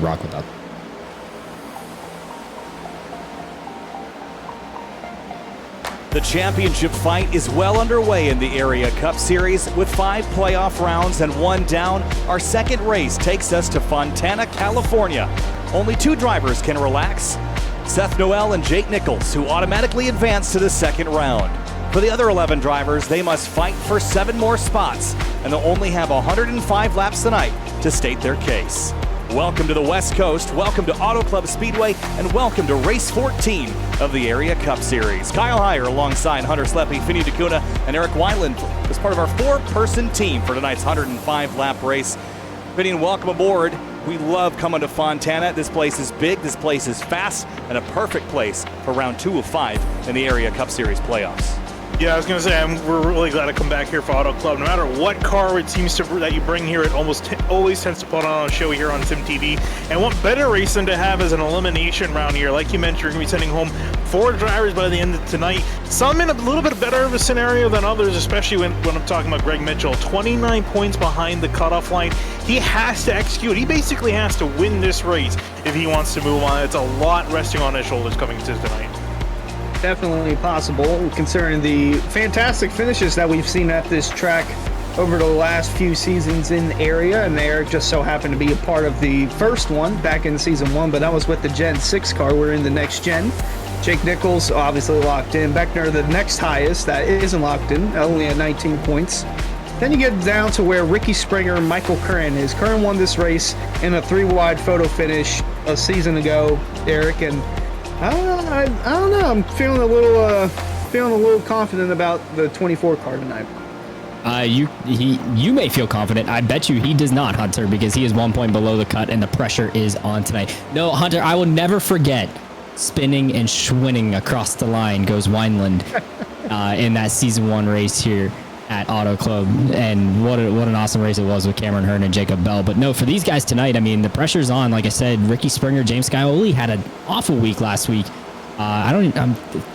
rock with that. The championship fight is well underway in the Area Cup Series. With 5 playoff rounds and 1 down, our second race takes us to Fontana, California. Only 2 drivers can relax: Seth Noel and Jake Nichols, who automatically advance to the second round. For the other 11 drivers, they must fight for 7 more spots, and they'll only have 105 laps tonight to state their case. Welcome to the West Coast, welcome to Auto Club Speedway, and welcome to race 14 of the Area Cup Series. Kyle Heyer alongside Hunter Sleppy, Finney DeCuna, and Eric Weiland as part of our 4-person team for tonight's 105-lap race. Finney, welcome aboard. We love coming to Fontana. This place is big, this place is fast, and a perfect place for round 2 of 5 in the Area Cup Series playoffs. Yeah, I was going to say, we're really glad to come back here for Auto Club. No matter what car it seems to that you bring here, it always tends to put on a show here on Sim TV. And what better race than to have as an elimination round here? Like you mentioned, you're going to be sending home 4 drivers by the end of tonight. Some in a little bit better of a scenario than others, especially when I'm talking about Greg Mitchell. 29 points behind the cutoff line. He has to execute. He basically has to win this race if he wants to move on. It's a lot resting on his shoulders coming to tonight. Definitely possible, considering the fantastic finishes that we've seen at this track over the last few seasons in the area, and Eric just so happened to be a part of the first one back in season 1, but that was with the Gen 6 car. We're in the next gen. Jake Nichols obviously locked in. Beckner, the next highest, that isn't locked in, only at 19 points. Then you get down to where Ricky Springer and Michael Curran is. Curran won this race in a 3-wide photo finish a season ago, Eric, and I don't know. I'm feeling a little confident about the 24 car tonight. You may feel confident. I bet you he does not, Hunter, because he is 1 point below the cut and the pressure is on tonight. No, Hunter, I will never forget spinning and schwinning across the line goes Wineland in that season 1 race here at Auto Club, and what an awesome race it was with Cameron Hearn and Jacob Bell. But no, for these guys tonight, I mean, the pressure's on. Like I said, Ricky Springer, James Scioli had an awful week last week. I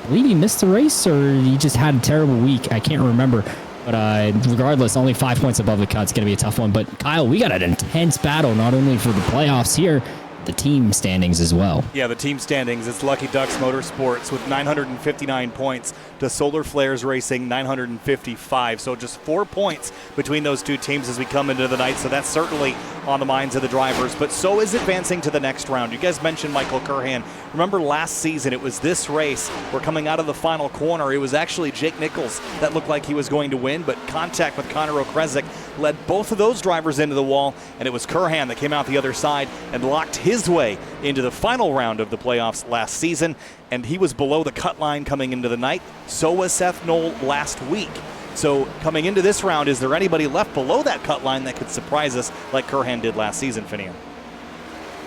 believe he missed the race, or he just had a terrible week. I can't remember. But regardless, only 5 points above the cut. It's going to be a tough one. But Kyle, we got an intense battle, not only for the playoffs here, the team standings as well. Yeah, the team standings. It's Lucky Ducks Motorsports with 959 points to Solar Flares Racing 955. So just 4 points between those 2 teams as we come into the night. So that's certainly on the minds of the drivers. But so is advancing to the next round. You guys mentioned Michael Curhan. Remember last season, it was this race. We're coming out of the final corner. It was actually Jake Nichols that looked like he was going to win, but contact with Connor Okrezik led both of those drivers into the wall, and it was Curhan that came out the other side and locked his way into the final round of the playoffs last season, and he was below the cut line coming into the night. So was Seth Noel last week. So coming into this round, is there anybody left below that cut line that could surprise us like Curhan did last season, Finian?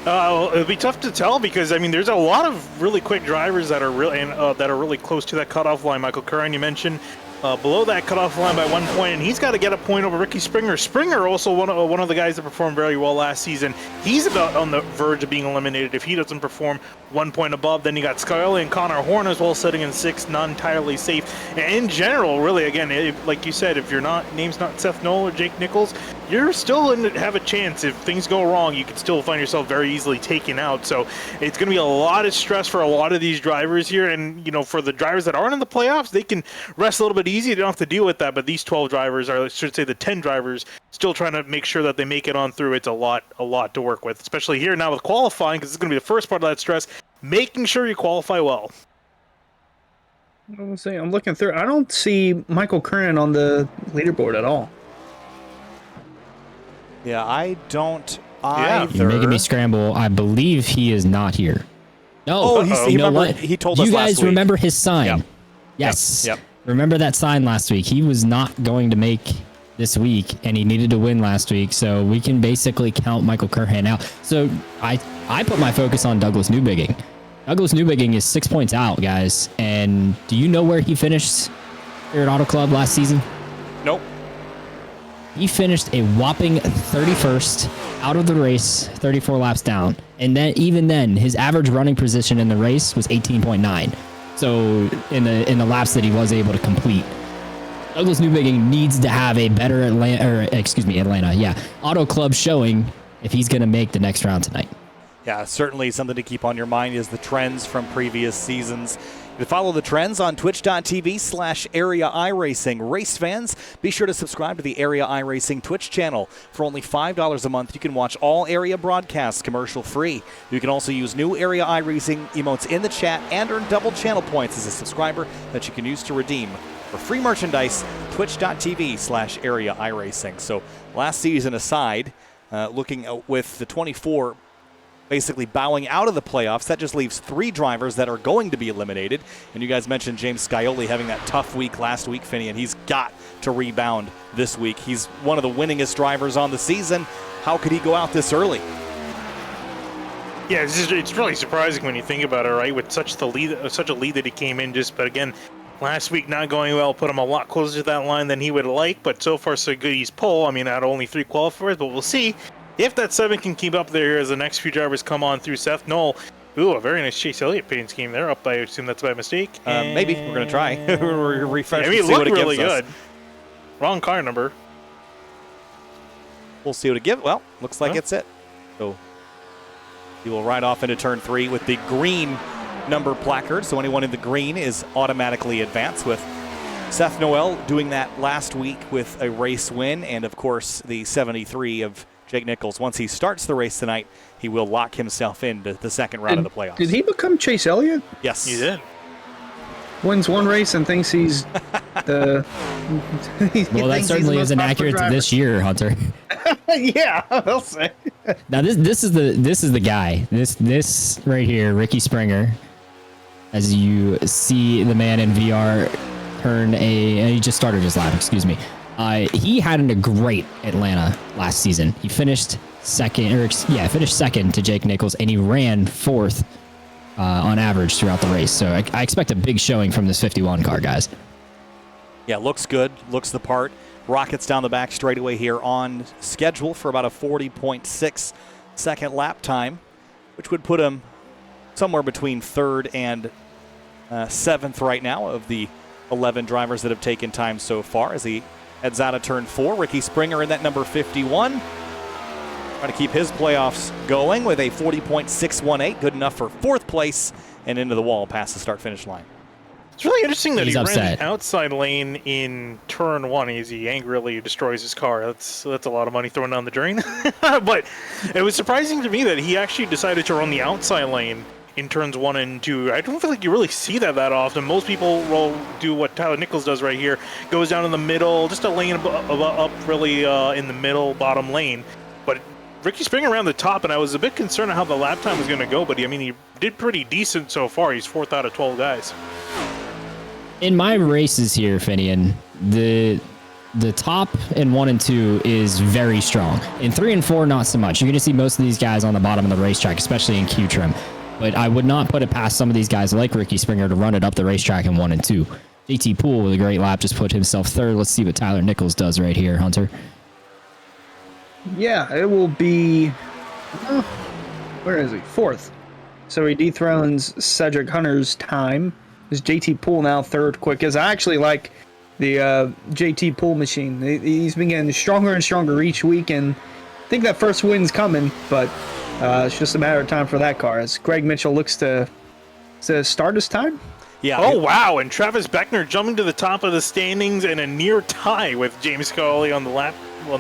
It'll be tough to tell because, I mean, there's a lot of really quick drivers that are really close to that cutoff line. Michael Curran, you mentioned, below that cutoff line by 1 point, and he's got to get a point over Ricky Springer. Springer, also one of the guys that performed very well last season. He's about on the verge of being eliminated if he doesn't perform 1 point above. Then you got Scioli and Connor Horn as well sitting in 6th, not entirely safe. And in general, really, again, like you said, if your name's not Seth Noel or Jake Nichols, you're still in to have a chance. If things go wrong, you can still find yourself very easily taken out. So it's going to be a lot of stress for a lot of these drivers here. And, you know, for the drivers that aren't in the playoffs, they can rest a little bit easy. They don't have to deal with that. But these 12 drivers, or I should say the 10 drivers, still trying to make sure that they make it on through. It's a lot to work with, especially here now with qualifying, because it's going to be the first part of that stress, making sure you qualify well. I'm looking through. I don't see Michael Curran on the leaderboard at all. Yeah, I don't either. You're making me scramble. I believe he is not here. No, he told us last week. You guys remember his sign? Yep. Yes. Yep. Remember that sign last week? He was not going to make this week, and he needed to win last week, so we can basically count Michael Curhan out. So I put my focus on Douglas Newbigging. Douglas Newbigging is 6 points out, guys. And do you know where he finished here at Auto Club last season? Nope. He finished a whopping 31st out of the race, 34 laps down. And then even then, his average running position in the race was 18.9. So in the laps that he was able to complete. Douglas Newbigging needs to have a better Atlanta, Auto Club showing if he's going to make the next round tonight. Yeah, certainly something to keep on your mind is the trends from previous seasons. To follow the trends on twitch.tv/Area iRacing. Race fans, be sure to subscribe to the Area iRacing Twitch channel. For only $5 a month, you can watch all Area broadcasts commercial free. You can also use new Area iRacing emotes in the chat and earn double channel points as a subscriber that you can use to redeem for free merchandise. Twitch.tv/Area iRacing. So last season aside, looking with the 24 basically bowing out of the playoffs, that just leaves 3 drivers that are going to be eliminated. And you guys mentioned James Scioli having that tough week last week, Finney, and he's got to rebound this week. He's one of the winningest drivers on the season. How could he go out this early? Yeah, it's really surprising when you think about it, right? With such a lead that he came in just, but again, last week not going well, put him a lot closer to that line than he would like, but so far so good. He's pole. I mean, out of only 3 qualifiers, but we'll see if that 7 can keep up there as the next few drivers come on through. Seth Knoll, ooh, a very nice Chase Elliott paint scheme there. Up, I assume that's by mistake. Maybe we're gonna try. We're refresh. I mean, it see what looked it really gives good. us. Wrong car number. We'll see what it gives. Well, looks like it's it. So he will ride off into turn 3 with the green number placard. So anyone in the green is automatically advanced, with Seth Noel doing that last week with a race win, and of course the 73 of Jake Nichols. Once he starts the race tonight, he will lock himself into the second round of the playoffs. Did he become Chase Elliott? Yes. He did. Wins one race and thinks he's the. Well, that certainly isn't accurate to this year, Hunter. Yeah, I'll say. Now this is the guy. This right here, Ricky Springer. As you see the man in VR turn he just started his lap. Excuse me. He had a great Atlanta last season. He finished second to Jake Nichols, and he ran 4th on average throughout the race. So I expect a big showing from this 51 car, guys. Yeah, looks good. Looks the part. Rockets down the back straightaway here on schedule for about a 40.6 second lap time, which would put him somewhere between 3rd and 7th right now of the 11 drivers that have taken time so far as he heads out of turn 4. Ricky Springer in that number 51. Trying to keep his playoffs going with a 40.618. Good enough for 4th place and into the wall past the start-finish line. It's really interesting that He's he ran upset. the outside lane in turn 1 as he angrily destroys his car. That's a lot of money thrown down the drain. But it was surprising to me that he actually decided to run the outside lane in turns 1 and 2. I don't feel like you really see that often. Most people will do what Tyler Nichols does right here, goes down in the middle, just a lane up really in the middle, bottom lane. But Ricky Springer around the top, and I was a bit concerned on how the lap time was going to go, but he did pretty decent so far. He's 4th out of 12 guys. In my races here, Finian, the top in 1 and 2 is very strong. In 3 and 4, not so much. You're going to see most of these guys on the bottom of the racetrack, especially in Q trim. But I would not put it past some of these guys like Ricky Springer to run it up the racetrack in 1 and 2. JT Poole with a great lap just put himself 3rd. Let's see what Tyler Nichols does right here, Hunter. Yeah, it will be. Where is he? 4th. So he dethrones Cedric Hunter's time. Is JT Poole now 3rd quickest? I actually like the JT Poole machine. He's been getting stronger and stronger each week, and I think that first win's coming, but it's just a matter of time for that car as Greg Mitchell looks to start his time. Yeah. Oh, wow. And Travis Beckner jumping to the top of the standings and a near tie with James Scioli on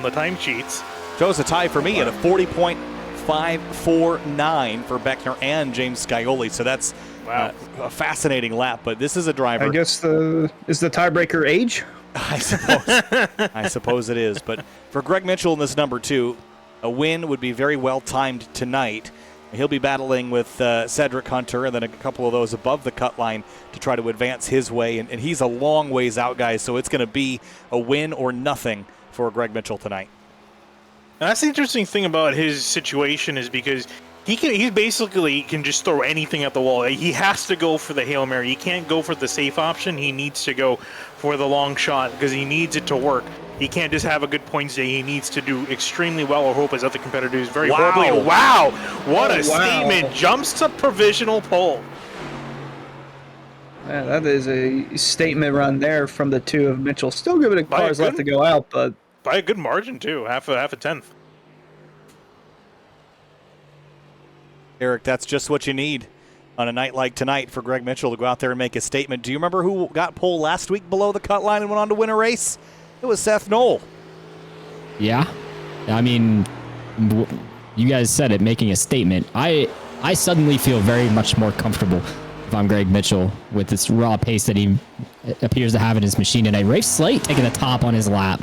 the time sheets. Shows a tie for me at a 40.549 for Beckner and James Scioli. So that's Wow. A fascinating lap. But this is a driver. I guess is the tiebreaker age? I suppose it is. But for Greg Mitchell in this number 2, a win would be very well timed tonight. He'll be battling with Cedric Hunter and then a couple of those above the cut line to try to advance his way. And he's a long ways out, guys, so it's going to be a win or nothing for Greg Mitchell tonight. And that's the interesting thing about his situation is because he basically can just throw anything at the wall. He has to go for the Hail Mary. He can't go for the safe option. He needs to go for the long shot because he needs it to work. He can't just have a good points day. He needs to do extremely well or hope his other competitors very horribly. Wow! What a statement. Jumps to provisional pole. Yeah, that is a statement run there from the 2 of Mitchell. Still giving it cars left to go out, but by a good margin too, half a tenth. Eric, that's just what you need on a night like tonight for Greg Mitchell to go out there and make a statement. Do you remember who got pole last week below the cut line and went on to win a race? It was Seth Knoll. Yeah. I mean, you guys said it, making a statement. I suddenly feel very much more comfortable if I'm Greg Mitchell with this raw pace that he appears to have in his machine tonight. Rafe Slate taking the top on his lap.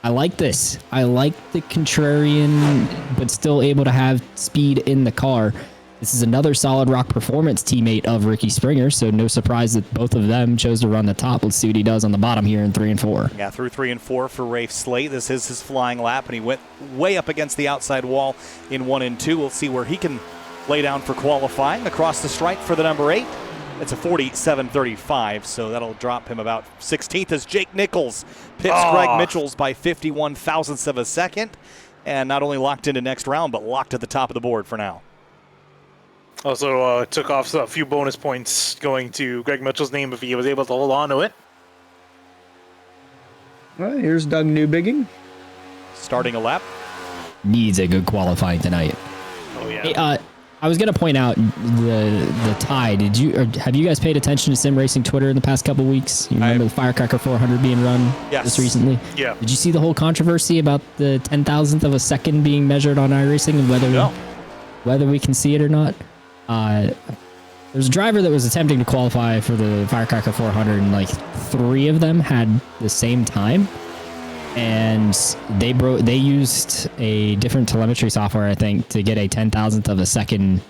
I like this. I like the contrarian, but still able to have speed in the car. This is another Solid Rock Performance teammate of Ricky Springer, so no surprise that both of them chose to run the top. Let's see what he does on the bottom here in 3 and 4. Yeah, through 3 and 4 for Rafe Slate. This is his flying lap, and he went way up against the outside wall in 1 and 2. We'll see where he can lay down for qualifying. Across the stripe for the number 8. It's a 47.35, so that'll drop him about 16th as Jake Nichols pits Greg Mitchell's by 51 thousandths of a second, and not only locked into next round, but locked at the top of the board for now. Also took off a few bonus points going to Greg Mitchell's name if he was able to hold on to it. Well, here's Doug Newbigging. Starting a lap. Needs a good qualifying tonight. Oh, yeah. Hey, I was gonna point out the tie. Have you guys paid attention to Sim Racing Twitter in the past couple weeks? You remember the Firecracker 400 being run just recently? Yeah. Did you see the whole controversy about the 10,000th of a second being measured on iRacing and whether we can see it or not? There's a driver that was attempting to qualify for the Firecracker 400, and like 3 of them had the same time. And they used a different telemetry software, I think, to get a 10,000th of a second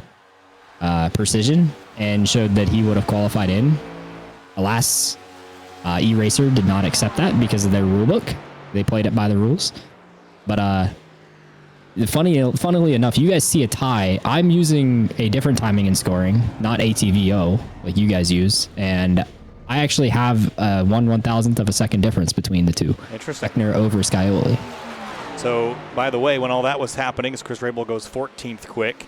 precision, and showed that he would have qualified in. Alas, E-Racer did not accept that because of their rulebook. They played it by the rules. But funnily enough, you guys see a tie. I'm using a different timing and scoring, not ATVO like you guys use, and I actually have 1/1000th of a second difference between the two. Interesting. Beckner over Scioli. So, by the way, when all that was happening, as Chris Rabel goes 14th quick,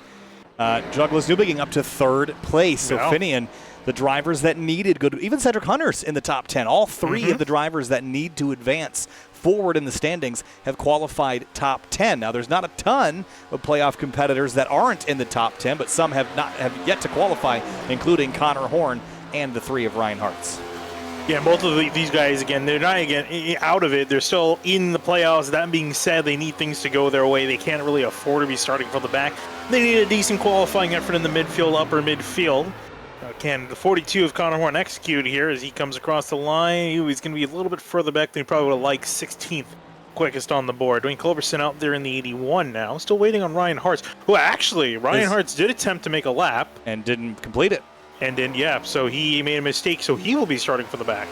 Douglas Newbigging up to 3rd place. So, Finian, the drivers that needed good, even Cedric Hunter's in the top 10. All 3 of the drivers that need to advance forward in the standings have qualified top 10. Now, there's not a ton of playoff competitors that aren't in the top 10, but some have yet to qualify, including Connor Horn and the 3 of Reinhardt's. Yeah, both of these guys, again, they're not out of it. They're still in the playoffs. That being said, they need things to go their way. They can't really afford to be starting from the back. They need a decent qualifying effort in the midfield, upper midfield. Can the 42 of Connor Horn execute here as he comes across the line? He's going to be a little bit further back than he probably would have liked. 16th quickest on the board. Dwayne Culberson out there in the 81 now. Still waiting on Ryan Hartz, who actually, Ryan Hartz did attempt to make a lap. And didn't complete it. And then, so he made a mistake, so he will be starting for the back.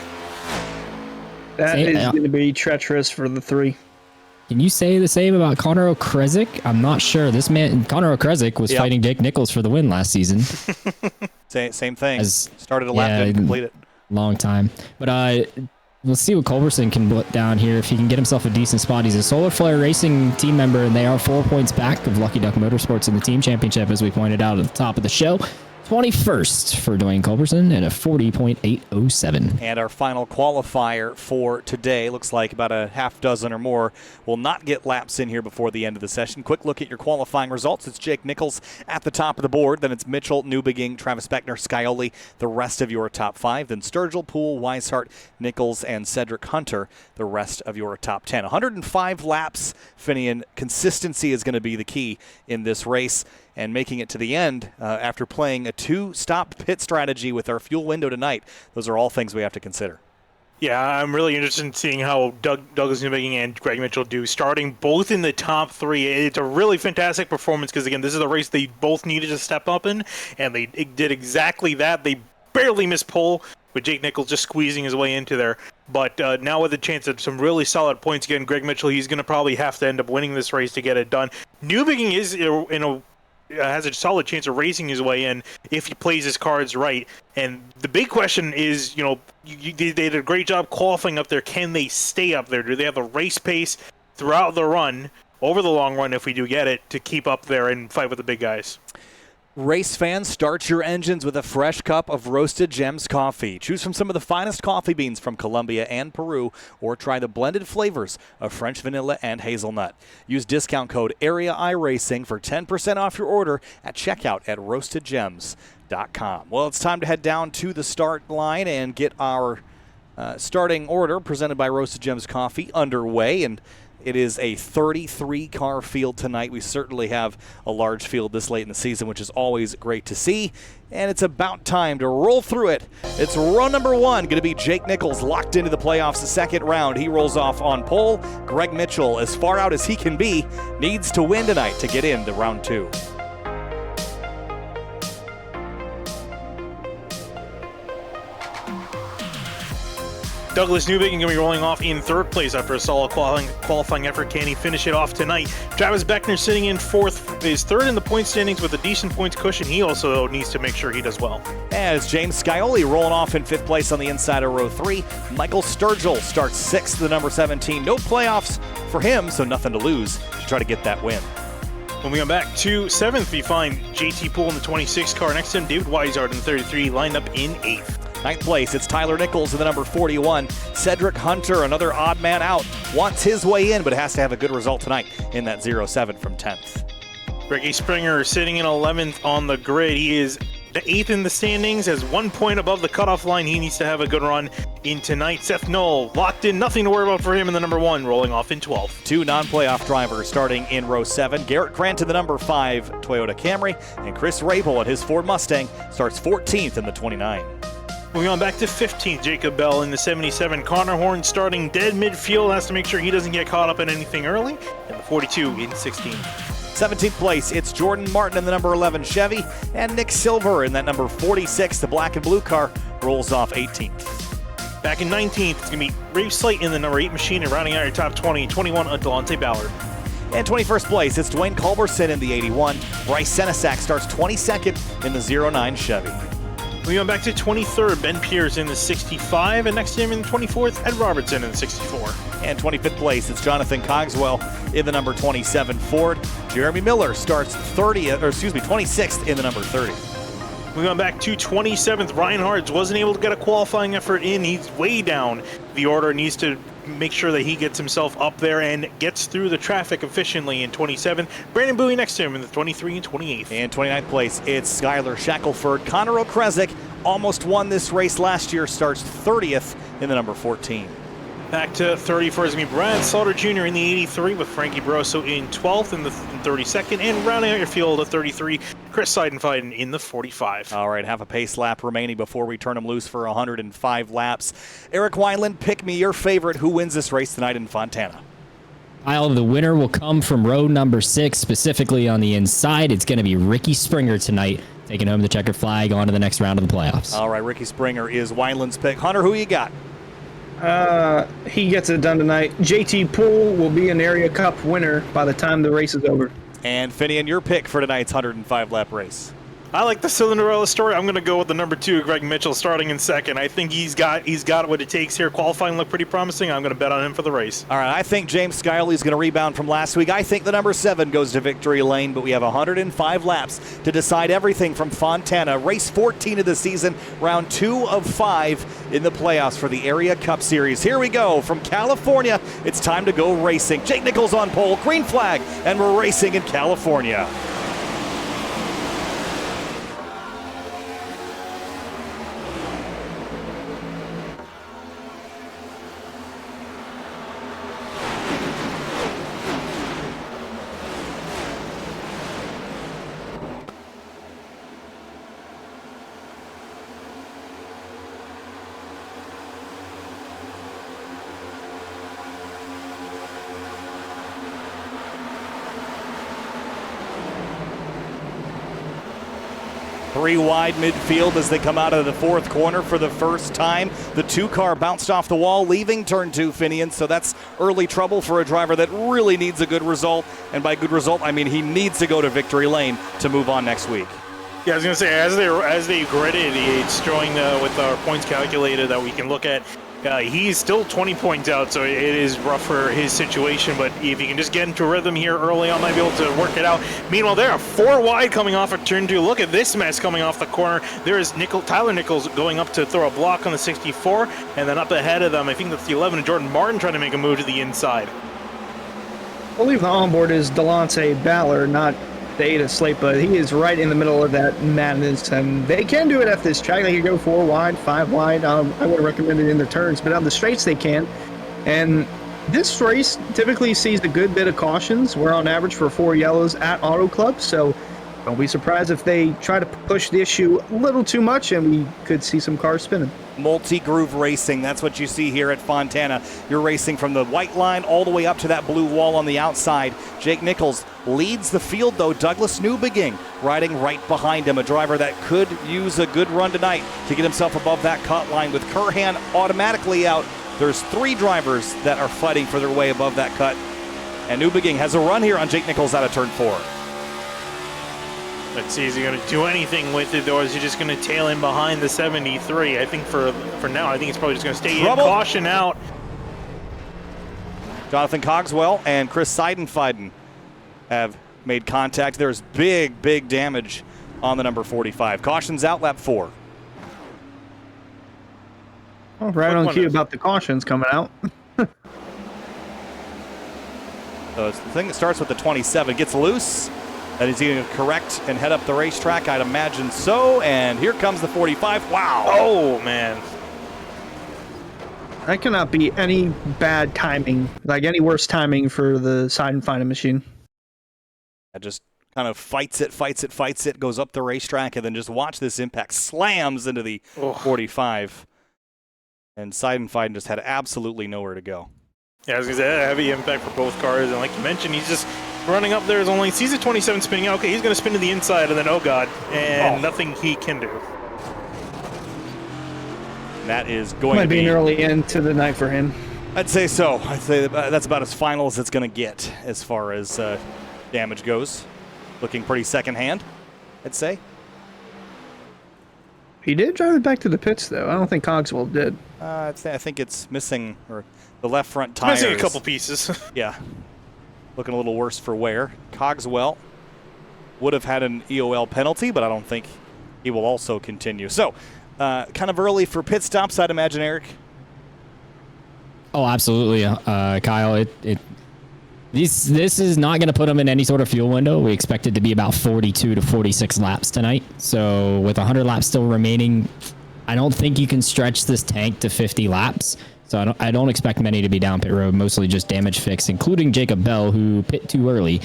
That is going to be treacherous for the 3. Can you say the same about Connor Okrezik? I'm not sure. This man, Connor Okrezik, was fighting Jake Nichols for the win last season. Same thing. Started a lap, didn't complete it. Long time. But let's see what Culberson can put down here if he can get himself a decent spot. He's a Solar Flare Racing team member, and they are 4 points back of Lucky Duck Motorsports in the team championship, as we pointed out at the top of the show. 21st for Dwayne Culberson at a 40.807. And our final qualifier for today looks like about a half dozen or more will not get laps in here before the end of the session. Quick look at your qualifying results. It's Jake Nichols at the top of the board. Then it's Mitchell, Newbigging, Travis Beckner, Scioli, the rest of your top 5. Then Sturgill, Poole, Weishart, Nichols, and Cedric Hunter, the rest of your top 10. 105 laps, Finian. Consistency is going to be the key in this race. And making it to the end after playing a 2-stop pit strategy with our fuel window tonight. Those are all things we have to consider. Yeah, I'm really interested in seeing how Douglas Newbigging and Greg Mitchell do, starting both in the top 3. It's a really fantastic performance because, again, this is a race they both needed to step up in, and they did exactly that. They barely missed pole, with Jake Nichols just squeezing his way into there. But now with a chance of some really solid points again, Greg Mitchell, he's going to probably have to end up winning this race to get it done. Newbigging is has a solid chance of racing his way in if he plays his cards right. And the big question is, they did a great job qualifying up there. Can they stay up there? Do they have the race pace throughout the run, over the long run if we do get it, to keep up there and fight with the big guys? Race fans, start your engines with a fresh cup of Roasted Gems coffee. Choose from some of the finest coffee beans from Colombia and Peru, or try the blended flavors of French vanilla and hazelnut. Use discount code AREAIRACING for 10% off your order at checkout at roastedgems.com. Well, it's time to head down to the start line and get our starting order presented by Roasted Gems Coffee underway, and it is a 33-car field tonight. We certainly have a large field this late in the season, which is always great to see. And it's about time to roll through it. It's row number 1, going to be Jake Nichols locked into the playoffs the second round. He rolls off on pole. Greg Mitchell, as far out as he can be, needs to win tonight to get into round 2. Douglas Newbig going to be rolling off in third place after a solid qualifying effort. Can he finish it off tonight? Travis Beckner sitting in fourth, is third in the point standings with a decent points cushion. He also needs to make sure he does well. As James Scioli rolling off in fifth place on the inside of row 3. Michael Sturgill starts sixth, the number 17. No playoffs for him, so nothing to lose to try to get that win. When we go back to seventh, we find JT Poole in the 26 car. Next to him, David Weishart in the 33, lined up in eighth. Ninth place, it's Tyler Nichols in the number 41. Cedric Hunter, another odd man out, wants his way in, but has to have a good result tonight in that 0-7 from 10th. Ricky Springer sitting in 11th on the grid. He is the 8th in the standings, has 1 point above the cutoff line. He needs to have a good run in tonight. Seth Knoll locked in, nothing to worry about for him in the number 1, rolling off in 12th. 2 non-playoff drivers starting in row 7. Garrett Cranton, the number 5 Toyota Camry, and Chris Rabel at his Ford Mustang starts 14th in the 29. Moving on back to 15th, Jacob Bell in the 77. Connor Horn starting dead midfield, has to make sure he doesn't get caught up in anything early. And the 42 in 16th. 17th place, it's Jordan Martin in the number 11 Chevy, and Nick Silver in that number 46, the black and blue car, rolls off 18th. Back in 19th, it's going to be Rave Slate in the number 8 machine, and rounding out your top 20, 21, Delonte Ballard. And 21st place, it's Dwayne Culberson in the 81. Bryce Senesac starts 22nd in the 09 Chevy. Moving on back to 23rd, Ben Pierce in the 65, and next to him in the 24th, Ed Robertson in the 64. And 25th place, it's Jonathan Cogswell in the number 27 Ford. Jeremy Miller starts 26th in the number 30. Moving on back to 27th, Ryan Hards wasn't able to get a qualifying effort in. He's way down the order, needs to make sure that he gets himself up there and gets through the traffic efficiently in 27th. Brandon Bowie next to him in the 23 and 28th. And 29th place, it's Skylar Shackelford. Connor Okrezik almost won this race last year, starts 30th in the number 14. Back to 31st, is going to be Brad Slaughter Jr. in the 83 with Frankie Barroso in 12th in the 32nd. And rounding out your field at 33, Chris Seidenfeiten in the 45. All right, half a pace lap remaining before we turn him loose for 105 laps. Eric Wineland, pick me your favorite. Who wins this race tonight in Fontana? Kyle, the winner will come from row number 6, specifically on the inside. It's going to be Ricky Springer tonight, taking home the checkered flag on to the next round of the playoffs. All right, Ricky Springer is Wineland's pick. Hunter, who you got? He gets it done tonight. JT Poole will be an Area Cup winner by the time the race is over. And Finian, your pick for tonight's 105-lap race. I like the Cinderella story. I'm going to go with the number 2, Greg Mitchell, starting in second. I think he's got what it takes here. Qualifying looked pretty promising. I'm going to bet on him for the race. All right, I think James Scioli is going to rebound from last week. I think the number 7 goes to victory lane, but we have 105 laps to decide everything from Fontana. Race 14 of the season, round 2 of 5 in the playoffs for the Area Cup Series. Here we go from California. It's time to go racing. Jake Nichols on pole, green flag, and we're racing in California. Three wide midfield as they come out of the fourth corner for the first time. The 2-car bounced off the wall, leaving turn 2, Finian, so that's early trouble for a driver that really needs a good result. And by good result, I mean he needs to go to victory lane to move on next week. Yeah, I was going to say, as they gridded, it's showing with our points calculator that we can look at He's still 20 points out, so it is rough for his situation, but if he can just get into rhythm here early on, might be able to work it out. Meanwhile, there are 4 wide coming off of turn 2. Look at this mess coming off the corner. There is Tyler Nichols going up to throw a block on the 64, and then up ahead of them, I think that's the 11, Jordan Martin trying to make a move to the inside. I believe the onboard is Delonte Ballard, not the 8 slate, but he is right in the middle of that madness, and they can do it at this track. They can go 4 wide, 5 wide. I would recommend it in the turns, but on the straights they can. And this race typically sees a good bit of cautions. We're on average for 4 yellows at Auto Club, so don't be surprised if they try to push the issue a little too much, and we could see some cars spinning. Multi-groove racing, that's what you see here at Fontana. You're racing from the white line all the way up to that blue wall on the outside. Jake Nichols leads the field, though. Douglas Newbegin riding right behind him, a driver that could use a good run tonight to get himself above that cut line. With Curhan automatically out, there's 3 drivers that are fighting for their way above that cut. And Newbegin has a run here on Jake Nichols out of turn 4. Let's see, is he going to do anything with it, or is he just going to tail in behind the 73? I think for now, I think he's probably just going to stay in, caution out. Jonathan Cogswell and Chris Seidenfeiden have made contact. There's big damage on the number 45. Cautions out, lap 4. Oh, right on cue about the cautions coming out. So it's the thing that starts with the 27 gets loose. That is he going to correct and head up the racetrack? I'd imagine so. And here comes the 45. Wow. Oh, man. That cannot be any bad timing, like any worse timing for the Seidenfeiden machine. It just kind of fights it, goes up the racetrack, and then just watch this impact. Slams into the 45. And Seidenfeiden just had absolutely nowhere to go. Yeah, I was going to say, a heavy impact for both cars. And like you mentioned, he's just running up there, sees a 27 spinning out. Okay, he's going to spin to the inside, and then, oh, God, and nothing he can do. That is going Might to be an early end to the night for him. I'd say so. I'd say that's about as final as it's going to get as far as damage goes. Looking pretty secondhand, I'd say. He did drive it back to the pits, though. I don't think Cogswell did. I think it's missing, or the left front tire. Missing a couple pieces. Yeah. Looking a little worse for wear. Cogswell would have had an EOL penalty, but I don't think he will also continue. So, kind of early for pit stops, I'd imagine, Eric. Oh, absolutely, Kyle. This is not going to put them in any sort of fuel window. We expect it to be about 42 to 46 laps tonight. So with 100 laps still remaining, I don't think you can stretch this tank to 50 laps. So I don't expect many to be down pit road, mostly just damage fix, including Jacob Bell, who pit too early.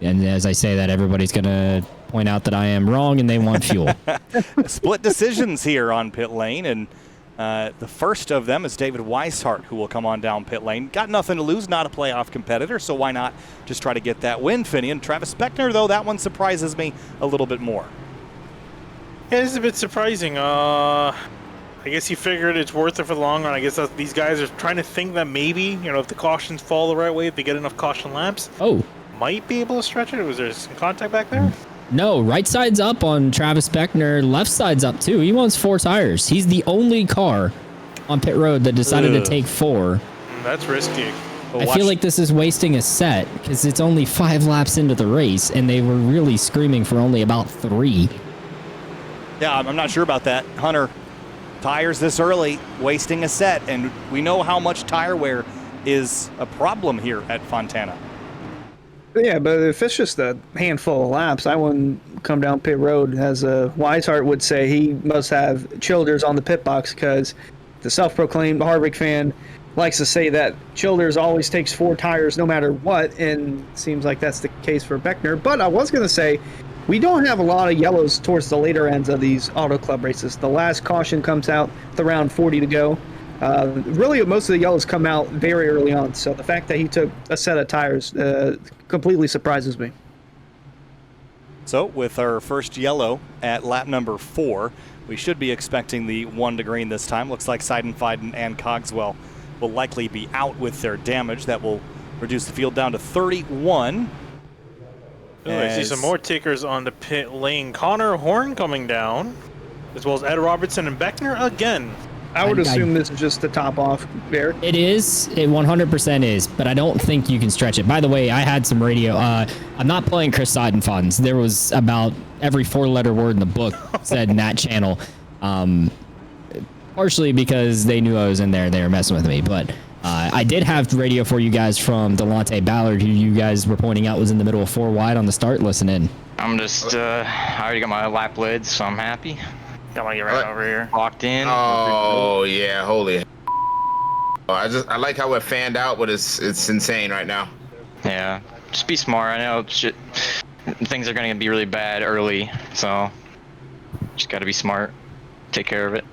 And as I say that, everybody's going to point out that I am wrong and they want fuel. Split decisions here on pit lane, and the first of them is David Weishart, who will come on down pit lane. Got nothing to lose, not a playoff competitor, so why not just try to get that win, Finian? Travis Beckner, though, that one surprises me a little bit more. Yeah, it's a bit surprising. I guess he figured it's worth it for the long run. I guess these guys are trying to think that maybe, if the cautions fall the right way, if they get enough caution laps, might be able to stretch it. Was there some contact back there? No, right side's up on Travis Beckner. Left side's up too. He wants 4 tires. He's the only car on pit road that decided to take 4. That's risky. I feel like this is wasting a set because it's only 5 laps into the race and they were really screaming for only about 3. Yeah, I'm not sure about that. Hunter, tires this early, wasting a set, and we know how much tire wear is a problem here at Fontana. Yeah, but if it's just a handful of laps, I wouldn't come down pit road. As Weishart would say, he must have Childers on the pit box because the self-proclaimed Harvick fan likes to say that Childers always takes 4 tires no matter what, and it seems like that's the case for Beckner. But I was going to say, we don't have a lot of yellows towards the later ends of these Auto Club races. The last caution comes out with around 40 to go. Really, most of the yellows come out very early on, so the fact that he took a set of tires completely surprises me. So with our first yellow at lap number 4, we should be expecting the 1 to green this time. Looks like Seidenfeiden and Cogswell will likely be out with their damage. That will reduce the field down to 31. I see some more tickers on the pit lane. Connor Horn coming down, as well as Ed Robertson and Beckner again. I would assume this is just the top off there. It is. It 100% is, but I don't think you can stretch it. By the way, I had some radio. I'm not playing Chris Seidenfonds. There was about every 4-letter word in the book said in that channel. Partially because they knew I was in there and they were messing with me. But I did have radio for you guys from Delonte Ballard, who you guys were pointing out was in the middle of 4 wide on the start. Listen in. I'm just, I already got my lap lids, so I'm happy. I want to get right over here. Locked in. Oh yeah, holy. I like how we're fanned out, but it's insane right now. Yeah, just be smart. I know things are going to be really bad early, so just got to be smart. Take care of it.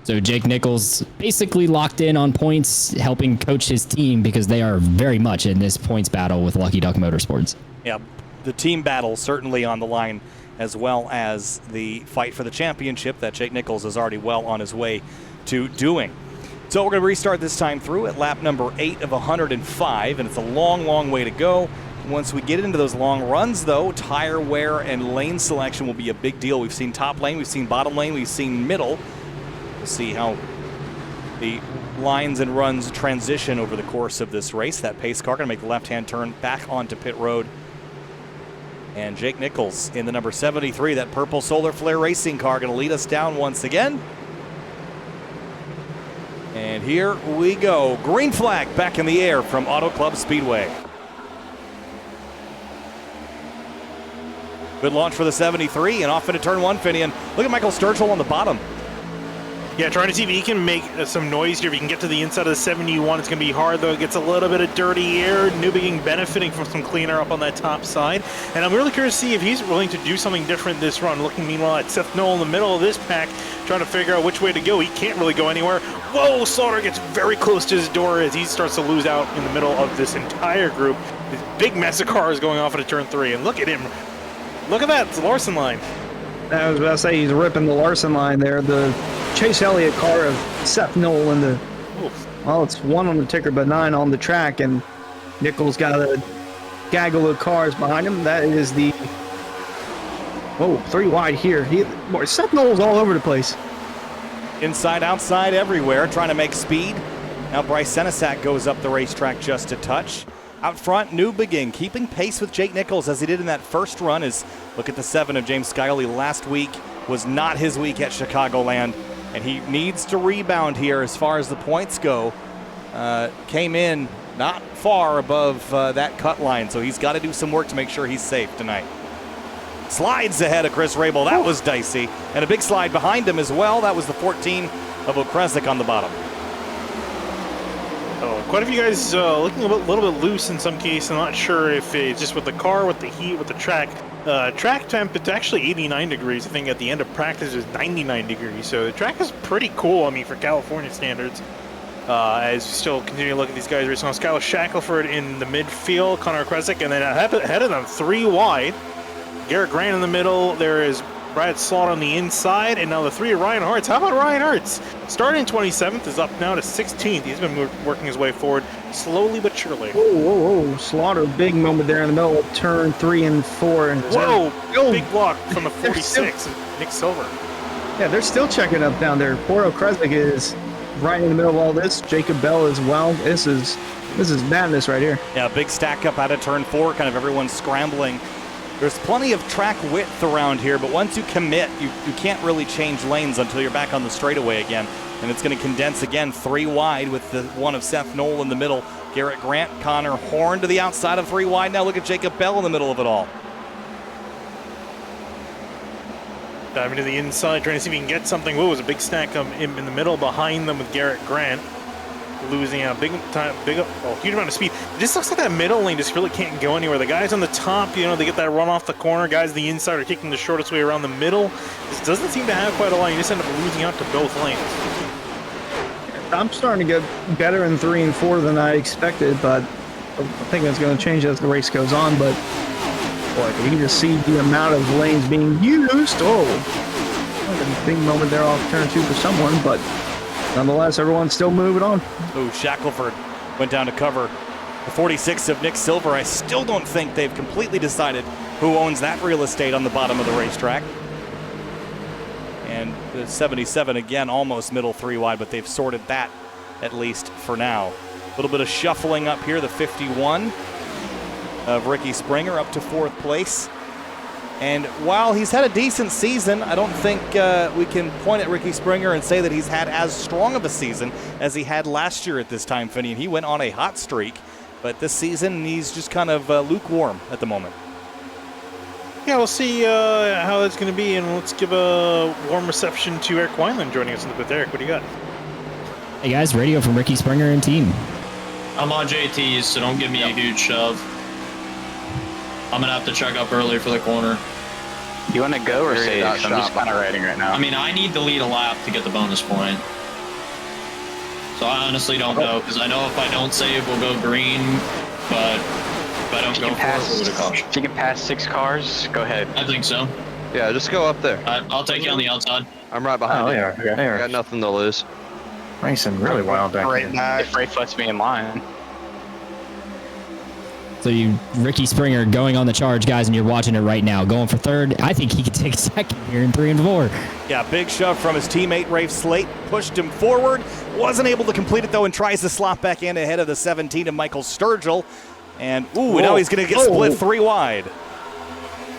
So Jake Nichols basically locked in on points, helping coach his team because they are very much in this points battle with Lucky Duck Motorsports. Yeah, the team battle certainly on the line, as well as the fight for the championship that Jake Nichols is already well on his way to doing. So we're going to restart this time through at lap number 8 of 105, and it's a long, long way to go. Once we get into those long runs, though, tire wear and lane selection will be a big deal. We've seen top lane, we've seen bottom lane, we've seen middle. We'll see how the lines and runs transition over the course of this race. That pace car going to make the left-hand turn back onto pit road. And Jake Nichols in the number 73, that purple Solar Flare racing car, going to lead us down once again. And here we go. Green flag back in the air from Auto Club Speedway. Good launch for the 73 and off into turn 1, Finian. Look at Michael Sturgill on the bottom. Yeah, trying to see if he can make some noise here. If he can get to the inside of the 71, it's going to be hard, though. It gets a little bit of dirty air. Newbegin benefiting from some cleaner up on that top side. And I'm really curious to see if he's willing to do something different this run. Looking, meanwhile, at Seth Knoll in the middle of this pack, trying to figure out which way to go. He can't really go anywhere. Whoa, Slaughter gets very close to his door as he starts to lose out in the middle of this entire group. This big mess of cars going off into turn 3. And look at him. Look at that. It's the Larson line. I was about to say, he's ripping the Larson line there. The Chase Elliott car of Seth Knoll in the, well, it's 1 on the ticker, but 9 on the track, and Nichols got a gaggle of cars behind him. That is the, 3 wide here. Seth Knoll's all over the place. Inside, outside, everywhere, trying to make speed. Now Bryce Senesac goes up the racetrack just a touch. Out front, Newbegin keeping pace with Jake Nichols as he did in that first run. As look at the 7 of James Scioli last week was not his week at Chicagoland, and he needs to rebound here as far as the points go. Came in not far above that cut line, so he's got to do some work to make sure he's safe tonight. Slides ahead of Chris Rabel. That was dicey, and a big slide behind him as well. That was the 14 of Okrezik on the bottom. Quite a few guys looking a little bit loose in some cases. I'm not sure if it's just with the car, with the heat, with the track. Track temp, it's actually 89 degrees. I think at the end of practice it was 99 degrees. So the track is pretty cool, I mean, for California standards. As we still continue to look at these guys racing on. Skylar Shackelford in the midfield, Connor Kresick, and then ahead of them, 3 wide. Garrett Grant in the middle. There is Brad Slaughter on the inside, and now the 3 of Ryan Hartz. How about Ryan Hartz? Starting 27th, is up now to 16th. He's been working his way forward slowly but surely. Whoa. Slaughter, big moment there in the middle of turn 3 and 4. Whoa, big block from the 46, Nick Silver. Yeah, they're still checking up down there. Poor Okrezik is right in the middle of all this. Jacob Bell as well. This is madness right here. Yeah, big stack up out of turn 4, kind of everyone scrambling. There's plenty of track width around here, but once you commit, you can't really change lanes until you're back on the straightaway again. And it's going to condense again, 3 wide with the 1 of Seth Knoll in the middle. Garrett Grant, Connor Horn to the outside of 3 wide. Now look at Jacob Bell in the middle of it all. Diving to the inside, trying to see if he can get something. Whoa, it was a big stack in the middle behind them with Garrett Grant. Losing a huge amount of speed. It just looks like that middle lane just really can't go anywhere. The guys on the top, they get that run off the corner. Guys on the inside are taking the shortest way around the middle. This doesn't seem to have quite a line. You just end up losing out to both lanes. I'm starting to get better in 3 and 4 than I expected, but I think that's going to change as the race goes on. But boy, you can just see the amount of lanes being used. A big moment there off turn 2 for someone, but nonetheless, everyone's still moving on. Oh, Shackelford went down to cover the 46 of Nick Silver. I still don't think they've completely decided who owns that real estate on the bottom of the racetrack. And And the 77 again, almost middle 3 wide, but they've sorted that at least for now. A little bit of shuffling up here. The 51 of Ricky Springer up to 4th place. And while he's had a decent season, I don't think we can point at Ricky Springer and say that he's had as strong of a season as he had last year at this time, Finian. He went on a hot streak, but this season he's just kind of lukewarm at the moment. Yeah, we'll see how that's going to be, and let's give a warm reception to Eric Wineland joining us in the booth. Eric, what do you got? Hey guys, radio from Ricky Springer and team. I'm on JT's, so don't give me a huge shove. I'm going to have to check up early for the corner. You want to go or save? I'm just kind of riding right now. I mean, I need to lead a lap to get the bonus point. So I honestly don't know, because I know if I don't save, we'll go green, but if I don't go for it, we'll go to caution. If you can pass 6 cars, go ahead. I think so. Yeah, just go up there. I'll take you on the outside. I'm right behind you. Yeah. I got nothing to lose. Racing really wild back here. If Ray puts me in line. So Ricky Springer going on the charge, guys, and you're watching it right now. Going for 3rd. I think he could take 2nd here in 3 and 4. Yeah, big shove from his teammate, Rafe Slate. Pushed him forward. Wasn't able to complete it, though, and tries to slot back in ahead of the 17 of Michael Sturgill. And, now he's going to get split 3 wide.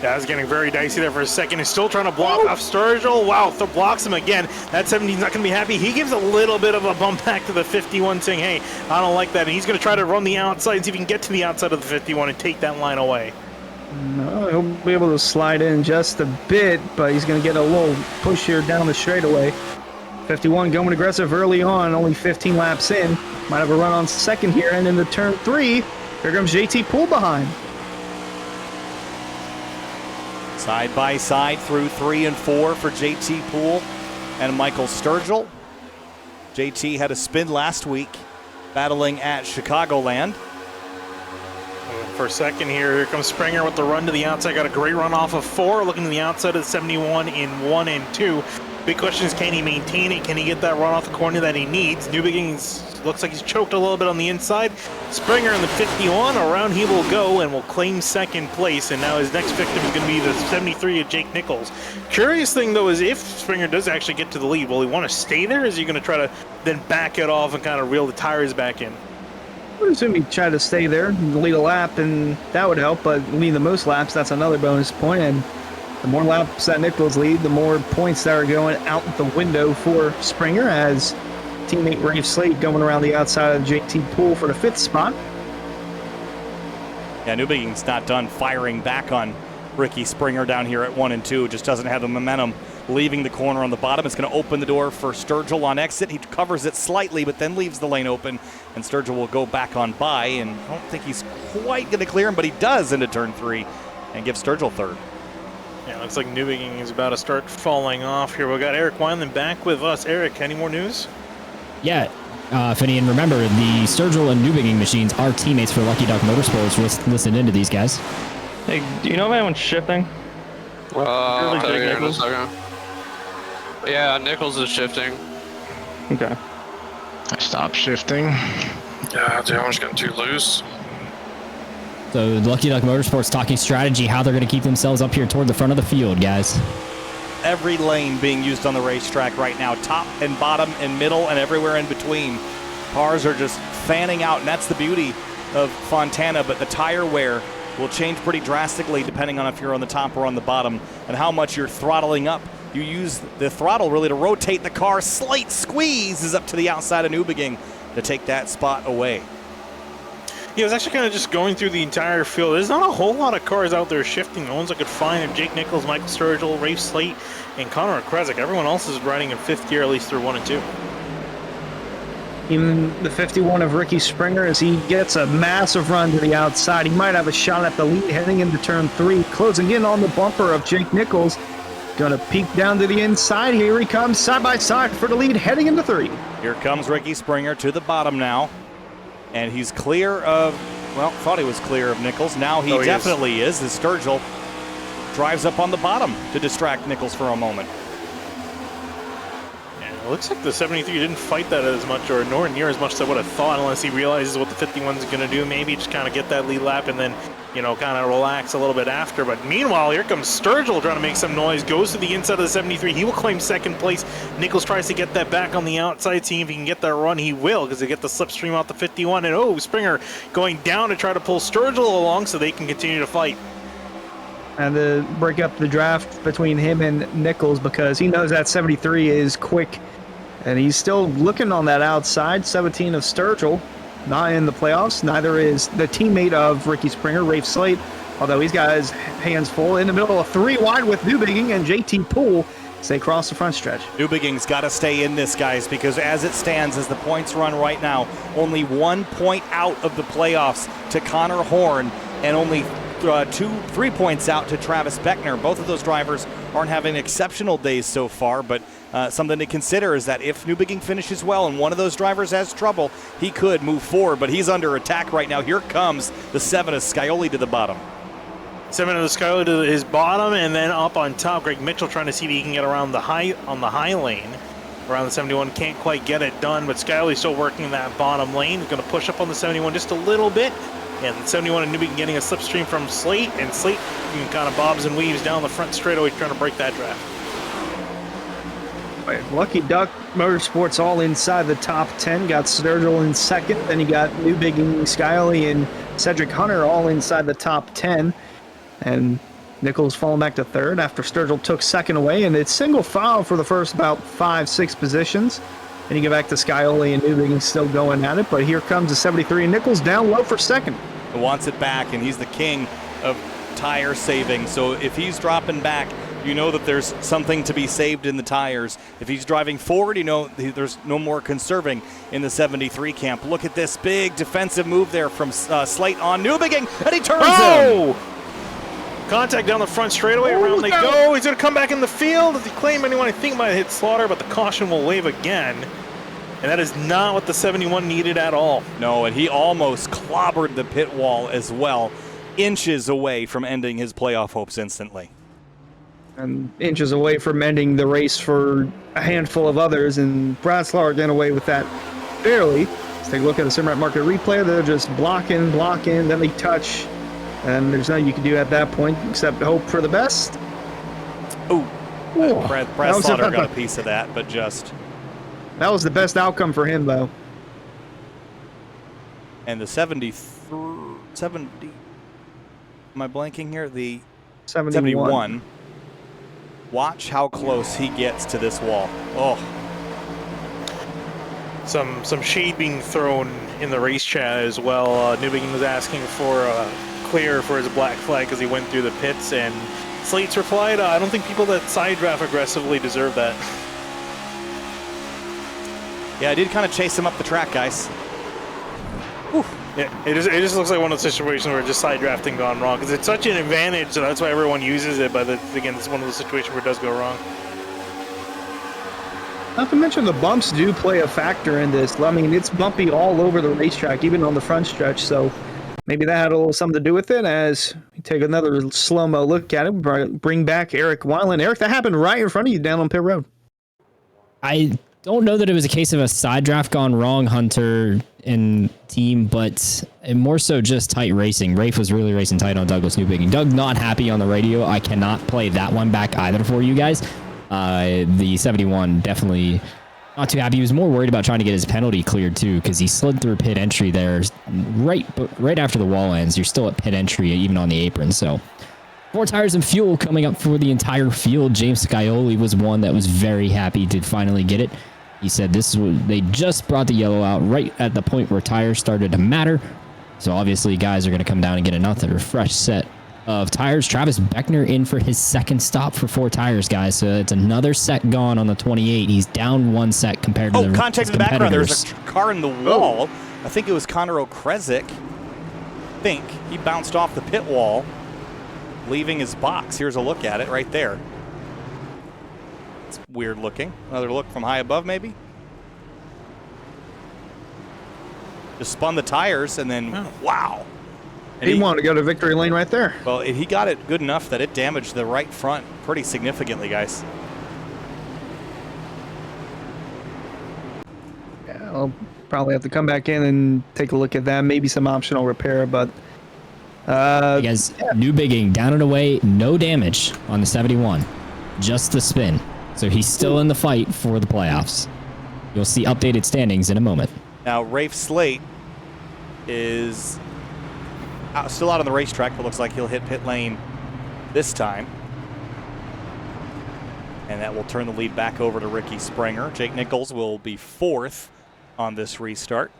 Yeah, it's getting very dicey there for a second. He's still trying to block off Sturgill. Wow, blocks him again. That 17's not going to be happy. He gives a little bit of a bump back to the 51, saying, hey, I don't like that. And he's going to try to run the outside and see if he can get to the outside of the 51 and take that line away. No, he'll be able to slide in just a bit, but he's going to get a little push here down the straightaway. 51 going aggressive early on, only 15 laps in. Might have a run on 2nd here, and into turn 3, here comes JT Poole behind. Side by side through 3 and 4 for JT Poole and Michael Sturgill. JT had a spin last week battling at Chicagoland. For a second here comes Springer with the run to the outside. Got a great run off of 4, looking to the outside of the 71 in 1 and 2. Big question is, can he maintain it? Can he get that run off the corner that he needs? New Beginnings looks like he's choked a little bit on the inside. Springer in the 51, around he will go and will claim 2nd place. And now his next victim is going to be the 73 of Jake Nichols. Curious thing, though, is if Springer does actually get to the lead, will he want to stay there? Or is he going to try to then back it off and kind of reel the tires back in? I would assume he'd try to stay there, lead a lap, and that would help, but lead the most laps, that's another bonus point. And the more laps that Nichols lead, the more points that are going out the window for Springer, as teammate Rafe Slate going around the outside of JT Poole for the 5th spot. Yeah, Newbigging's not done firing back on Ricky Springer down here at 1 and 2. Just doesn't have the momentum leaving the corner on the bottom. It's going to open the door for Sturgill on exit. He covers it slightly, but then leaves the lane open, and Sturgill will go back on by, and I don't think he's quite going to clear him, but he does into turn 3 and gives Sturgill 3rd. Yeah, looks like Newbigging is about to start falling off here. We've got Eric Wineland back with us. Eric, any more news? Yeah, Finian, remember, the Sturgill and Newbigging machines are teammates for Lucky Duck Motorsports. Listen into these guys. Hey, do you know if anyone's shifting? I'll tell you here in a second. Yeah, Nichols is shifting. Okay. Stop shifting. Yeah, the arm's getting too loose. So Lucky Duck Motorsports talking strategy, how they're going to keep themselves up here toward the front of the field, guys. Every lane being used on the racetrack right now, top and bottom and middle and everywhere in between. Cars are just fanning out, and that's the beauty of Fontana, but the tire wear will change pretty drastically depending on if you're on the top or on the bottom and how much you're throttling up. You use the throttle really to rotate the car. Slight squeeze is up to the outside of Newbigging to take that spot away. Yeah, I was actually kind of just going through the entire field. There's not a whole lot of cars out there shifting. The ones I could find are Jake Nichols, Michael Sturgill, Rafe Slate, and Connor Krezek. Everyone else is riding in 5th gear, at least through 1 and 2. Even the 51 of Ricky Springer, as he gets a massive run to the outside. He might have a shot at the lead heading into turn 3, closing in on the bumper of Jake Nichols. Gonna peek down to the inside. Here he comes, side by side for the lead heading into 3. Here comes Ricky Springer to the bottom now. And he's clear of, well, thought he was clear of Nichols. Now he definitely is. As Sturgill drives up on the bottom to distract Nichols for a moment. Yeah, It looks like the 73 didn't fight that as much, or nor near as much as I would have thought, unless he realizes what the 51 is going to do. Maybe just kind of get that lead lap and then, you know, kind of relax a little bit after. But meanwhile, here comes Sturgill trying to make some noise. Goes to the inside of the 73. He will claim second place. Nichols tries to get that back on the outside, seeing if he can get that run. He will, because they get the slipstream off the 51. And oh, Springer going down to try to pull Sturgill along so they can continue to fight. And to break up the draft between him and Nichols, because he knows that 73 is quick. And he's still looking on that outside. 17 of Sturgill, not in the playoffs. Neither is the teammate of Ricky Springer, Rafe Slate, although he's got his hands full. In the middle of 3 wide with Newbigging and JT Poole as they cross the front stretch. Newbigging's got to stay in this, guys, because as it stands, as the points run right now, only 1 point out of the playoffs to Connor Horn and only 3 points out to Travis Beckner. Both of those drivers aren't having exceptional days so far, but something to consider is that if Newbigging finishes well and one of those drivers has trouble, he could move forward, but he's under attack right now. Here comes the 7 of Scioli to the bottom. 7 of the Scioli to his bottom, and then up on top, Greg Mitchell trying to see if he can get around the high lane. Around the 71, can't quite get it done, but Scioli's still working that bottom lane. He's going to push up on the 71 just a little bit. And 71 and Newbigging getting a slipstream from Slate, and Slate kind of bobs and weaves down the front straightaway trying to break that draft. Lucky Duck Motorsports all inside the top 10. Got Sturgill in second. Then you got Newbigging, Scioli, and Cedric Hunter all inside the top 10. And Nichols falling back to third after Sturgill took second away. And it's single file for the first about 5-6 positions. And you get back to Scioli and Newbigging still going at it. But here comes the 73. And Nichols down low for second. He wants it back, and he's the king of tire saving. So if he's dropping back, you know that there's something to be saved in the tires. If he's driving forward, you know there's no more conserving in the 73 camp. Look at this big defensive move there from Slate on Newbigging, and he turns him. Contact down the front straightaway, around they go. He's going to come back in the field. Does he claim anyone? I think might hit Slaughter, but the caution will wave again. And that is not what the 71 needed at all. No, and he almost clobbered the pit wall as well, inches away from ending his playoff hopes instantly. And inches away from ending the race for a handful of others, and Brad Slaughter getting away with that barely. Let's take a look at the Simrat Market replay. They're just blocking, then they touch, and there's nothing you can do at that point except hope for the best. Ooh, Brad Slaughter got a piece of that, but just... That was the best outcome for him, though. And the 70... Am I blanking here? The 71. Watch how close he gets to this wall. Oh. Some shade being thrown in the race chat as well. Newbigging was asking for a clear for his black flag because he went through the pits, and Slate's replied, I don't think people that side draft aggressively deserve that. Yeah, I did kind of chase him up the track, guys. Whew. Yeah, it just looks like one of those situations where just side drafting gone wrong, because it's such an advantage, so that's why everyone uses it, but again, it's one of those situations where it does go wrong. Not to mention the bumps do play a factor in this. I mean, it's bumpy all over the racetrack, even on the front stretch, so maybe that had a little something to do with it. As we take another slow-mo look at it, bring back Eric Wineland. Eric, that happened right in front of you down on pit road. I don't know that it was a case of a side draft gone wrong, Hunter and team, but more so just tight racing. Rafe was really racing tight on Douglas Newbigging. Doug not happy on the radio. I cannot play that one back either for you guys. The 71 definitely not too happy. He was more worried about trying to get his penalty cleared too, because he slid through pit entry there right after the wall ends. You're still at pit entry even on the apron. So 4 tires and fuel coming up for the entire field. James Scioli was one that was very happy to finally get it. He said this is what they just brought the yellow out right at the point where tires started to matter. So obviously guys are going to come down and get another fresh set of tires. Travis Beckner in for his second stop for 4 tires, guys. So it's another set gone on the 28. He's down 1 set compared to the contact in the background. There's a car in the wall. I think it was Connor Okrezik. He bounced off the pit wall, leaving his box. Here's a look at it right there. It's weird looking. Another look from high above, maybe. Just spun the tires and then, wow. And he wanted to go to victory lane right there. Well, he got it good enough that it damaged the right front pretty significantly, guys. I'll probably have to come back in and take a look at that. Maybe some optional repair, but Guys, new bigging down and away, no damage on the 71, just the spin. So he's still in the fight for the playoffs. You'll see updated standings in a moment. Now, Rafe Slate is still out on the racetrack, but looks like he'll hit pit lane this time. And that will turn the lead back over to Ricky Springer. Jake Nichols will be 4th on this restart.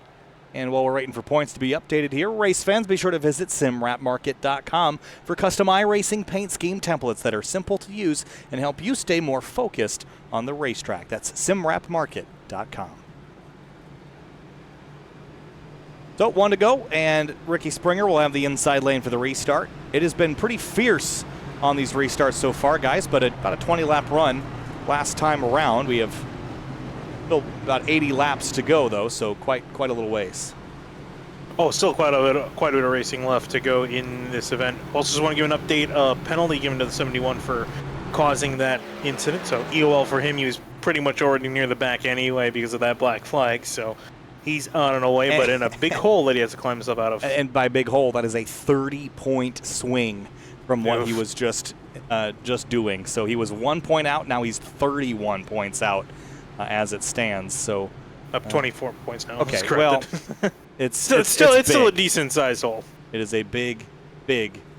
And while we're waiting for points to be updated here, race fans, be sure to visit simwrapmarket.com for custom iRacing paint scheme templates that are simple to use and help you stay more focused on the racetrack. That's simwrapmarket.com. So 1 to go, and Ricky Springer will have the inside lane for the restart. It has been pretty fierce on these restarts so far, guys, but about a 20-lap run last time around. We have still about 80 laps to go, though, so quite a little ways. Oh, still quite a bit of racing left to go in this event. Also, just want to give an update. Penalty given to the 71 for causing that incident. So EOL for him, he was pretty much already near the back anyway because of that black flag. So he's on and away, but in a big hole that he has to climb himself out of. And by big hole, that is a 30-point swing from what he was just doing. So he was 1 point out. Now he's 31 points out as it stands. So up 24 points now. Okay, well, it's still a decent sized hole. It is a big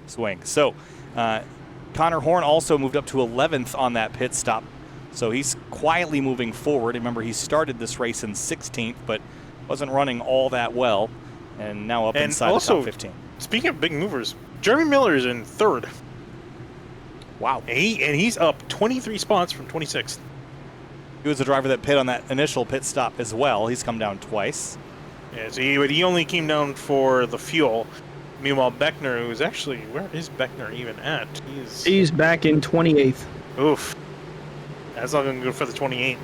swing. So Connor Horn also moved up to 11th on that pit stop. So he's quietly moving forward. Remember, he started this race in 16th, but wasn't running all that well, and now up inside the top 15. Speaking of big movers, Jeremy Miller is in 3rd. Wow. And he's up 23 spots from 26th. He was the driver that pit on that initial pit stop as well. He's come down twice. Yeah, so he only came down for the fuel. Meanwhile, Beckner, who's actually, where is Beckner even at? He's back in 28th. Oof. That's not going to go for the 28.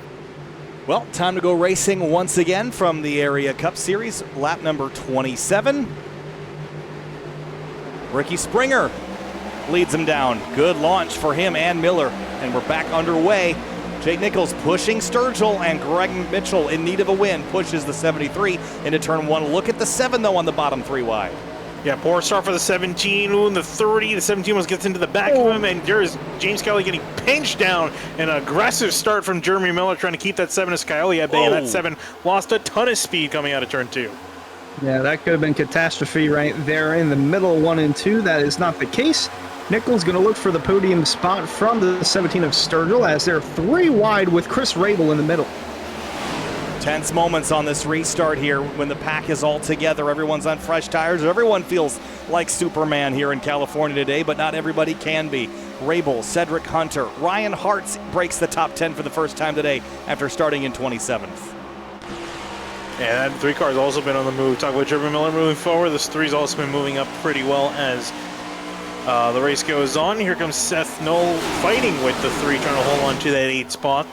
Well, time to go racing once again from the Area Cup Series, lap number 27. Ricky Springer leads him down. Good launch for him and Miller, and we're back underway. Jake Nichols pushing Sturgill, and Greg Mitchell in need of a win pushes the 73 into turn 1. Look at the 7, though, on the bottom 3 wide. Yeah, poor start for the 17. Ooh, and the 30. The 17 almost gets into the back of him, and there's James Kelly getting pinched down. An aggressive start from Jeremy Miller trying to keep that 7 of Scioli at bay, and that 7 lost a ton of speed coming out of turn 2. Yeah, that could have been catastrophe right there in the middle, 1 and 2. That is not the case. Nichols going to look for the podium spot from the 17 of Sturgill as they're 3 wide with Chris Rabel in the middle. Tense moments on this restart here when the pack is all together. Everyone's on fresh tires. Everyone feels like Superman here in California today, but not everybody can be. Rabel, Cedric Hunter, Ryan Hartz breaks the top 10 for the first time today after starting in 27th. Yeah, that 3 car's also been on the move. Talk about Jeremy Miller moving forward. This 3's also been moving up pretty well as the race goes on. Here comes Seth Knoll fighting with the 3, trying to hold on to that 8 spot.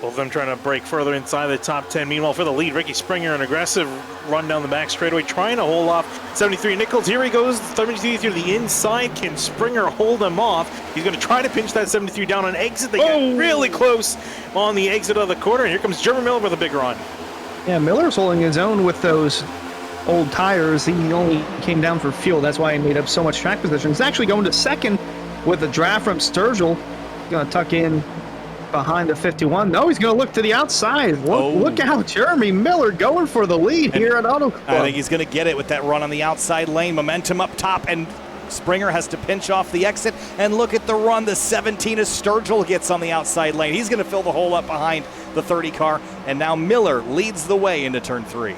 Both of them trying to break further inside the top 10. Meanwhile, for the lead, Ricky Springer, an aggressive run down the back straightaway, trying to hold off 73 Nichols. Here he goes, 73 through the inside. Can Springer hold him off? He's going to try to pinch that 73 down on exit. They get really close on the exit of the corner. And here comes Jeremy Miller with a big run. Yeah, Miller's holding his own with those old tires. He only came down for fuel. That's why he made up so much track position. He's actually going to 2nd with a draft from Sturgill. Going to tuck in behind the 51. No, he's going to look to the outside. Look out, Jeremy Miller going for the lead here at Auto Club. I think he's going to get it with that run on the outside lane. Momentum up top, and Springer has to pinch off the exit. And look at the run the 17 of Sturgill gets on the outside lane. He's going to fill the hole up behind the 30 car, and now Miller leads the way into turn 3.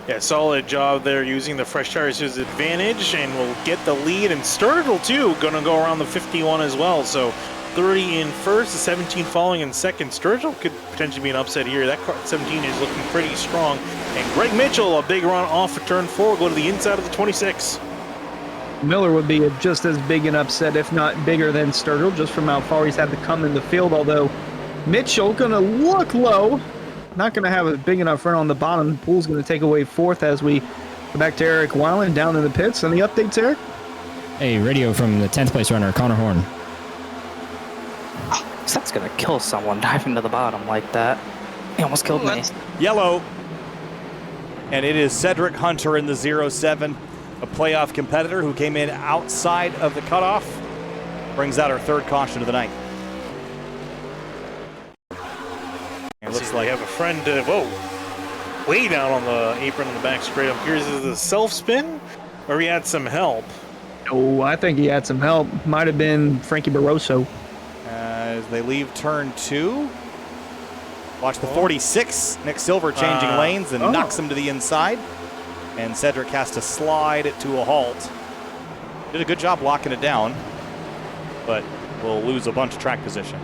Yeah, solid job there using the fresh tires to his advantage, and will get the lead. And Sturgill, too, going to go around the 51 as well. So 30 in first, the 17 following in second. Sturgill could potentially be an upset here. That car 17 is looking pretty strong. And Greg Mitchell, a big run off of turn 4, go to the inside of the 26. Miller would be just as big an upset, if not bigger than Sturgill, just from how far he's had to come in the field. Although Mitchell going to look low. Not going to have a big enough run on the bottom. Pool's going to take away 4th as we go back to Eric Weiland down in the pits. Any updates, Eric? Hey, radio from the 10th place runner, Connor Horn. That's going to kill someone diving to the bottom like that. He almost killed me. Yellow. And it is Cedric Hunter in the 07, a playoff competitor who came in outside of the cutoff. Brings out our third caution of the night. It looks like we have a friend, way down on the apron on the back straight. I'm curious, is it a self-spin or he had some help? Oh, I think he had some help. Might have been Frankie Barroso. As they leave turn 2. Watch the 46. Nick Silver changing lanes and knocks him to the inside. And Cedric has to slide it to a halt. Did a good job locking it down, but will lose a bunch of track position.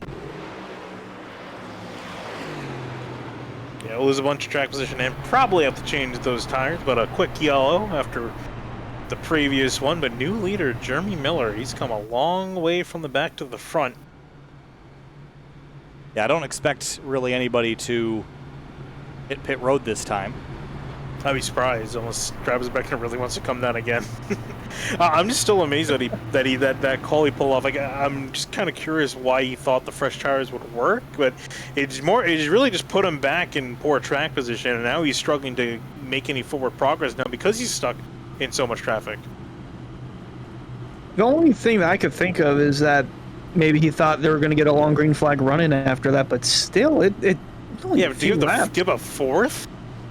Yeah, we'll lose a bunch of track position and probably have to change those tires, but a quick yellow after the previous one. But new leader, Jeremy Miller, he's come a long way from the back to the front. Yeah, I don't expect really anybody to hit pit road this time. I'd be surprised unless Travis Beckner really wants to come down again. I'm just still amazed that call he pulled off. Like, I'm just kind of curious why he thought the fresh tires would work, but it's really just put him back in poor track position, and now he's struggling to make any forward progress now because he's stuck in so much traffic. The only thing that I could think of is that maybe he thought they were going to get a long green flag running after that, but still, it only yeah, but to give a fourth,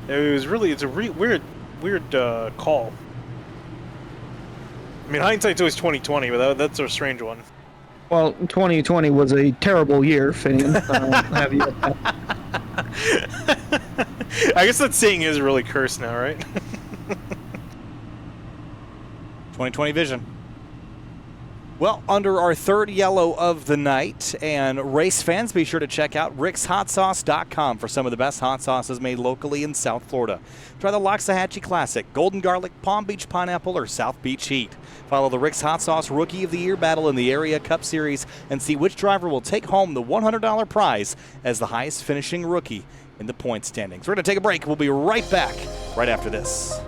it's a weird call. I mean, hindsight's always 20/20, but that's a strange one. Well, 2020 was a terrible year, Finian. I guess that saying is really cursed now, right? 2020 vision. Well, under our third yellow of the night, and race fans, be sure to check out rickshotsauce.com for some of the best hot sauces made locally in South Florida. Try the Loxahatchee Classic, Golden Garlic, Palm Beach Pineapple, or South Beach Heat. Follow the Rick's Hot Sauce Rookie of the Year battle in the Area Cup Series and see which driver will take home the $100 prize as the highest finishing rookie in the point standings. We're going to take a break. We'll be right back right after this.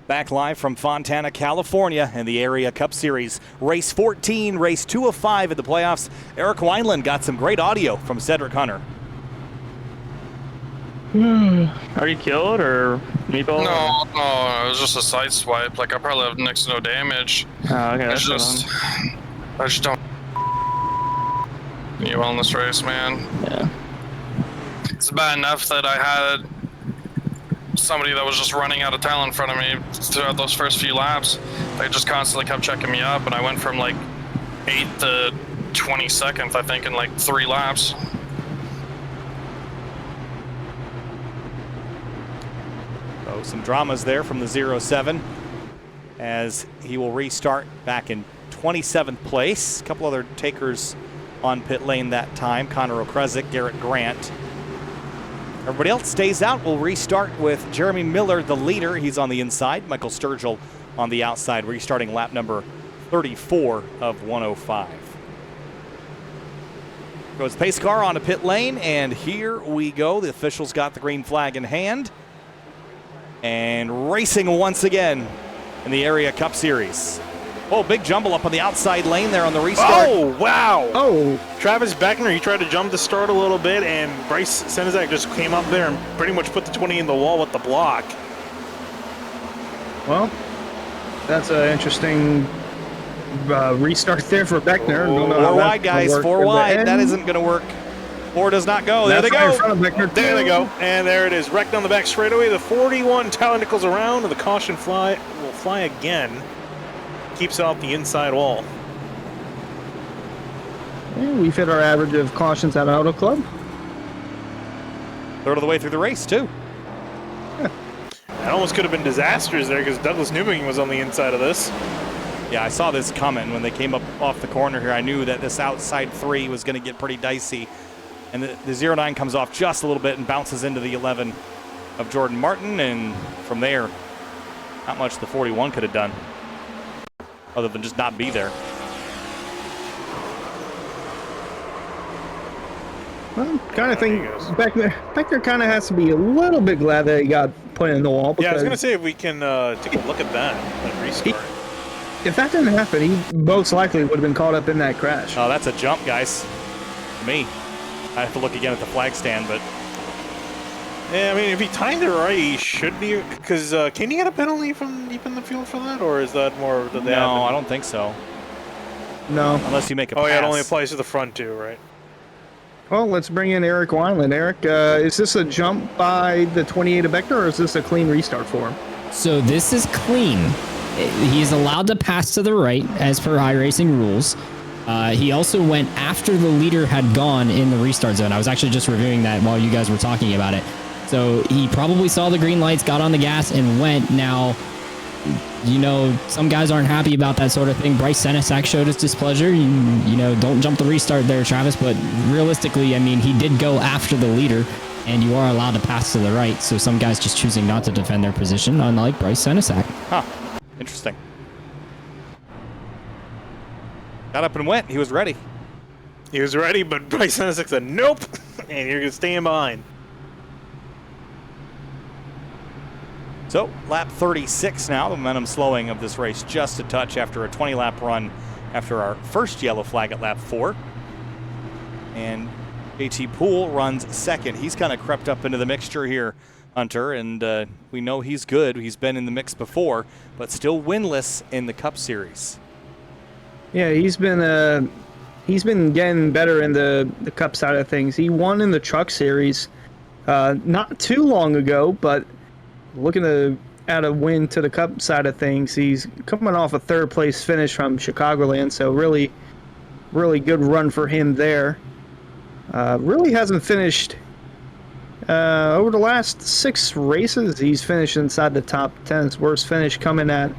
Back live from Fontana, California in the Area Cup Series. Race 14, race 2 of 5 in the playoffs. Eric Wineland got some great audio from Cedric Hunter. Are you killed or meatball? No, it was just a side swipe. Like, I probably have next to no damage. Oh, okay. I just don't you on this race, man. Yeah. It's bad enough that I had somebody that was just running out of tail in front of me throughout those first few laps. They just constantly kept checking me up, and I went from like 8th to 22nd, I think, in like 3 laps. So some dramas there from the 07 as he will restart back in 27th place. A couple other takers on pit lane that time. Connor Okrezik, Garrett Grant. Everybody else stays out. We'll restart with Jeremy Miller, the leader. He's on the inside. Michael Sturgill on the outside, restarting lap number 34 of 105. Goes pace car on a pit lane, and here we go. The officials got the green flag in hand. And racing once again in the Area Cup Series. Oh, big jumble up on the outside lane there on the restart. Oh, wow. Oh, Travis Beckner, he tried to jump the start a little bit, and Bryce Senizak just came up there and pretty much put the 20 in the wall with the block. Well, that's an interesting restart there for Beckner. Don't know how 4 that's wide, gonna guys. work 4 in the wide. end. That isn't going to work. 4 does not go. There they That's right in go. front of Beckner, There they too. go. And there it is. Wrecked on the back straightaway. The 41, Tyler Nichols around, and the caution fly will fly again. Keeps it off the inside wall. Yeah, we've hit our average of cautions at Auto Club. Third of the way through the race, too. That almost could have been disastrous there because Douglas Newman was on the inside of this. Yeah, I saw this coming when they came up off the corner here. I knew that this outside 3 was going to get pretty dicey. And the 09 comes off just a little bit and bounces into the 11 of Jordan Martin. And from there, not much the 41 could have done other than just not be there. Well, kind of think Beckner kind of has to be a little bit glad that he got put in the wall. Yeah, I was because going to say if we can take a look at that restart. if that didn't happen, he most likely would have been caught up in that crash. Oh, that's a jump, guys. For me. I have to look again at the flag stand, but Yeah, I mean, if he timed it right, he should be. Because can you get a penalty from deep in the field for that, or is that more? no, I don't think so. No. Unless you make a Oh pass. yeah, it only applies to the front too, right? Well, let's bring in Eric Wineland. Eric, is this a jump by the 28 of Beckner, or is this a clean restart for him? So this is clean. He's allowed to pass to the right as per iRacing rules. He also went after the leader had gone in the restart zone. I was actually just reviewing that while you guys were talking about it. So he probably saw the green lights, got on the gas, and went. Now, you know, some guys aren't happy about that sort of thing. Bryce Senesac showed his displeasure. You know, don't jump the restart there, Travis. But realistically, I mean, he did go after the leader, and you are allowed to pass to the right. So some guys just choosing not to defend their position, unlike Bryce Senesac. Huh. Interesting. Got up and went. He was ready. He was ready, but Bryce Senesac said, nope, and you're going to stay in behind. So, lap 36 now. The momentum slowing of this race just a touch after a 20-lap run after our first yellow flag at lap 4. And JT Poole runs second. He's kind of crept up into the mixture here, Hunter, and we know he's good. He's been in the mix before, but still winless in the Cup Series. Yeah, he's been getting better in the Cup side of things. He won in the Truck Series not too long ago, but looking to add a win to the Cup side of things. He's coming off a third place finish from Chicagoland, so really good run for him there. Really hasn't finished over the last 6 races. He's finished inside the top 10. His worst finish coming at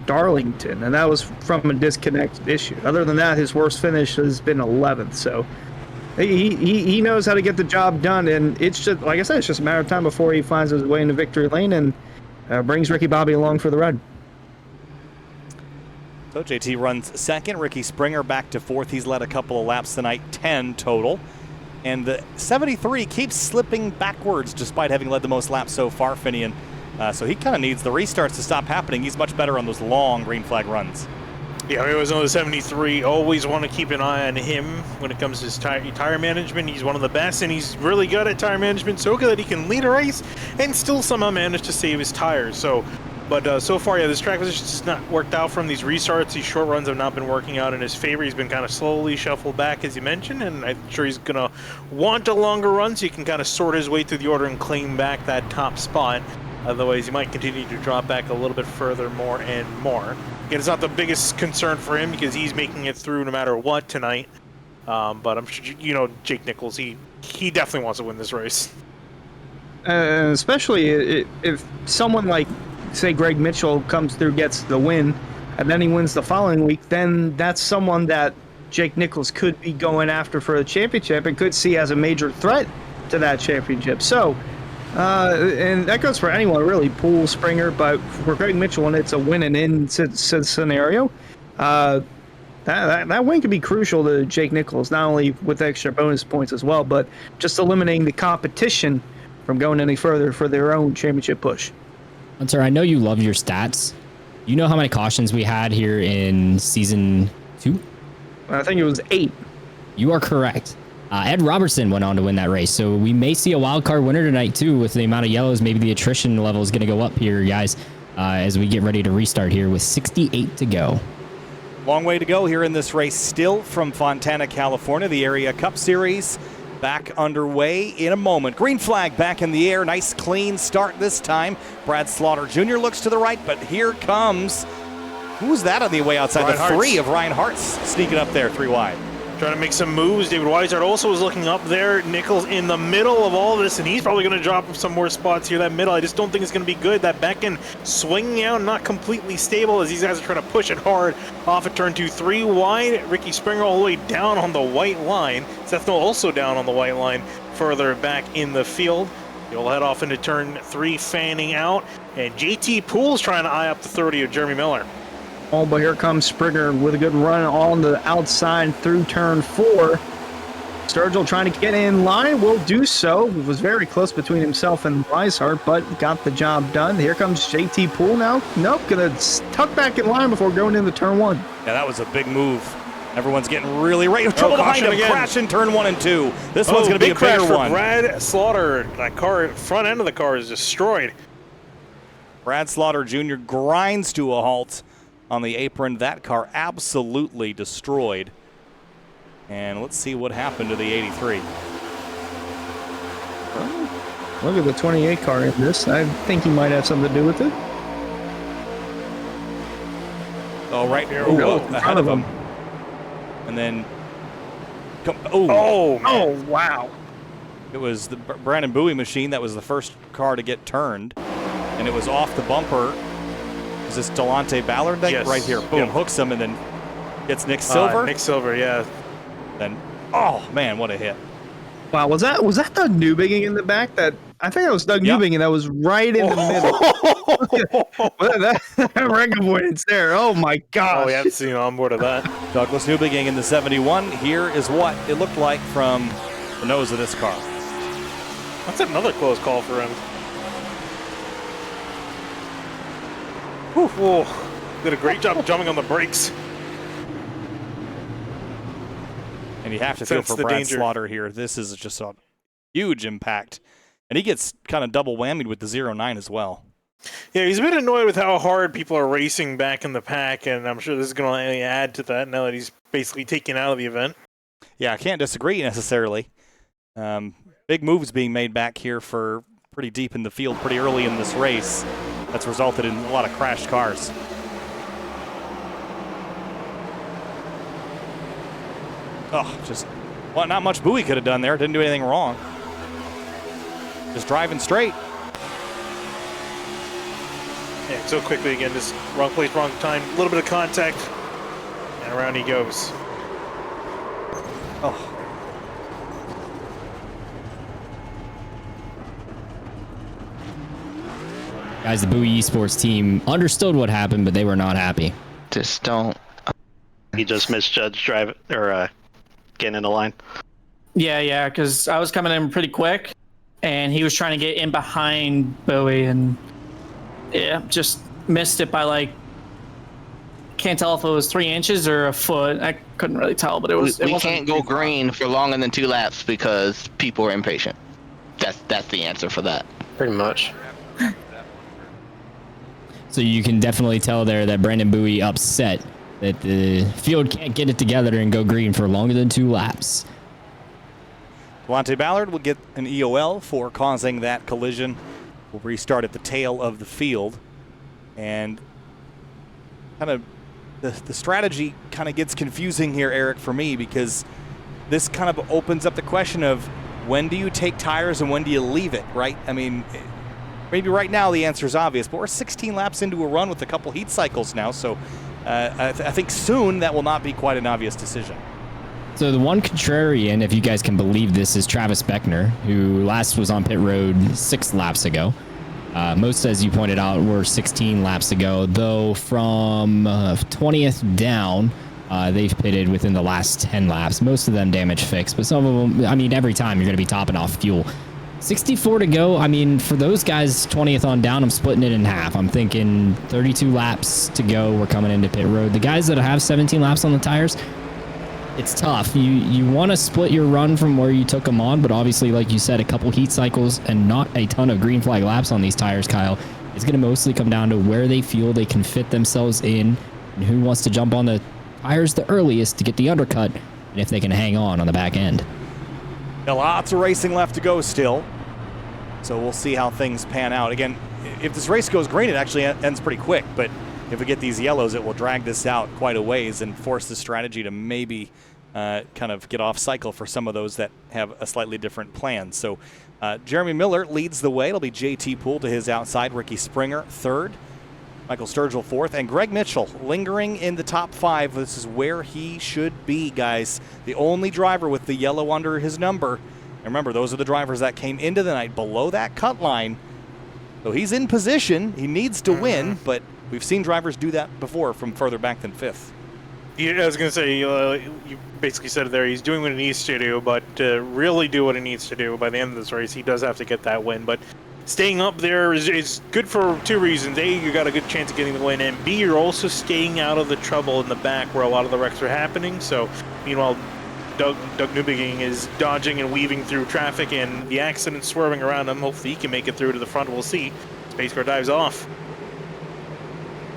Darlington, and that was from a disconnect issue. Other than that, his worst finish has been 11th. So he knows how to get the job done, and it's just, like I said, it's just a matter of time before he finds his way into victory lane and brings Ricky Bobby along for the ride. So JT runs second. Ricky Springer back to fourth. He's led a couple of laps tonight, 10 total. And the 73 keeps slipping backwards despite having led the most laps so far, Finian. So he kind of needs the restarts to stop happening. He's much better on those long green flag runs. Yeah, I was on the 73. Always want to keep an eye on him when it comes to his tire management. He's one of the best, and he's really good at tire management. So good that he can lead a race and still somehow manage to save his tires. So far, yeah, this track position just not worked out from these restarts. These short runs have not been working out in his favor. He's been kind of slowly shuffled back, as you mentioned, and I'm sure he's gonna want a longer run so he can kind of sort his way through the order and claim back that top spot. Otherwise, he might continue to drop back a little bit further, more and more. Again, it's not the biggest concern for him because he's making it through no matter what tonight. But I'm sure, you know, Jake Nichols, he definitely wants to win this race. Especially if someone like, say, Greg Mitchell comes through, gets the win, and then he wins the following week, then that's someone that Jake Nichols could be going after for the championship and could see as a major threat to that championship. So, and that goes for anyone really, Poole, Springer, but for Greg Mitchell, and it's a win and in scenario, that win could be crucial to Jake Nichols, not only with extra bonus points as well, but just eliminating the competition from going any further for their own championship push. Hunter, I know you love your stats. You know how many cautions we had here in season 2? I think it was 8. You are correct. Ed Robertson went on to win that race, so we may see a wild card winner tonight too. With the amount of yellows, maybe the attrition level is going to go up here, guys. as we get ready to restart here with 68 to go. Long way to go here in this race still from Fontana, California. The Area Cup Series back underway in a moment. Green flag back in the air. Nice clean start this time. Brad Slaughter Jr. looks to the right, but here comes, who's that on the way outside? Ryan the Hartz. 3 of Ryan Hartz sneaking up there, 3 wide. Trying to make some moves. David Weishart also was looking up there. Nichols in the middle of all this, and he's probably going to drop some more spots here. That middle, I just don't think it's going to be good. That back end swinging out, not completely stable as these guys are trying to push it hard off at turn 2. 3 wide. Ricky Springer all the way down on the white line. Seth Knoll also down on the white line further back in the field. He'll head off into turn 3, fanning out. And JT Poole's trying to eye up the 30 of Jeremy Miller. Oh, but here comes Springer with a good run on the outside through turn 4. Sturgill trying to get in line, will do so. It was very close between himself and Weishart, but got the job done. Here comes JT Poole now. Nope, gonna tuck back in line before going into turn 1. Yeah, that was a big move. Everyone's getting really right. Trouble behind him. Again. Crash in turn 1 and 2. This one's going to be a crash bigger for one. Brad Slaughter. That car, front end of the car is destroyed. Brad Slaughter Jr. grinds to a halt on the apron. That car absolutely destroyed. And let's see what happened to the 83. Look at the 28 car in this. I think he might have something to do with it. Oh, right here. Oh, Ahead of him. And then, oh, wow. It was the Brandon Bowie machine that was the first car to get turned. And it was off the bumper. Is this Delonte Ballard thing? Yes. Right here. Boom, Yep. hooks him and then gets Nick Silver. Nick Silver, yeah. Then, oh man, what a hit. Wow, was that Doug Newbiging in the back? That I think that was Doug Newbiging that was right in the middle. that rank avoidance there. Oh my gosh. Oh, we haven't seen on board of that. Douglas Newbiging in the 71. Here is what it looked like from the nose of this car. That's another close call for him. Whew. Did a great job jumping on the brakes. And you have to feel Sense for the Brad danger. Slaughter here. This is just a huge impact. And he gets kind of double whammied with the 09 as well. Yeah, he's a bit annoyed with how hard people are racing back in the pack, and I'm sure this is going to add to that now that he's basically taken out of the event. Yeah, I can't disagree necessarily. Big moves being made back here for pretty deep in the field pretty early in this race. That's resulted in a lot of crashed cars. Oh, just, well, not much Bowie could have done there. Didn't do anything wrong. Just driving straight. Yeah, so quickly again, just wrong place, wrong time. A little bit of contact, and around he goes. Oh. Guys, the Bowie Esports team understood what happened, but they were not happy. Just don't. He just misjudged getting in the line. Yeah, because I was coming in pretty quick, and he was trying to get in behind Bowie, and yeah, just missed it by like, can't tell if it was 3 inches or a foot. I couldn't really tell, but it was. We can't go green for longer than 2 laps because people are impatient. That's the answer for that. Pretty much. So you can definitely tell there that Brandon Bowie upset that the field can't get it together and go green for longer than 2 laps. Delonte Ballard will get an EOL for causing that collision. We'll restart at the tail of the field. And kind of the strategy kind of gets confusing here, Eric, for me, because this kind of opens up the question of when do you take tires and when do you leave it, right? I mean, maybe right now the answer is obvious, but we're 16 laps into a run with a couple heat cycles now, so I think soon that will not be quite an obvious decision. So the one contrarian, if you guys can believe this, is Travis Beckner, who last was on pit road 6 laps ago. Most, as you pointed out, were 16 laps ago, though from 20th down, they've pitted within the last 10 laps. Most of them damage fixed, but some of them, I mean, every time you're going to be topping off fuel. 64 to go. I mean, for those guys 20th on down, I'm splitting it in half. I'm thinking 32 laps to go. We're coming into pit road. The guys that have 17 laps on the tires, it's tough. You want to split your run from where you took them on, but obviously, like you said, a couple heat cycles and not a ton of green flag laps on these tires, Kyle. It's going to mostly come down to where they feel they can fit themselves in and who wants to jump on the tires the earliest to get the undercut, and if they can hang on the back end. Now, lots of racing left to go still, so we'll see how things pan out. Again, if this race goes green, it actually ends pretty quick, but if we get these yellows, it will drag this out quite a ways and force the strategy to maybe kind of get off cycle for some of those that have a slightly different plan. So Jeremy Miller leads the way. It'll be JT Poole to his outside, Ricky Springer third, Michael Sturgill fourth, and Greg Mitchell lingering in the top 5. This is where he should be, guys. The only driver with the yellow under his number. And remember, those are the drivers that came into the night below that cut line. So he's in position. He needs to win, but we've seen drivers do that before from further back than 5th. Yeah, I was going to say, you basically said it there. He's doing what he needs to do, but to really do what he needs to do by the end of this race, he does have to get that win. But staying up there is good for 2 reasons. A, you got a good chance of getting the win, and B, you're also staying out of the trouble in the back where a lot of the wrecks are happening. So, meanwhile, Doug Newbegin is dodging and weaving through traffic, and the accident swerving around him. Hopefully he can make it through to the front. We'll see. Space car dives off.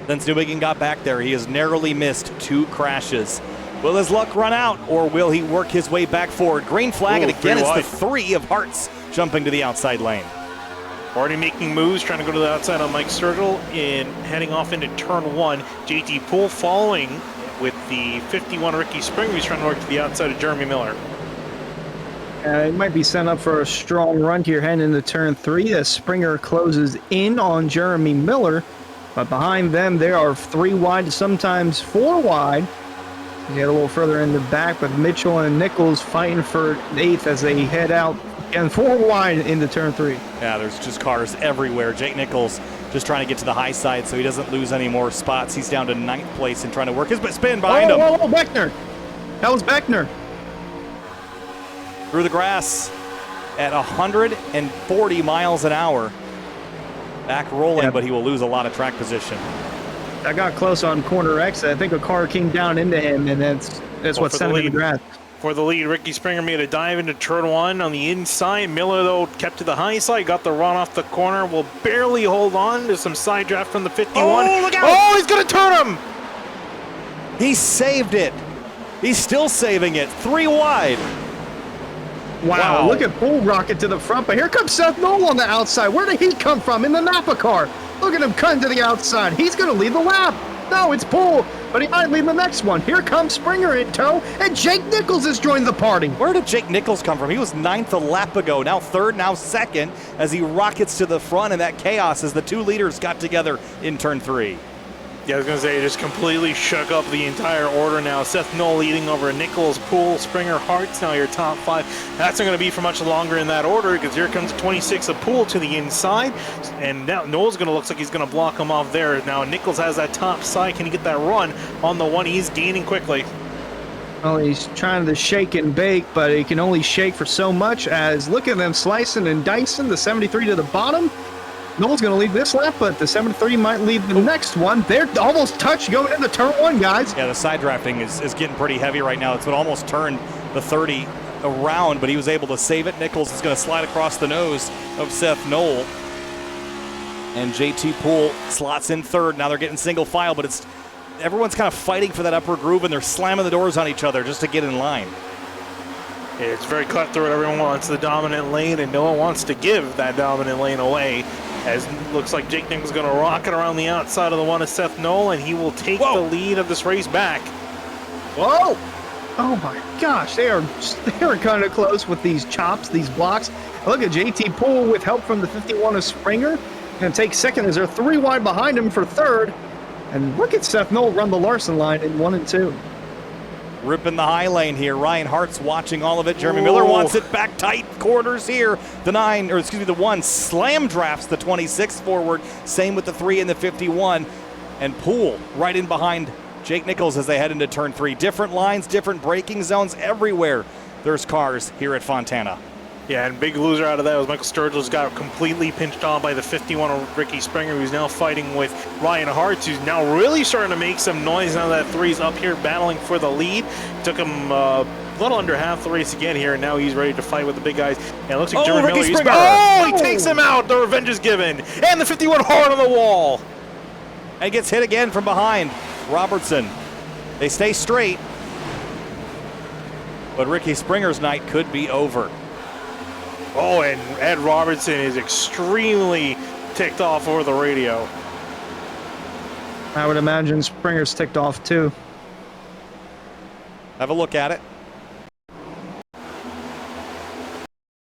Since Newbegin got back there, he has narrowly missed 2 crashes. Will his luck run out, or will he work his way back forward? Green flag, and again, it's the 3 of Hearts jumping to the outside lane. Already making moves, trying to go to the outside on Mike Sturgill and heading off into turn 1. JT Poole following with the 51 Ricky Springer. He's trying to work to the outside of Jeremy Miller. It might be set up for a strong run here heading into turn 3 as Springer closes in on Jeremy Miller. But behind them, there are 3 wide, sometimes 4 wide. You get a little further in the back, but Mitchell and Nichols fighting for 8th as they head out, and 4 wide into turn 3. Yeah, there's just cars everywhere. Jake Nichols just trying to get to the high side so he doesn't lose any more spots. He's down to 9th place and trying to work his spin behind him. Oh, Beckner. That was Beckner. Through the grass at 140 miles an hour. Back rolling, but he will lose a lot of track position. I got close on corner X. I think a car came down into him, and that's what sent him to the grass. For the lead, Ricky Springer made a dive into turn 1 on the inside. Miller, though, kept to the high side, got the run off the corner, will barely hold on to some side draft from the 51. Oh, look out! Oh, he's going to turn him! He saved it. He's still saving it. 3 wide. Wow, look at Poole rocket to the front, but here comes Seth Knoll on the outside. Where did he come from? In the Napa car. Look at him cutting to the outside. He's going to lead the lap. No, it's Poole, but he might lead the next one. Here comes Springer in tow, and Jake Nichols has joined the party. Where did Jake Nichols come from? He was 9th a lap ago, now 3rd, now 2nd, as he rockets to the front, and that chaos as the 2 leaders got together in turn 3. Yeah, I was going to say, it just completely shook up the entire order now. Seth Knoll leading over Nichols, Poole, Springer, Hearts, now your top 5. That's not going to be for much longer in that order because here comes 26 of Poole to the inside. And now Knoll's going to look like he's going to block him off there. Now Nichols has that top side. Can he get that run on the 1? He's gaining quickly. Well, he's trying to shake and bake, but he can only shake for so much as look at them slicing and dicing the 73 to the bottom. Knoll's going to lead this lap, but the 73 might lead the next one. They're almost touched going into turn 1, guys. Yeah, the side drafting is getting pretty heavy right now. It's what almost turned the 30 around, but he was able to save it. Nichols is going to slide across the nose of Seth Knoll. And JT Poole slots in 3rd. Now they're getting single file, but everyone's kind of fighting for that upper groove, and they're slamming the doors on each other just to get in line. It's very cutthroat. Everyone wants the dominant lane, and no one wants to give that dominant lane away. As it looks like Jake Nichols is going to rocket around the outside of the 1 of Seth Knoll, and he will take the lead of this race back. Whoa! Oh my gosh, they are kind of close with these chops, these blocks. Look at JT Poole with help from the 51 of Springer. Going to take 2nd as they're 3 wide behind him for 3rd. And look at Seth Knoll run the Larson line in 1 and 2. Ripping the high lane here. Ryan Hart's watching all of it. Jeremy Miller wants it back tight quarters here. The 1 slam drafts the 26 forward. Same with the 3 and the 51. And Poole right in behind Jake Nichols as they head into turn 3. Different lines, different braking zones everywhere. There's cars here at Fontana. Yeah, and big loser out of that was Michael Sturgill, got completely pinched on by the 51 of Ricky Springer, who's now fighting with Ryan Hartz, who's now really starting to make some noise now that 3's up here battling for the lead. Took him little under half the race again here, and now he's ready to fight with the big guys. And it looks like Oh, Jeremy Ricky Miller. Springer! He takes him out. The revenge is given, and the 51 hard on the wall. And gets hit again from behind. Robertson. They stay straight. But Ricky Springer's night could be over. Oh, and Ed Robertson is extremely ticked off over the radio. I would imagine Springer's ticked off too. Have a look at it.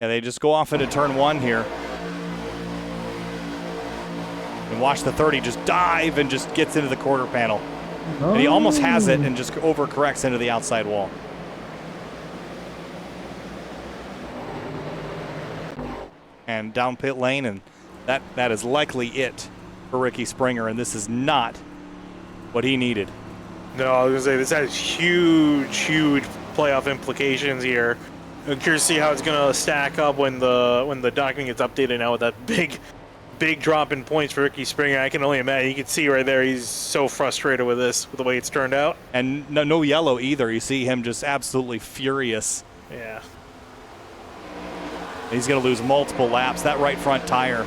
Yeah, they just go off into turn 1 here. And watch the 30 just dive and just gets into the quarter panel. And he almost has it and just overcorrects into the outside wall. And down pit lane, and that is likely it for Ricky Springer, and this is not what he needed. No, I was going to say, this has huge playoff implications here. I'm curious to see how it's going to stack up when the document gets updated now with that big drop in points for Ricky Springer. I can only imagine. You can see right there, he's so frustrated with this, with the way it's turned out. And no yellow either. You see him just absolutely furious. Yeah. He's going to lose multiple laps. That right front tire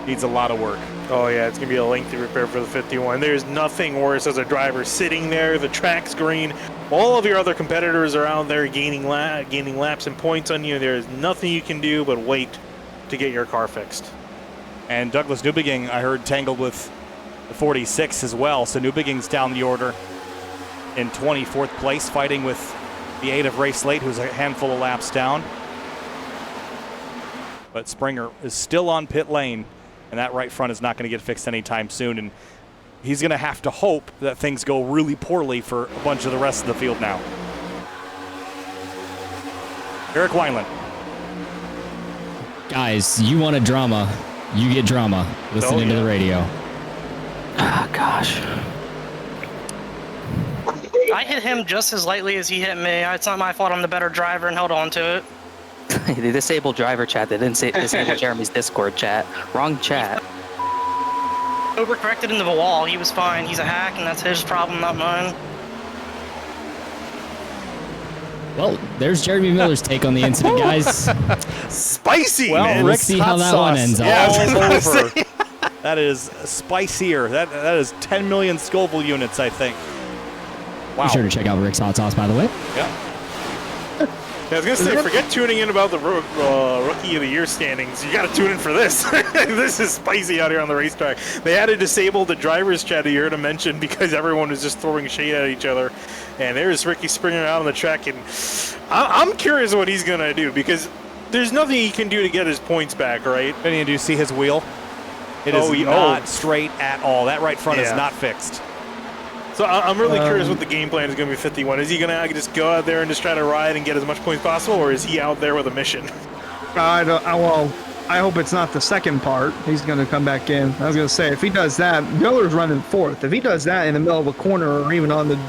needs a lot of work. Oh, yeah, it's going to be a lengthy repair for the 51. There's nothing worse as a driver sitting there. The track's green. All of your other competitors are out there gaining laps and points on you. There's nothing you can do but wait to get your car fixed. And Douglas Newbegin, I heard, tangled with the 46 as well. So Newbegin's down the order in 24th place, fighting with the 8 of Ray Slate, who's a handful of laps down. But Springer is still on pit lane, and that right front is not going to get fixed anytime soon. And he's going to have to hope that things go really poorly for a bunch of the rest of the field now. Eric Wineland. Guys, you want a drama, you get drama listening to the radio. Ah, gosh. I hit him just as lightly as he hit me. It's not my fault. I'm the better driver and held on to it. They disabled driver chat. They didn't say disable Jeremy's Discord chat. Wrong chat. Overcorrected into the wall. He was fine. He's a hack, and that's his problem, not mine. Well, there's Jeremy Miller's take on the incident, guys. Spicy, well, man. Rick's see hot how that sauce one ends up. all over. That is spicier. That is 10 million Scoville units, I think. Wow. Be sure to check out Rick's Hot Sauce, by the way. Yeah. I was going to say, forget tuning in about the Rookie of the Year standings. You got to tune in for this. This is spicy out here on the racetrack. They had to disable the driver's chat you heard him mention because everyone was just throwing shade at each other. And there's Ricky Springer out on the track, and I'm curious what he's going to do because there's nothing he can do to get his points back, right? Benny, do you see his wheel? It is not straight at all. That right front is not fixed. So I'm really curious what the game plan is going to be 51. Is he going to just go out there and just try to ride and get as much points possible, or is he out there with a mission? I hope it's not the second part. He's going to come back in. I was going to say, if he does that, Miller's running fourth. If he does that in the middle of a corner or even on the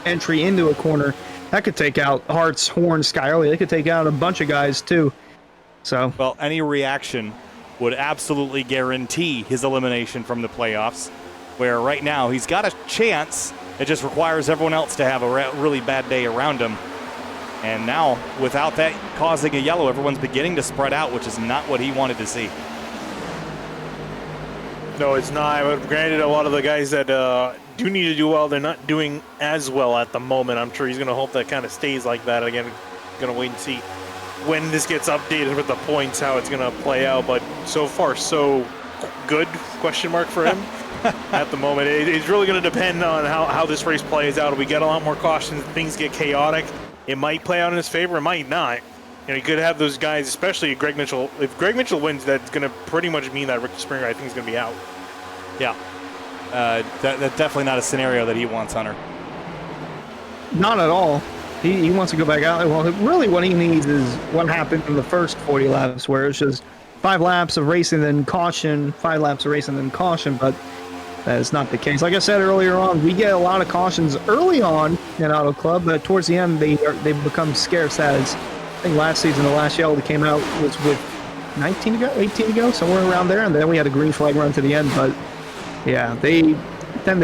entry into a corner, that could take out Hartz, Horn, Skyoli. They could take out a bunch of guys too. So, well, any reaction would absolutely guarantee his elimination from the playoffs, where right now he's got a chance. It just requires everyone else to have a really bad day around him. And now, without that causing a yellow, everyone's beginning to spread out, which is not what he wanted to see. No, it's not. But granted, a lot of the guys that do need to do well, they're not doing as well at the moment. I'm sure he's going to hope that kind of stays like that. Again, going to wait and see when this gets updated with the points, how it's going to play out. But so far, so good, question mark for him. At the moment, it's really going to depend on how this race plays out. If we get a lot more cautions, things get chaotic, it might play out in his favor, it might not. You could have those guys, especially Greg Mitchell. If Greg Mitchell wins, that's going to pretty much mean that Ricky Springer, I think, is going to be out. Yeah. That's definitely not a scenario that he wants, Hunter. not at all. He wants to go back out. Well, really what he needs is what happened in the first 40 laps, where it's just 5 laps of racing, then caution, 5 laps of racing, then caution, but that is not the case. Like I said earlier on, we get a lot of cautions early on in Auto Club, but towards the end, they become scarce as, I think last season, the last yellow that came out was with 19 ago, 18 ago, somewhere around there, and then we had a green flag run to the end, but yeah, they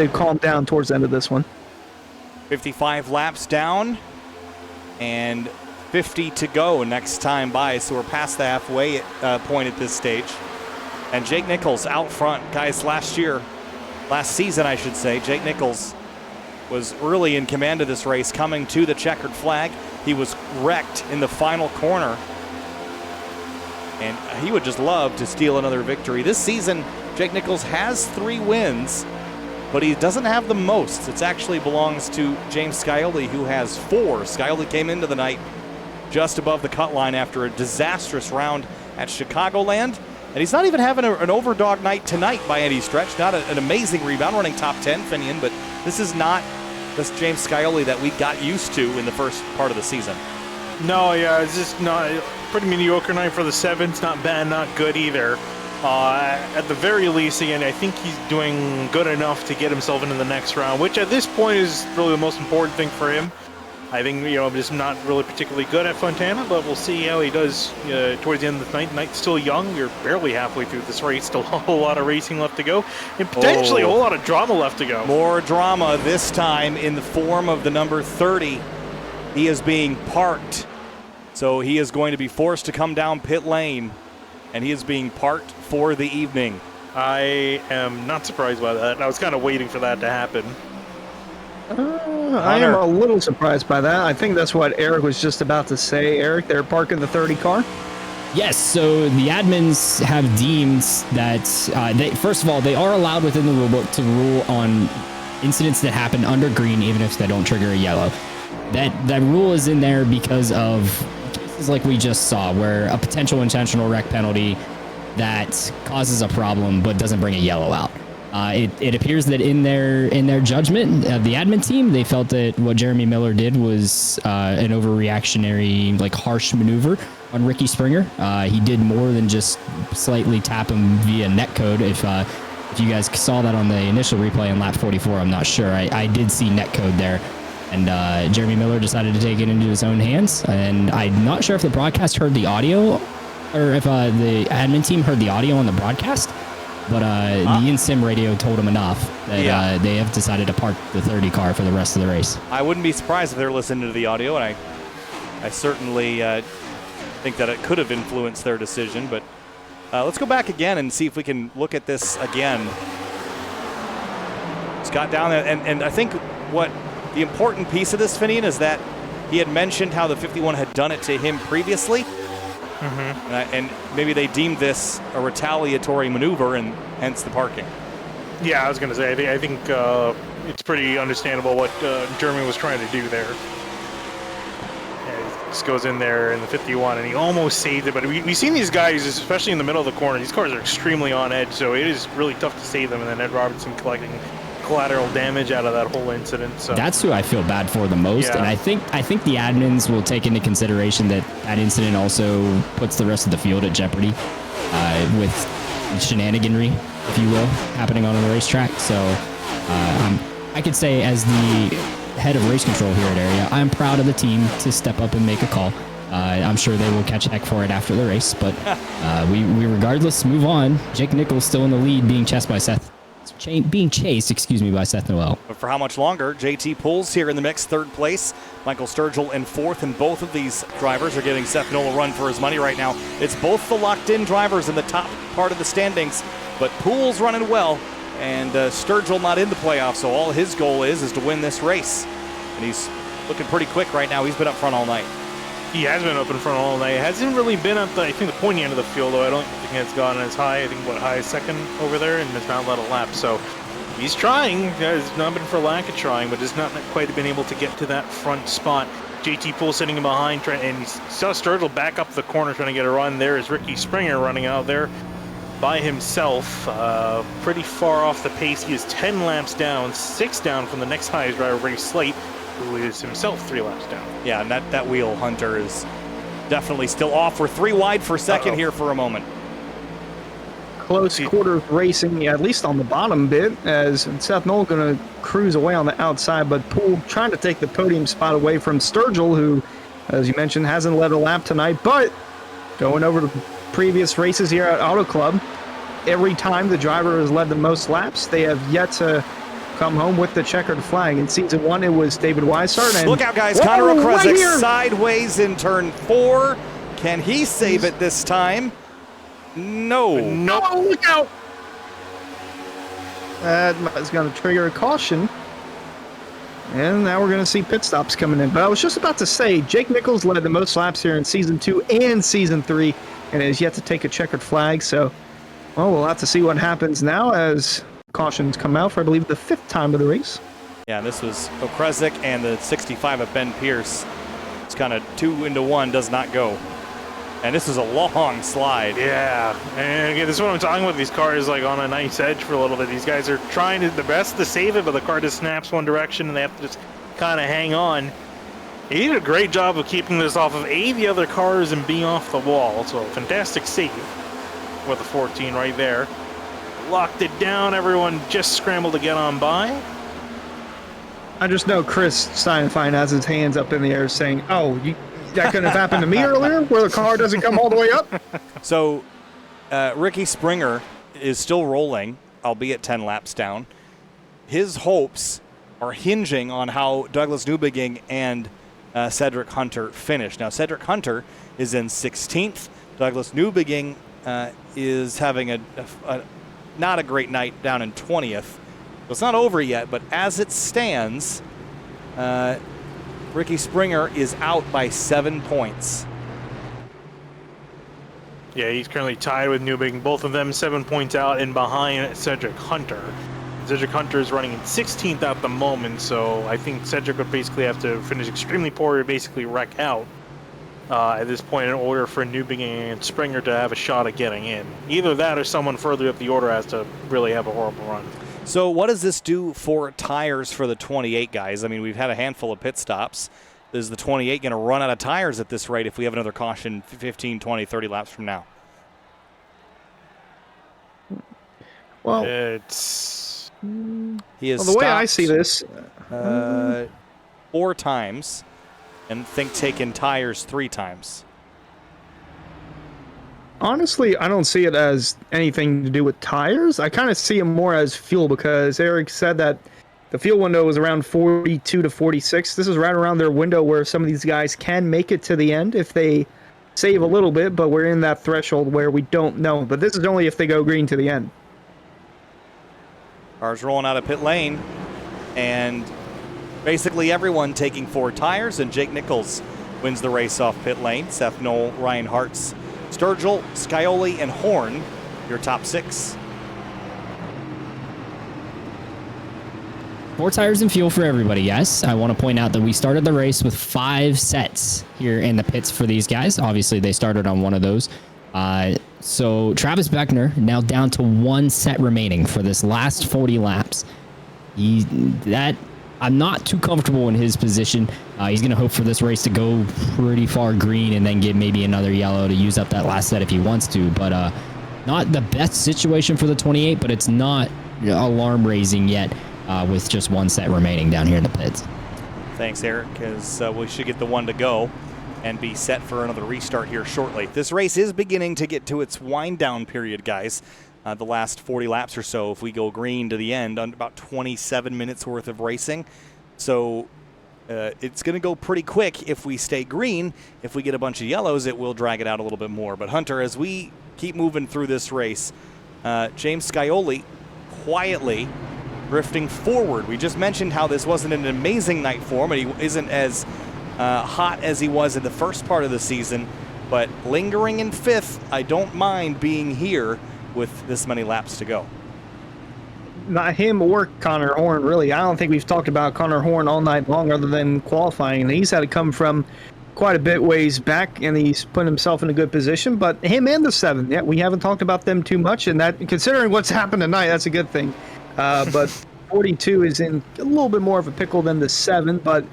calmed down towards the end of this one. 55 laps down, and 50 to go next time by, so we're past the halfway point at this stage. And Jake Nichols out front. Guys, last season I should say, Jake Nichols was really in command of this race, coming to the checkered flag. He was wrecked in the final corner, and he would just love to steal another victory. This season, Jake Nichols has 3 wins, but he doesn't have the most. It actually belongs to James Scioli, who has 4. Scioli came into the night just above the cut line after a disastrous round at Chicagoland. And he's not even having an overdog night tonight by any stretch. Not an amazing rebound, running top 10, Finian, but this is not this James Scioli that we got used to in the first part of the season. No, yeah, it's just not pretty mediocre night for the Sevens. Not bad, not good either. At the very least, again, I think he's doing good enough to get himself into the next round, which at this point is really the most important thing for him. I think, I'm just not really particularly good at Fontana, but we'll see how he does towards the end of the night. Night's still young. We're barely halfway through this race. Still a whole lot of racing left to go, and potentially a whole lot of drama left to go. More drama, this time in the form of the number 30. He is being parked. So he is going to be forced to come down pit lane, and he is being parked for the evening. I am not surprised by that. I was kind of waiting for that to happen. I am a little surprised by that. I think that's what Eric was just about to say. Eric, they're parking the 30 car? Yes, so the admins have deemed that, first of all, they are allowed within the rulebook to rule on incidents that happen under green, even if they don't trigger a yellow. That rule is in there because of cases like we just saw, where a potential intentional wreck penalty that causes a problem but doesn't bring a yellow out. It appears that in their judgment, the admin team, they felt that what Jeremy Miller did was an overreactionary, harsh maneuver on Ricky Springer. He did more than just slightly tap him via netcode. If you guys saw that on the initial replay in lap 44, I'm not sure. I did see netcode there. And Jeremy Miller decided to take it into his own hands. And I'm not sure if the broadcast heard the audio, or if the admin team heard the audio on the broadcast. But the in-sim radio told them enough that they have decided to park the 30 car for the rest of the race. I wouldn't be surprised if they're listening to the audio, and I certainly think that it could have influenced their decision. But let's go back again and see if we can look at this again. Scott down there, and I think what the important piece of this, Finian, is that he had mentioned how the 51 had done it to him previously. And maybe they deemed this a retaliatory maneuver, and hence the parking. Yeah, I was going to say, I think it's pretty understandable what Jeremy was trying to do there. Yeah, he just goes in there in the 51, and he almost saved it. But we've seen these guys, especially in the middle of the corner, these cars are extremely on edge, so it is really tough to save them. And then Ed Robertson collecting collateral damage out of that whole incident. So that's who I feel bad for the most, and I think the admins will take into consideration that incident also puts the rest of the field at jeopardy with shenaniganry, if you will, happening on the racetrack. So I could say, as the head of race control here at Area, I'm proud of the team to step up and make a call. I'm sure they will catch heck for it after the race, but we regardless move on. Jake Nichols still in the lead, being chased by Seth Noel. But for how much longer? JT Pools here in the mix, 3rd place. Michael Sturgill in 4th, and both of these drivers are giving Seth Noel a run for his money right now. It's both the locked-in drivers in the top part of the standings, but Pools running well, and Sturgill not in the playoffs, so all his goal is to win this race. And he's looking pretty quick right now. He's been up front all night. He has been up in front all night. Hasn't really been at the pointy end of the field, though. I don't think it's gone as high. I think high is 2nd over there, and has not let a lap. So he's trying. It's not been for lack of trying, but has not quite been able to get to that front spot. JT Poole sitting in behind, and he saw Sturgill back up the corner trying to get a run. There is Ricky Springer running out there by himself, pretty far off the pace. He is 10 laps down, 6 down from the next highest driver, Ray Slate, who is himself 3 laps down. Yeah, and that wheel, Hunter, is definitely still off. We're 3 wide for second here for a moment. Close quarters racing, at least on the bottom bit, as Seth Noel going to cruise away on the outside, but Poole trying to take the podium spot away from Sturgill, who, as you mentioned, hasn't led a lap tonight, but going over to previous races here at Auto Club, every time the driver has led the most laps, they have yet to come home with the checkered flag. In season 1, it was David Weishart. And look out, guys. Connor Okrezik sideways in turn 4. Can he save it this time? No. No, look out. That is going to trigger a caution. And now we're going to see pit stops coming in. But I was just about to say, Jake Nichols led the most laps here in Season 2 and Season 3, and has yet to take a checkered flag. So, well, we'll have to see what happens now as cautions come out for, I believe, the 5th time of the race. Yeah, this was Okrezik and the 65 of Ben Pierce. It's kind of 2 into 1, does not go. And this is a long slide. Yeah, and again, this is what I'm talking about. These cars like on a nice edge for a little bit. These guys are trying the best to save it, but the car just snaps one direction, and they have to just kind of hang on. He did a great job of keeping this off of A, the other cars, and B, off the wall. So fantastic save with the 14 right there. Locked it down. Everyone just scrambled to get on by. I just know Chris Steinfein has his hands up in the air saying, oh, that couldn't have happened to me earlier, where the car doesn't come all the way up. So Ricky Springer is still rolling, albeit 10 laps down. His hopes are hinging on how Douglas Newbegin and Cedric Hunter finish. Now, Cedric Hunter is in 16th. Douglas Newbegin is having a not a great night down in 20th. So it's not over yet, but as it stands, Ricky Springer is out by 7 points. Yeah, he's currently tied with Newbegin. Both of them 7 points out and behind Cedric Hunter. Cedric Hunter is running in 16th at the moment, so I think Cedric would basically have to finish extremely poor to basically wreck out at this point in order for Newbegin and Springer to have a shot at getting in. Either that or someone further up the order has to really have a horrible run. So what does this do for tires for the 28 guys? I mean, we've had a handful of pit stops. Is the 28 going to run out of tires at this rate if we have another caution 15, 20, 30 laps from now? Well, he has the way I see this, 4 times, and think taken tires 3 times. honestly, I don't see it as anything to do with tires. I kind of see it more as fuel, because Eric said that the fuel window was around 42 to 46. This is right around their window where some of these guys can make it to the end if they save a little bit, but we're in that threshold where we don't know. But this is only if they go green to the end. Cars rolling out of pit lane, and basically everyone taking 4 tires, and Jake Nichols wins the race off pit lane. Seth Knoll, Ryan Hartz, Sturgill, Scioli, and Horn, your top 6. 4 tires and fuel for everybody, yes. I want to point out that we started the race with 5 sets here in the pits for these guys. Obviously, they started on one of those. So Travis Beckner now down to 1 set remaining for this last 40 laps. I'm not too comfortable in his position. He's going to hope for this race to go pretty far green and then get maybe another yellow to use up that last set if he wants to. But not the best situation for the 28, but it's not alarm raising yet with just 1 set remaining down here in the pits. Thanks, Eric, because we should get the 1 to go and be set for another restart here shortly. This race is beginning to get to its wind-down period, guys. The last 40 laps or so, if we go green to the end, on about 27 minutes worth of racing. So it's going to go pretty quick if we stay green. If we get a bunch of yellows, it will drag it out a little bit more. But Hunter, as we keep moving through this race, James Scioli quietly drifting forward. We just mentioned how this wasn't an amazing night for him, and he isn't as hot as he was in the first part of the season. But lingering in 5th, I don't mind being here with this many laps to go. Not him or Connor Horn, really. I don't think we've talked about Connor Horn all night long other than qualifying. He's had to come from quite a bit ways back, and he's put himself in a good position. But him and the 7, yeah, we haven't talked about them too much, and that, considering what's happened tonight, that's a good thing. But 42 is in a little bit more of a pickle than the 7, but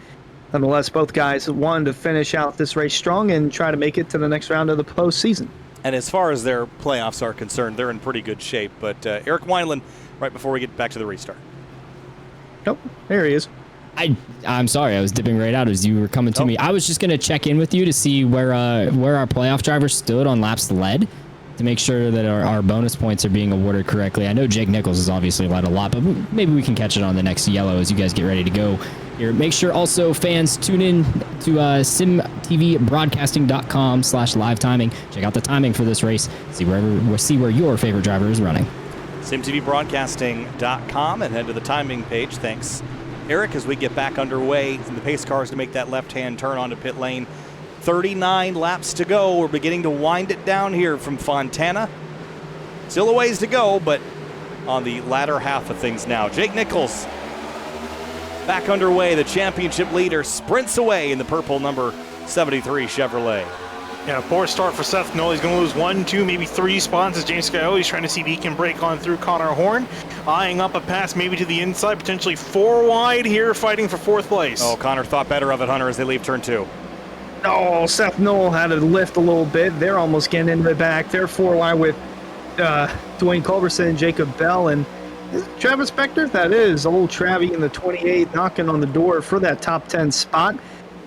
nonetheless, both guys wanted to finish out this race strong and try to make it to the next round of the postseason. And as far as their playoffs are concerned, they're in pretty good shape. But Eric Wineland, right before we get back to the restart. Nope, there he is. I'm sorry, I was dipping right out as you were coming to me. I was just going to check in with you to see where our playoff drivers stood on laps led. to make sure that our bonus points are being awarded correctly. I know Jake Nichols has obviously led a lot, but maybe we can catch it on the next yellow as you guys get ready to go here. Make sure also fans tune in to simtvbroadcasting.com/live timing. Check out the timing for this race. See where your favorite driver is running. simtvbroadcasting.com and head to the timing page. Thanks, Eric, as we get back underway in the pace cars to make that left-hand turn onto pit lane. 39 laps to go. We're beginning to wind it down here from Fontana. Still a ways to go, but on the latter half of things now. Jake Nichols back underway. The championship leader sprints away in the purple number 73 Chevrolet. Yeah, poor start for Seth Knoll. He's going to lose 1, 2, maybe 3 spots as James Scioli is trying to see if he can break on through Connor Horn. Eyeing up a pass maybe to the inside, potentially 4 wide here, fighting for 4th place. Oh, Connor thought better of it, Hunter, as they leave turn 2. Oh, Seth Knoll had to lift a little bit. They're almost getting into the back. They're 4 wide with Dwayne Culberson and Jacob Bell. And is it Travis Spector? That is old Travie in the 28 knocking on the door for that top 10 spot.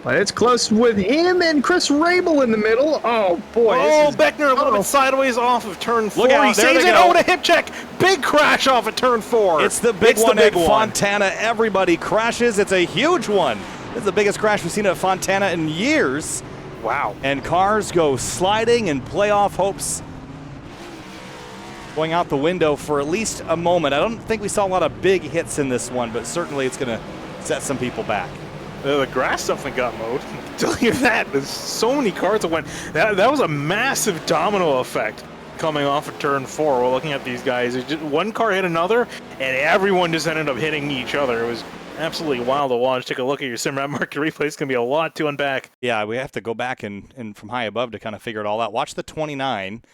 But it's close with him and Chris Rabel in the middle. Oh, boy. Oh, Beckner a little bit sideways off of turn 4. Look out, he there saves they it. go. Oh, to hip check. Big crash off of turn 4. It's the big one at Fontana. Everybody crashes. It's a huge one. This is the biggest crash we've seen at Fontana in years. Wow. And cars go sliding, and playoff hopes going out the window for at least a moment. I don't think we saw a lot of big hits in this one, but certainly it's going to set some people back. The grass definitely got mowed. I'll tell you that. There's so many cars that went. That was a massive domino effect coming off of turn 4. We're looking at these guys. One car hit another, and everyone just ended up hitting each other. It was absolutely wild to watch. Take a look at your Simrad market replay. It's going to be a lot to unpack. Yeah, we have to go back and from high above to kind of figure it all out. Watch the 29. I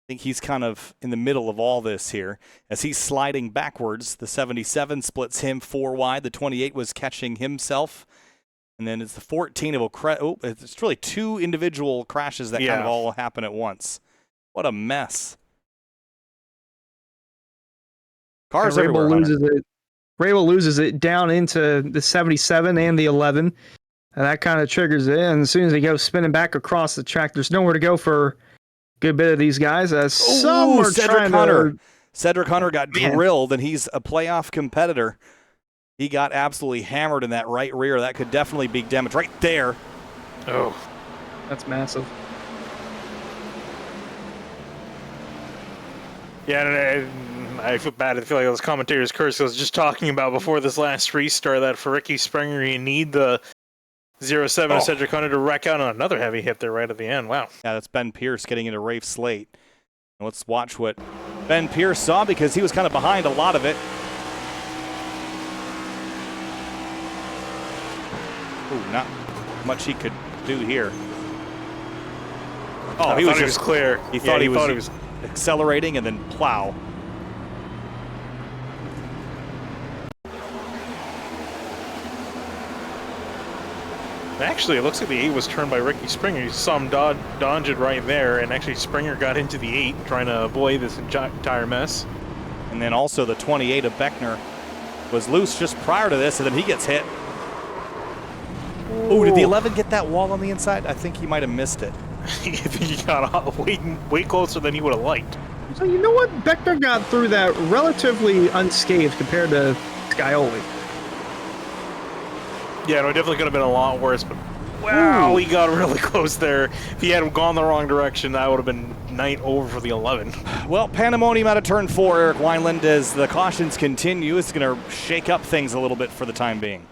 think he's kind of in the middle of all this here. As he's sliding backwards, the 77 splits him 4 wide. The 28 was catching himself. And then it's the 14 of it's really 2 individual crashes that kind of all happen at once. What a mess. Cars everywhere. Rabel loses it down into the 77 and the 11. And that kind of triggers it. And as soon as he goes spinning back across the track, there's nowhere to go for a good bit of these guys. As some are Cedric Hunter. Cedric Hunter got drilled, and he's a playoff competitor. He got absolutely hammered in that right rear. That could definitely be damage right there. Oh, that's massive. Yeah, and I feel bad. I feel like those commentators curse. I was just talking about before this last restart that for Ricky Springer, you need the 07 Cedric Hunter to wreck out on another heavy hit there right at the end. Wow. Yeah, that's Ben Pierce getting into Rafe Slate. And let's watch what Ben Pierce saw, because he was kind of behind a lot of it. Ooh, not much he could do here. Oh, he was just clear. He thought he was accelerating and then plow. Actually, it looks like the 8 was turned by Ricky Springer. You saw him dodge it right there, and actually Springer got into the 8, trying to avoid this entire mess. And then also the 28 of Beckner was loose just prior to this, and then he gets hit. Oh, did the 11 get that wall on the inside? I think he might have missed it. I think he got way closer than he would have liked. So you know what? Beckner got through that relatively unscathed compared to Scioli. Yeah, no, it definitely could have been a lot worse, but wow, he got really close there. If he had gone the wrong direction, that would have been night over for the 11. Well, pandemonium out of turn 4, Eric Wineland, as the cautions continue. It's going to shake up things a little bit for the time being.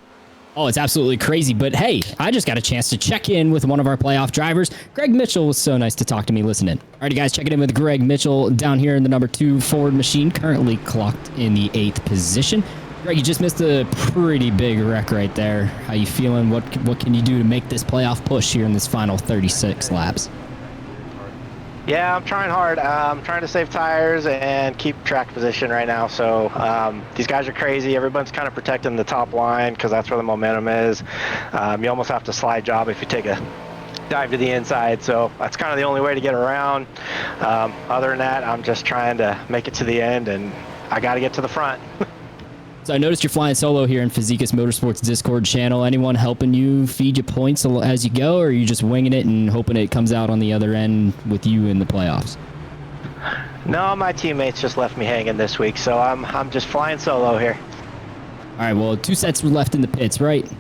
Oh, it's absolutely crazy. But hey, I just got a chance to check in with one of our playoff drivers. Greg Mitchell was so nice to talk to me. Listen in. All right, guys, checking in with Greg Mitchell down here in the number 2 Ford machine, currently clocked in the 8th position. Greg, you just missed a pretty big wreck right there. How you feeling? What can you do to make this playoff push here in this final 36 laps? Yeah, I'm trying hard. I'm trying to save tires and keep track position right now. So these guys are crazy. Everyone's kind of protecting the top line because that's where the momentum is. You almost have to slide job if you take a dive to the inside. So that's kind of the only way to get around. Other than that, I'm just trying to make it to the end, and I got to get to the front. So I noticed you're flying solo here in Fazekas Motorsports Discord channel. Anyone helping you feed you points as you go, or are you just winging it and hoping it comes out on the other end with you in the playoffs? No, my teammates just left me hanging this week, so I'm just flying solo here. All right, well, 2 sets left in the pits, right?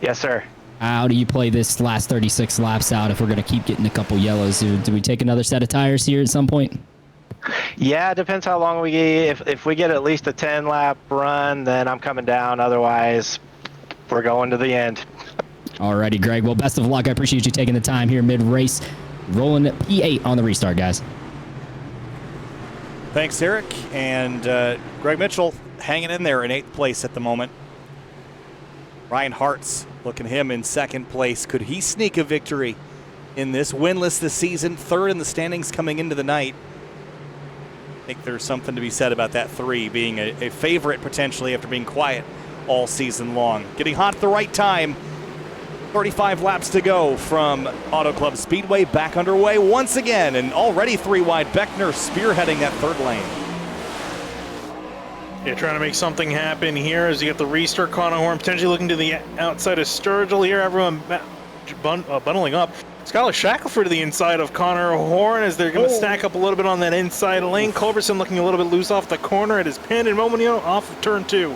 Yes, sir. How do you play this last 36 laps out if we're going to keep getting a couple yellows? Do we take another set of tires here at some point? Yeah, it depends how long we get. If we get at least a 10-lap run, then I'm coming down. Otherwise, we're going to the end. Alrighty, Greg. Well, best of luck. I appreciate you taking the time here mid-race. Rolling P8 on the restart, guys. Thanks, Eric. And Greg Mitchell hanging in there in 8th place at the moment. Ryan Hartz, looking at him in 2nd place. Could he sneak a victory in this? Winless this season, 3rd in the standings coming into the night. I think there's something to be said about that 3 being a favorite potentially after being quiet all season long. Getting hot at the right time. 35 laps to go from Auto Club Speedway, back underway once again, and already 3 wide. Beckner spearheading that 3rd lane. Yeah, trying to make something happen here as you get the restart. Connor Horn potentially looking to the outside of Sturgill here. Everyone bundling up. Skylar Shackelford to the inside of Connor Horn as they're going to stack up a little bit on that inside lane. Culberson looking a little bit loose off the corner at his pin, and Momonio off of turn 2.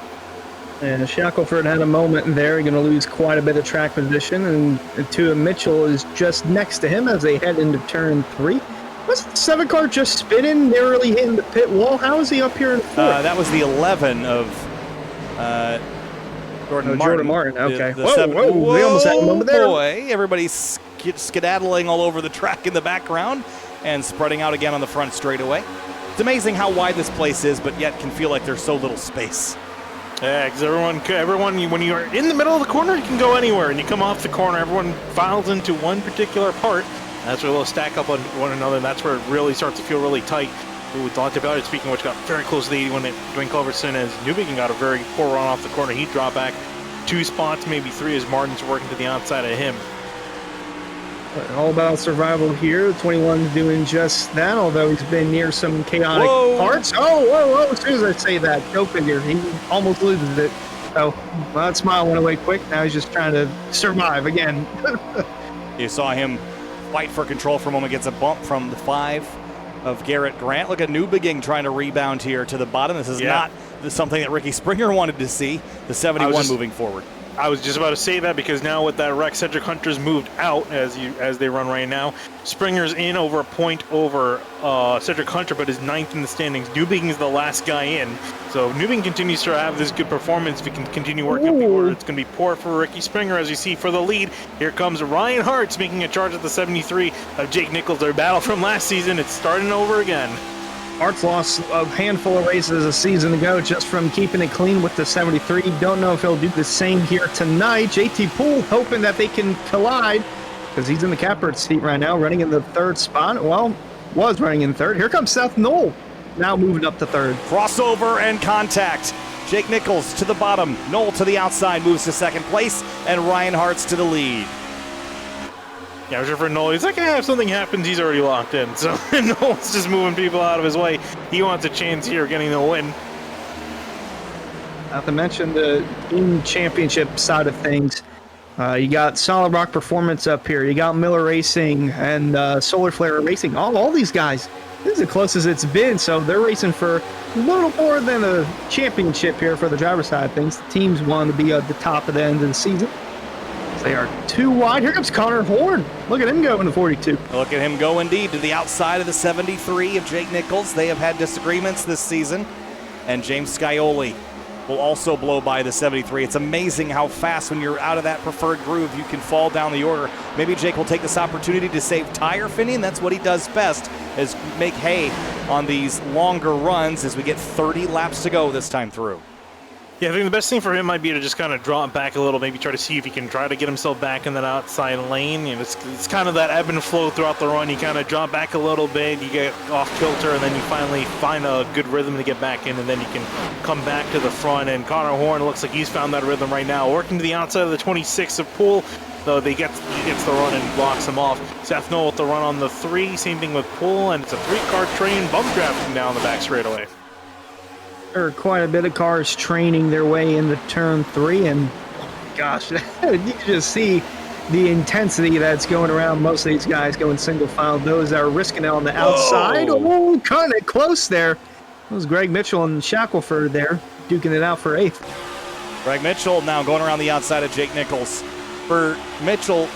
And Shackelford had a moment there. He's going to lose quite a bit of track position, and Tua Mitchell is just next to him as they head into turn 3. Was the 7 car just spinning, narrowly hitting the pit wall? How is he up here in 4th? That was the 11 of Jordan Martin. Jordan Martin, okay. Whoa, we almost had him over there. Boy, everybody's skedaddling all over the track in the background and spreading out again on the front straightaway. It's amazing how wide this place is, but yet can feel like there's so little space. Yeah, because everyone, when you're in the middle of the corner, you can go anywhere, and you come off the corner, everyone files into one particular part. That's where they'll stack up on one another, and that's where it really starts to feel really tight. We talked about it, speaking of which, got very close to the 80 when Dwayne Culberson as Newbegin got a very poor run off the corner. He dropped back 2 spots, maybe 3, as Martin's working to the outside of him. All about survival here. The 21's doing just that, although he's been near some chaotic parts. Whoa. As soon as I say that, go figure. He almost loses it. So that smile went away quick. Now he's just trying to survive again. You saw him fight for control for a moment, gets a bump from the 5 of Garrett Grant. Look at Newbegin trying to rebound here to the bottom. This is not something that Ricky Springer wanted to see. The 71 moving forward. I was just about to say that because now with that wreck, Cedric Hunter's moved out as they run right now. Springer's in over a point over Cedric Hunter, but is 9th in the standings. Newbegin is the last guy in. So Newbegin continues to have this good performance. If he can continue working up the order, it's going to be poor for Ricky Springer, as you see for the lead. Here comes Ryan Hartz making a charge at the 73 of Jake Nichols. Their battle from last season, it's starting over again. Hart's lost a handful of races a season ago just from keeping it clean with the 73. Don't know if he'll do the same here tonight. JT Poole hoping that they can collide because he's in the catbird seat right now, running in the 3rd spot. Well, was running in 3rd. Here comes Seth Knoll, now moving up to 3rd. Crossover and contact. Jake Nichols to the bottom. Knoll to the outside moves to 2nd place, and Ryan Hartz to the lead. Yeah, I'm sure for Knoll, he's like, if something happens, he's already locked in. So Knoll's just moving people out of his way. He wants a chance here of getting the win. Not to mention the team championship side of things. You got Solid Rock Performance up here. You got Miller Racing and Solar Flare Racing. All these guys, this is the closest it's been. So they're racing for a little more than a championship here for the driver's side of things. The teams want to be at the top of the end of the season. They are 2 wide. Here comes Connor Horn. Look at him go in the 42. Look at him go indeed to the outside of the 73 of Jake Nichols. They have had disagreements this season. And James Scioli will also blow by the 73. It's amazing how fast when you're out of that preferred groove you can fall down the order. Maybe Jake will take this opportunity to save tire, Finney, and that's what he does best, is make hay on these longer runs as we get 30 laps to go this time through. Yeah, I think the best thing for him might be to just kind of drop back a little, maybe try to see if he can try to get himself back in that outside lane. You know, it's kind of that ebb and flow throughout the run. You kind of drop back a little bit, you get off kilter, and then you finally find a good rhythm to get back in, and then you can come back to the front. And Connor Horn looks like he's found that rhythm right now, working to the outside of the 26 of Poole. So he gets the run and blocks him off. Seth Knoll with the run on the 3, same thing with Poole, and it's a 3-car train bump drafting down the back straightaway. There are quite a bit of cars training their way into turn 3, and gosh, you can just see the intensity that's going around most of these guys going single file. Those that are risking it on the outside. Oh, kind of close there. It was Greg Mitchell and Shackelford there, duking it out for 8th. Greg Mitchell now going around the outside of Jake Nichols. For Mitchell,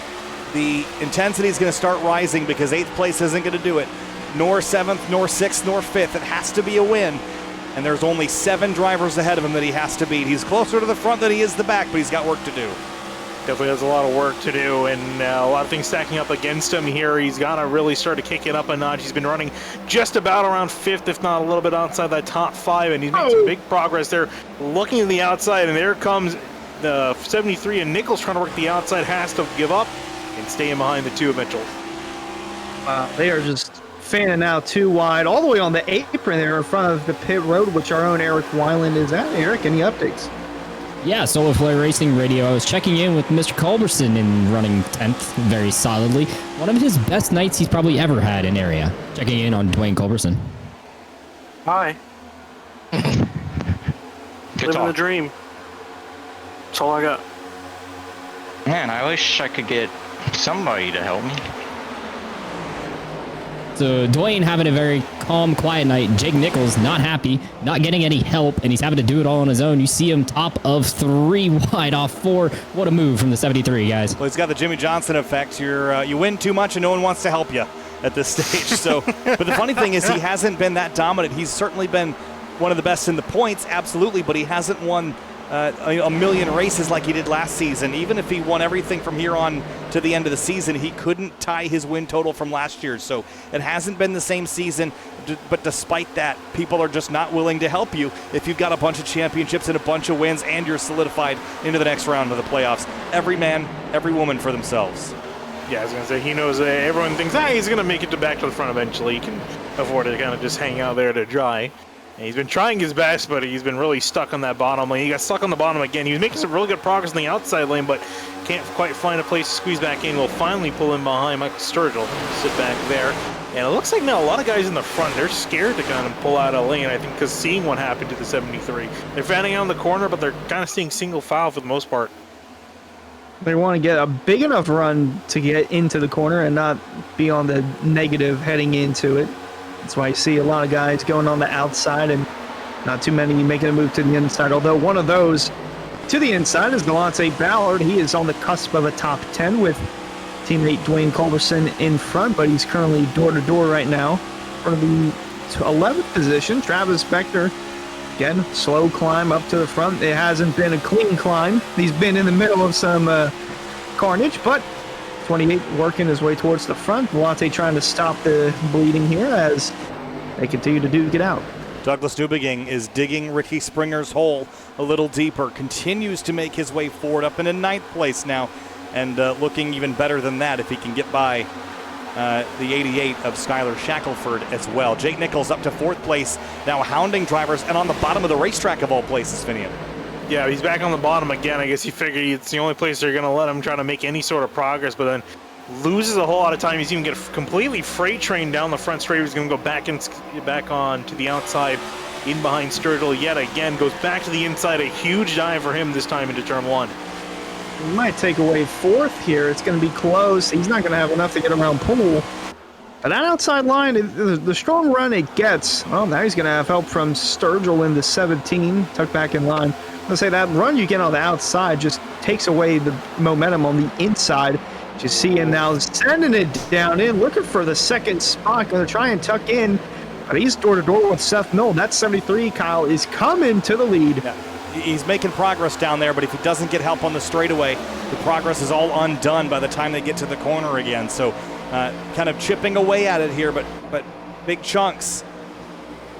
the intensity is going to start rising because 8th place isn't going to do it. Nor 7th, nor 6th, nor 5th. It has to be a win. And there's only 7 drivers ahead of him that he has to beat. He's closer to the front than he is the back, but he's got work to do. Definitely has a lot of work to do, and a lot of things stacking up against him here. He's got to really start to kick it up a notch. He's been running just about around 5th, if not a little bit outside that top 5, and he's made some big progress there. Looking at the outside, and there comes the 73, and Nichols trying to work the outside, has to give up and stay in behind the 2 of Mitchell. They are just fanning out too wide, all the way on the apron there in front of the pit road, which our own Eric Weiland is at. Eric, any updates? Yeah, Solar Flare Racing Radio. I was checking in with Mr. Culberson and running 10th very solidly. One of his best nights he's probably ever had in area. Checking in on Dwayne Culberson. Hi. Living the dream. That's all I got. Man, I wish I could get somebody to help me. So Dwayne having a very calm, quiet night. Jake Nichols not happy, not getting any help, and he's having to do it all on his own. You see him top of 3 wide off 4. What a move from the 73, guys. Well, he's got the Jimmy Johnson effect. You win too much and no one wants to help you at this stage. So, but the funny thing is he hasn't been that dominant. He's certainly been one of the best in the points, absolutely, but he hasn't won a million races like he did last season. Even if he won everything from here on to the end of the season, he couldn't tie his win total from last year. So it hasn't been the same season, but despite that, people are just not willing to help you if you've got a bunch of championships and a bunch of wins and you're solidified into the next round of the playoffs. Every man, every woman for themselves. Yeah, I was going to say, he knows everyone thinks, he's going to make it back to the front eventually. He can afford to kind of just hang out there to dry. And he's been trying his best, but he's been really stuck on that bottom lane. He got stuck on the bottom again. He was making some really good progress in the outside lane, but can't quite find a place to squeeze back in. We'll finally pull in behind Michael Sturgill, sit back there. And it looks like now a lot of guys in the front, they're scared to kind of pull out a lane, I think, because seeing what happened to the 73. They're fanning out in the corner, but they're kind of seeing single file for the most part. They want to get a big enough run to get into the corner and not be on the negative heading into it. That's why you see a lot of guys going on the outside and not too many making a move to the inside. Although one of those to the inside is Delonte Ballard. He is on the cusp of a top 10 with teammate Dwayne Culberson in front, but he's currently door-to-door right now. For the 11th position, Travis Beckner. Again, slow climb up to the front. It hasn't been a clean climb. He's been in the middle of some carnage, but 28 working his way towards the front. Delonte trying to stop the bleeding here as they continue to duke it out. Douglas Newbegin is digging Ricky Springer's hole a little deeper, continues to make his way forward up into 9th place now, and looking even better than that if he can get by the 88 of Skylar Shackelford as well. Jake Nichols up to 4th place, now hounding drivers and on the bottom of the racetrack of all places, Finian. Yeah, he's back on the bottom again. I guess he figured it's the only place they're going to let him try to make any sort of progress, but then loses a whole lot of time. He's even get completely freight trained down the front straight. He's going to go back on to the outside in behind Sturgill yet again. Goes back to the inside. A huge dive for him this time into turn 1. He might take away 4th here. It's going to be close. He's not going to have enough to get around Poole. But that outside line, the strong run it gets, well, now he's going to have help from Sturgill in the 17, tucked back in line. Let's say that run you get on the outside just takes away the momentum on the inside. You see him now sending it down in, looking for the 2nd spot, going to try and tuck in, but he's door-to-door with Seth Knoll. That 73, Kyle, is coming to the lead. Yeah. He's making progress down there, but if he doesn't get help on the straightaway, the progress is all undone by the time they get to the corner again. So kind of chipping away at it here, but big chunks.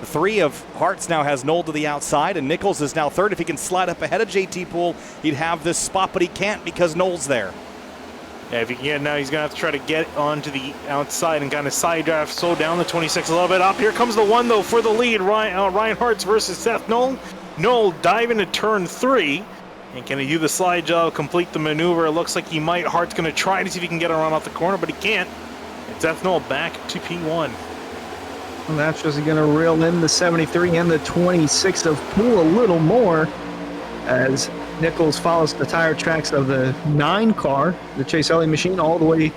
The 3 of Hartz now has Knoll to the outside, and Nichols is now 3rd. If he can slide up ahead of JT Poole, he'd have this spot, but he can't because Knoll's there. Yeah, if he can get now, he's going to have to try to get onto the outside and kind of side draft, slow down the 26 a little bit. Up here comes the 1, though, for the lead. Ryan Hartz versus Seth Knoll. Knoll diving to turn 3. And can he do the slide job, complete the maneuver? It looks like he might. Hart's going to try to see if he can get around off the corner, but he can't. And Seth Knoll back to P1. And that's just going to reel in the 73 and the 26 of Poole a little more as Nichols follows the tire tracks of the 9 car, the Chase Elliott machine, all the way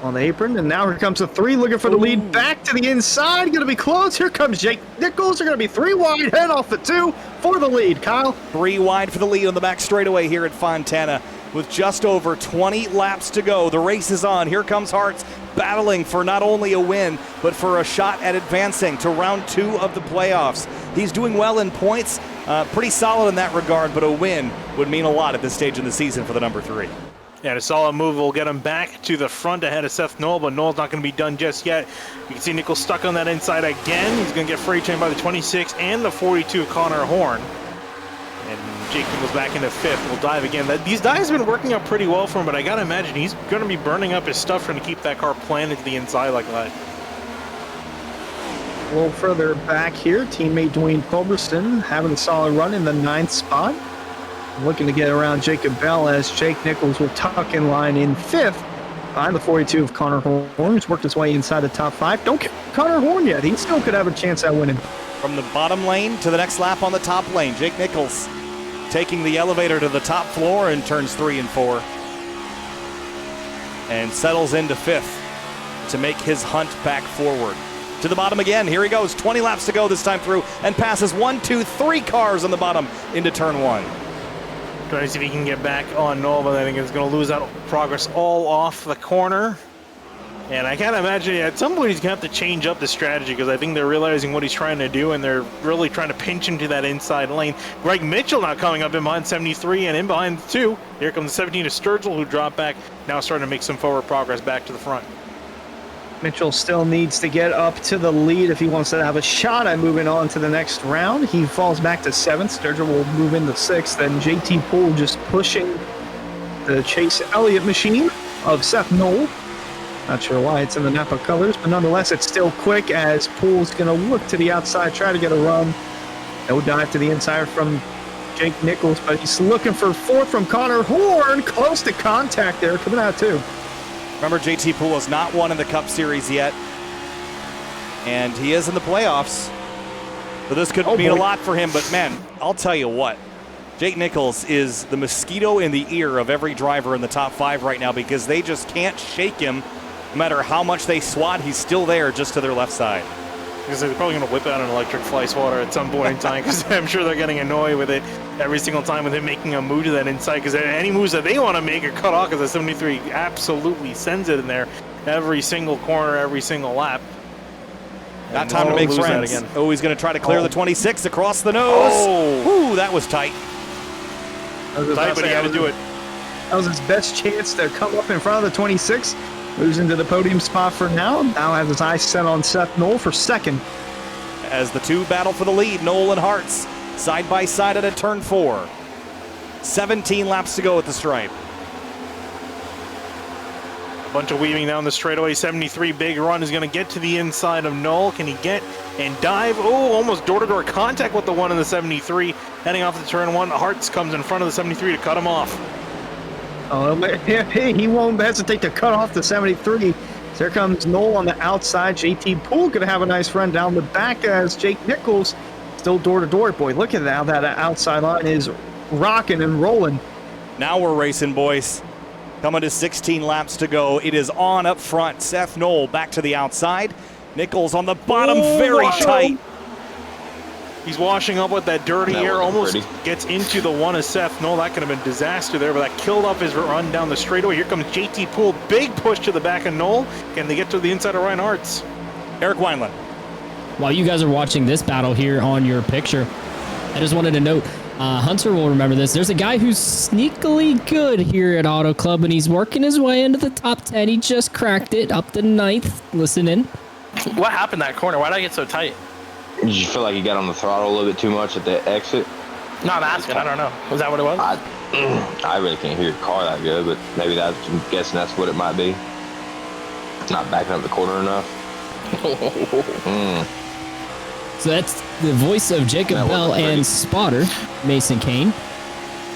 on the apron. And now here comes the 3, looking for the lead back to the inside. Going to be close. Here comes Jake Nichols. They're going to be 3 wide, head off the 2 for the lead. Kyle? 3 wide for the lead on the back straightaway here at Fontana with just over 20 laps to go. The race is on. Here comes Hartz battling for not only a win, but for a shot at advancing to round 2 of the playoffs. He's doing well in points, pretty solid in that regard, but a win would mean a lot at this stage in the season for the number 3. Yeah, a solid move will get him back to the front ahead of Seth Knoll, but Knoll's not going to be done just yet. You can see Nichols stuck on that inside again. He's going to get freight trained by the 26 and the 42 Connor Horn. And Jake Nichols back into 5th. Will dive again. These dives have been working out pretty well for him, but I got to imagine he's going to be burning up his stuff trying to keep that car planted to the inside like that. A little further back here, teammate Dwayne Culberson having a solid run in the 9th spot. Looking to get around Jacob Bell as Jake Nichols will tuck in line in 5th behind the 42 of Connor Horn, who's worked his way inside the top 5. Don't get Connor Horn yet. He still could have a chance at winning. From the bottom lane to the next lap on the top lane, Jake Nichols taking the elevator to the top floor in turns 3 and 4. And settles into 5th to make his hunt back forward. To the bottom again. Here he goes. 20 laps to go this time through and passes 1, 2, 3 cars on the bottom into turn 1. Trying to see if he can get back on Knoll, but I think it's going to lose that progress all off the corner. And I can't imagine at some point he's going to have to change up the strategy because I think they're realizing what he's trying to do and they're really trying to pinch him to that inside lane. Greg Mitchell now coming up in behind 73 and in behind 2. Here comes the 17 of Sturgill who dropped back, now starting to make some forward progress back to the front. Mitchell still needs to get up to the lead if he wants to have a shot at moving on to the next round. He falls back to 7th. Sturgill will move into 6th. Then JT Poole just pushing the Chase Elliott machine of Seth Knoll. Not sure why it's in the Napa colors, but nonetheless, it's still quick as Poole's going to look to the outside, try to get a run. No dive to the inside from Jake Nichols, but he's looking for 4th from Connor Horn. Close to contact there, coming out 2. Remember, JT Poole has not won in the Cup Series yet, and he is in the playoffs. So this could mean a lot for him, but man, I'll tell you what. Jake Nichols is the mosquito in the ear of every driver in the top 5 right now because they just can't shake him. No matter how much they swat, he's still there just to their left side. Because they're probably going to whip out an electric fly swatter at some point in time because I'm sure they're getting annoyed with it every single time with him making a move to that inside because any moves that they want to make are cut off because the 73 absolutely sends it in there every single corner, every single lap. Not time to make friends. Again. Oh, he's going to try to clear the 26 across the nose. Oh, ooh, that was tight. Tight, but he had to do it. That was his best chance to come up in front of the 26. Moves into the podium spot for now. Now has his eyes set on Seth Knoll for 2nd. As the 2 battle for the lead, Knoll and Hartz side by side at a turn 4. 17 laps to go at the stripe. A bunch of weaving down the straightaway. 73 big run is going to get to the inside of Knoll. Can he get and dive? Oh, almost door-to-door contact with the 1 in the 73. Heading off to turn 1. Hartz comes in front of the 73 to cut him off. Oh, he won't hesitate to cut off the 73. Here comes Knoll on the outside. JT Poole going to have a nice run down the back as Jake Nichols still door-to-door. Boy, look at how that outside line is rocking and rolling. Now we're racing, boys. Coming to 16 laps to go. It is on up front. Seth Knoll back to the outside. Nichols on the bottom, very tight. He's washing up with that dirty air, almost gets into the 1 of Seth Knoll. That could have been a disaster there, but that killed off his run down the straightaway. Here comes JT Poole, big push to the back of Knoll. Can they get to the inside of Ryan Hartz? Eric Wineland. While you guys are watching this battle here on your picture, I just wanted to note, Hunter will remember this. There's a guy who's sneakily good here at Auto Club, and he's working his way into the top 10. He just cracked it up to 9th. Listen in. What happened that corner? Why did I get so tight? Did you feel like you got on the throttle a little bit too much at the exit? No, I'm asking. I don't know. Was that what it was? I really can't hear your car that good, but maybe I'm guessing that's what it might be. Not backing up the corner enough. So that's the voice of Jacob Bell and spotter Mason Kane.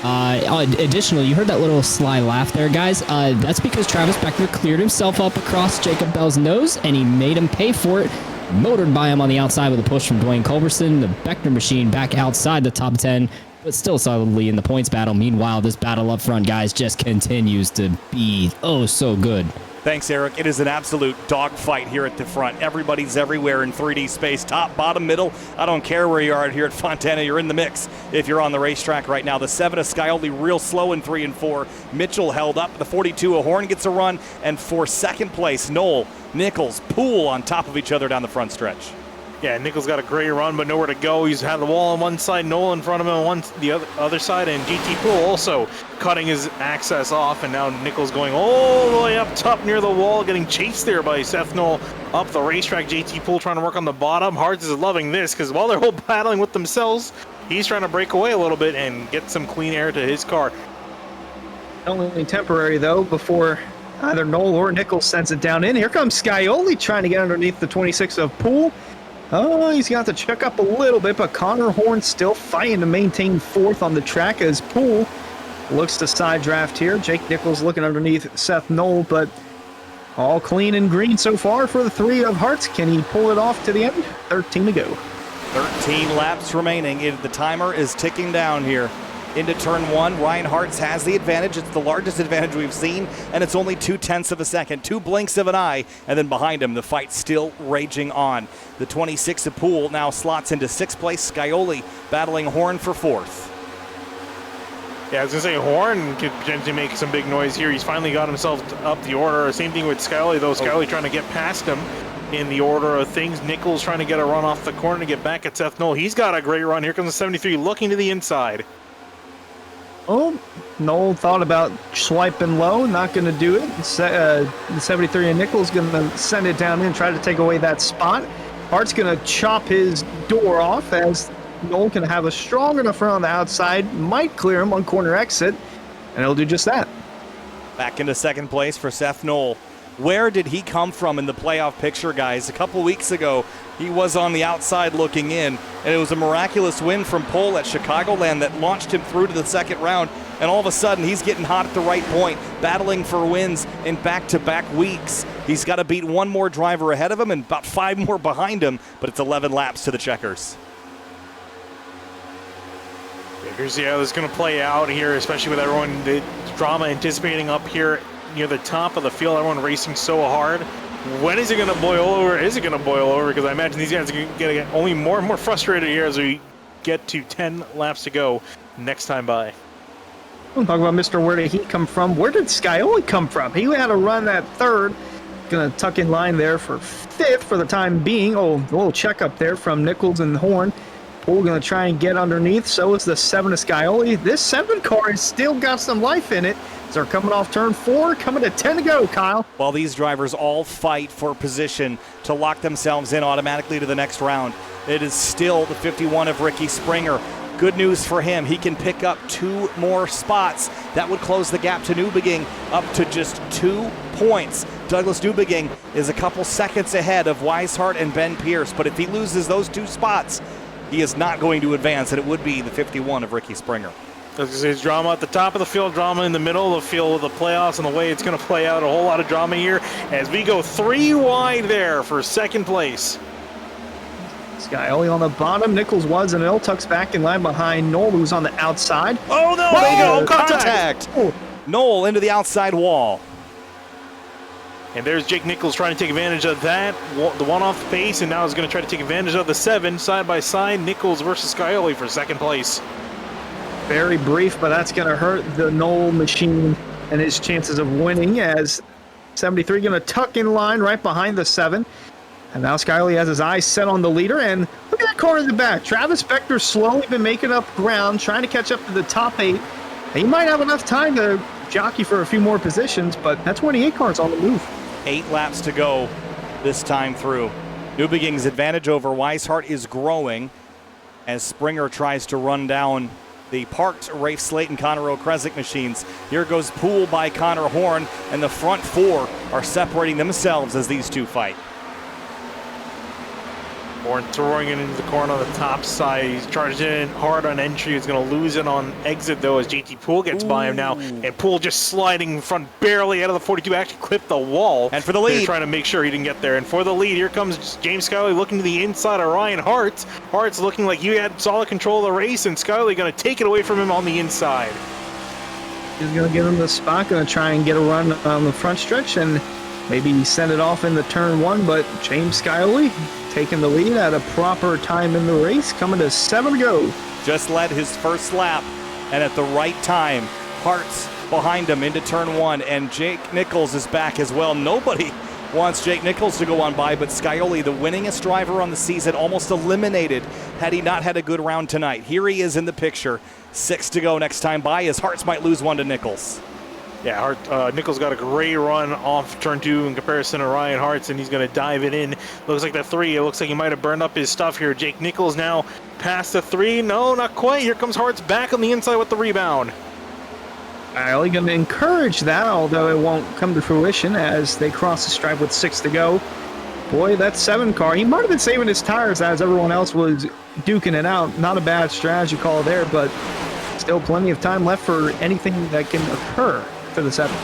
Additionally, you heard that little sly laugh there, guys. That's because Travis Beckner cleared himself up across Jacob Bell's nose, and he made him pay for it. Motored by him on the outside with a push from Dwayne Culberson. The Beckner machine back outside the top 10 but still solidly in the points battle. Meanwhile, this battle up front, guys, just continues to be oh so good. Thanks, Eric. It is an absolute dogfight here at the front. Everybody's everywhere in 3D space. Top, bottom, middle. I don't care where you are here at Fontana. You're in the mix if you're on the racetrack right now. The 7 of Scioli real slow in 3 and 4. Mitchell held up. The 42 of Horn gets a run. And for second place, Knoll, Nichols, Poole on top of each other down the front stretch. Yeah, Nichols got a great run, but nowhere to go. He's had the wall on one side, Knoll in front of him on the other side, and GT Poole also cutting his access off, and now Nichols going all the way up top near the wall, getting chased there by Seth Knoll up the racetrack. GT Poole trying to work on the bottom. Hards is loving this, because while they're all battling with themselves, he's trying to break away a little bit and get some clean air to his car. Only temporary, though, before either Knoll or Nichols sends it down in. Here comes Scioli trying to get underneath the 26 of Poole. Oh, he's got to check up a little bit, but Connor Horn still fighting to maintain 4th on the track as Poole looks to side draft here. Jake Nichols looking underneath Seth Knoll, but all clean and green so far for the 3 of Hearts. Can he pull it off to the end? 13 to go. 13 laps remaining. The timer is ticking down here. Into turn 1, Ryan Hartz has the advantage. It's the largest advantage we've seen, and it's only 0.2 of a second, 2 blinks of an eye, and then behind him, the fight still raging on. The 26 of Poole now slots into 6th place. Scioli battling Horn for 4th. Yeah, I was going to say, Horn could potentially make some big noise here. He's finally got himself up the order. Same thing with Scioli, though. Scioli trying to get past him in the order of things. Nichols trying to get a run off the corner to get back at Seth Knoll. He's got a great run. Here comes the 73, looking to the inside. Oh, Knoll thought about swiping low, not going to do it. The 73 and Nichols going to send it down in, try to take away that spot. Hart's going to chop his door off as Knoll can have a strong enough run on the outside, might clear him on corner exit, and he'll do just that. Back into 2nd place for Seth Knoll. Where did he come from in the playoff picture, guys? A couple weeks ago, he was on the outside looking in, and it was a miraculous win from Poole at Chicagoland that launched him through to the 2nd round, and all of a sudden, he's getting hot at the right point, battling for wins in back-to-back weeks. He's got to beat 1 more driver ahead of him and about 5 more behind him, but it's 11 laps to the checkers. Here's how this is going to play out here, especially with everyone, the drama anticipating up here near the top of the field, everyone racing so hard. When is it going to boil over? Is it going to boil over? Because I imagine these guys are going to get only more and more frustrated here as we get to 10 laps to go next time by. We'll talk about Mr. Where did he come from? Where did Scioli come from? He had a run at 3rd. Going to tuck in line there for 5th for the time being. Oh, a little checkup there from Nichols and Horn. Poole going to try and get underneath. So is the 7 of Scioli. This 7 car has still got some life in it. They're coming off turn 4, coming to 10 to go, Kyle. While these drivers all fight for position to lock themselves in automatically to the next round, it is still the 51 of Ricky Springer. Good news for him. He can pick up 2 more spots. That would close the gap to Newbegin up to just 2 points. Douglas Newbegin is a couple seconds ahead of Weishart and Ben Pierce, but if he loses those 2 spots, he is not going to advance, and it would be the 51 of Ricky Springer. There's drama at the top of the field, drama in the middle of the field with the playoffs, and the way it's going to play out, a whole lot of drama here as we go 3 wide there for 2nd place. Scioli on the bottom, Nichols was, and Tucks back in line behind Knoll, who's on the outside. Oh, no, there you go, contact. Knoll into the outside wall. And there's Jake Nichols trying to take advantage of that, the one off the pace, and now is going to try to take advantage of the 7 side by side, Nichols versus Scioli for 2nd place. Very brief, but that's going to hurt the Knoll machine and his chances of winning as 73 going to tuck in line right behind the 7. And now Scioli has his eyes set on the leader, and look at that car in the back. Travis Spector slowly been making up ground, trying to catch up to the top 8. He might have enough time to jockey for a few more positions, but that 28 car's on the move. 8 laps to go this time through. Newbegin's advantage over Weishart is growing as Springer tries to run down the parked Rafe Slate and Connor O'Kresick machines. Here goes Poole by Connor Horn, and the front 4 are separating themselves as these 2 fight. Horn throwing it into the corner on the top side. He's charged in hard on entry. He's going to lose it on exit, though, as JT Poole gets by him now. And Poole just sliding in front barely out of the 42, actually clipped the wall. And for the lead. They're trying to make sure he didn't get there. And for the lead, here comes James Scully looking to the inside of Ryan Hartz. Hartz looking like he had solid control of the race, and Scully going to take it away from him on the inside. He's going to give him the spot, going to try and get a run on the front stretch, and maybe send it off in the turn one, but James Scully taking the lead at a proper time in the race, coming to 7 to go. Just led his first lap, and at the right time, Hartz behind him into turn one, and Jake Nichols is back as well. Nobody wants Jake Nichols to go on by, but Scioli, the winningest driver on the season, almost eliminated had he not had a good round tonight. Here he is in the picture. 6 to go next time by, as Hartz might lose one to Nichols. Yeah, Nichols got a great run off turn 2 in comparison to Ryan Hartz, and he's going to dive it in. Looks like the 3. It looks like he might have burned up his stuff here. Jake Nichols now past the 3. No, not quite. Here comes Hartz back on the inside with the rebound. Only going to encourage that, although it won't come to fruition as they cross the stripe with 6 to go. Boy, that 7 car, he might have been saving his tires as everyone else was duking it out. Not a bad strategy call there, but still plenty of time left for anything that can occur for the 7.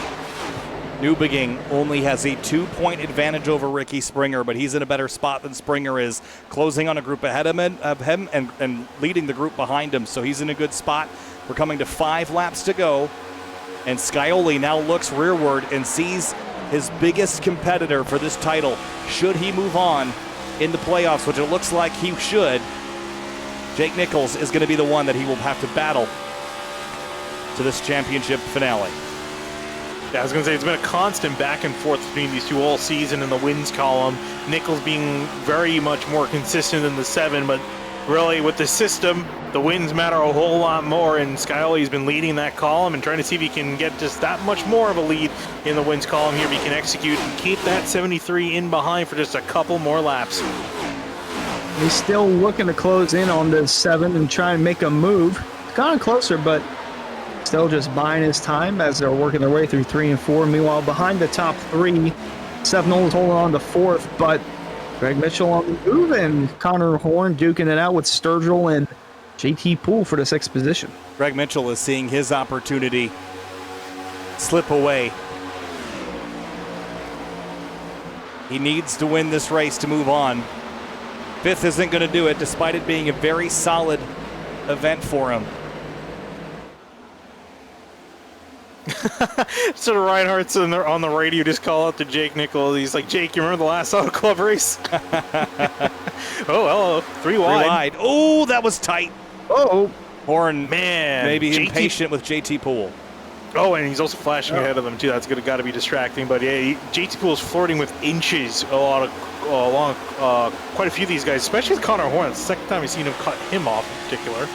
Newbegin only has a 2-point advantage over Ricky Springer, but he's in a better spot than Springer is, closing on a group ahead of him and leading the group behind him. So he's in a good spot. We're coming to 5 laps to go, and Scioli now looks rearward and sees his biggest competitor for this title. Should he move on in the playoffs, which it looks like he should, Jake Nichols is going to be the one that he will have to battle to this championship finale. Yeah, I was going to say, it's been a constant back and forth between these two all season in the wins column. Nichols being very much more consistent than the 7, but really with the system, the wins matter a whole lot more, and Scioli's been leading that column and trying to see if he can get just that much more of a lead in the wins column here, if he can execute and keep that 73 in behind for just a couple more laps. He's still looking to close in on this 7 and try and make a move. It's gotten closer, but still just buying his time as they're working their way through 3 and 4. Meanwhile, behind the top 3, Seth Knowles holding on to 4th, but Greg Mitchell on the move, and Connor Horn duking it out with Sturgill and JT Poole for the 6th position. Greg Mitchell is seeing his opportunity slip away. He needs to win this race to move on. 5th isn't going to do it, despite it being a very solid event for him. So Ryan Hartz on the radio just call out to Jake Nichols. He's like, Jake, you remember the last Auto Club race? Oh, hello. 3 wide. Oh, that was tight. Oh. Horn, man, maybe impatient with JT Poole. Oh, and he's also flashing ahead of them, too. That's got to be distracting. But yeah, JT Poole's flirting with inches along quite a few of these guys, especially with Connor Horn. It's the second time we've seen him cut him off in particular.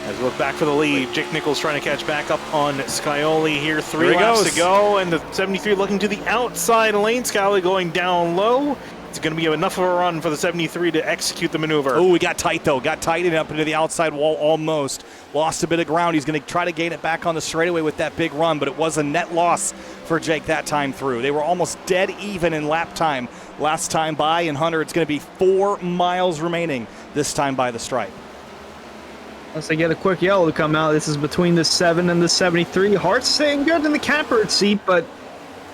As we look back for the lead, Jake Nichols trying to catch back up on Scioli here. 3 laps to go, and the 73 looking to the outside lane. Scioli going down low. It's going to be enough of a run for the 73 to execute the maneuver. Oh, we got tight, though. Got tight and up into the outside wall almost. Lost a bit of ground. He's going to try to gain it back on the straightaway with that big run, but it was a net loss for Jake that time through. They were almost dead even in lap time last time by, and Hunter, it's going to be 4 miles remaining this time by the stripe. Unless they get a quick yellow to come out. This is between the 7 and the 73. Hart's staying good in the catbird seat, but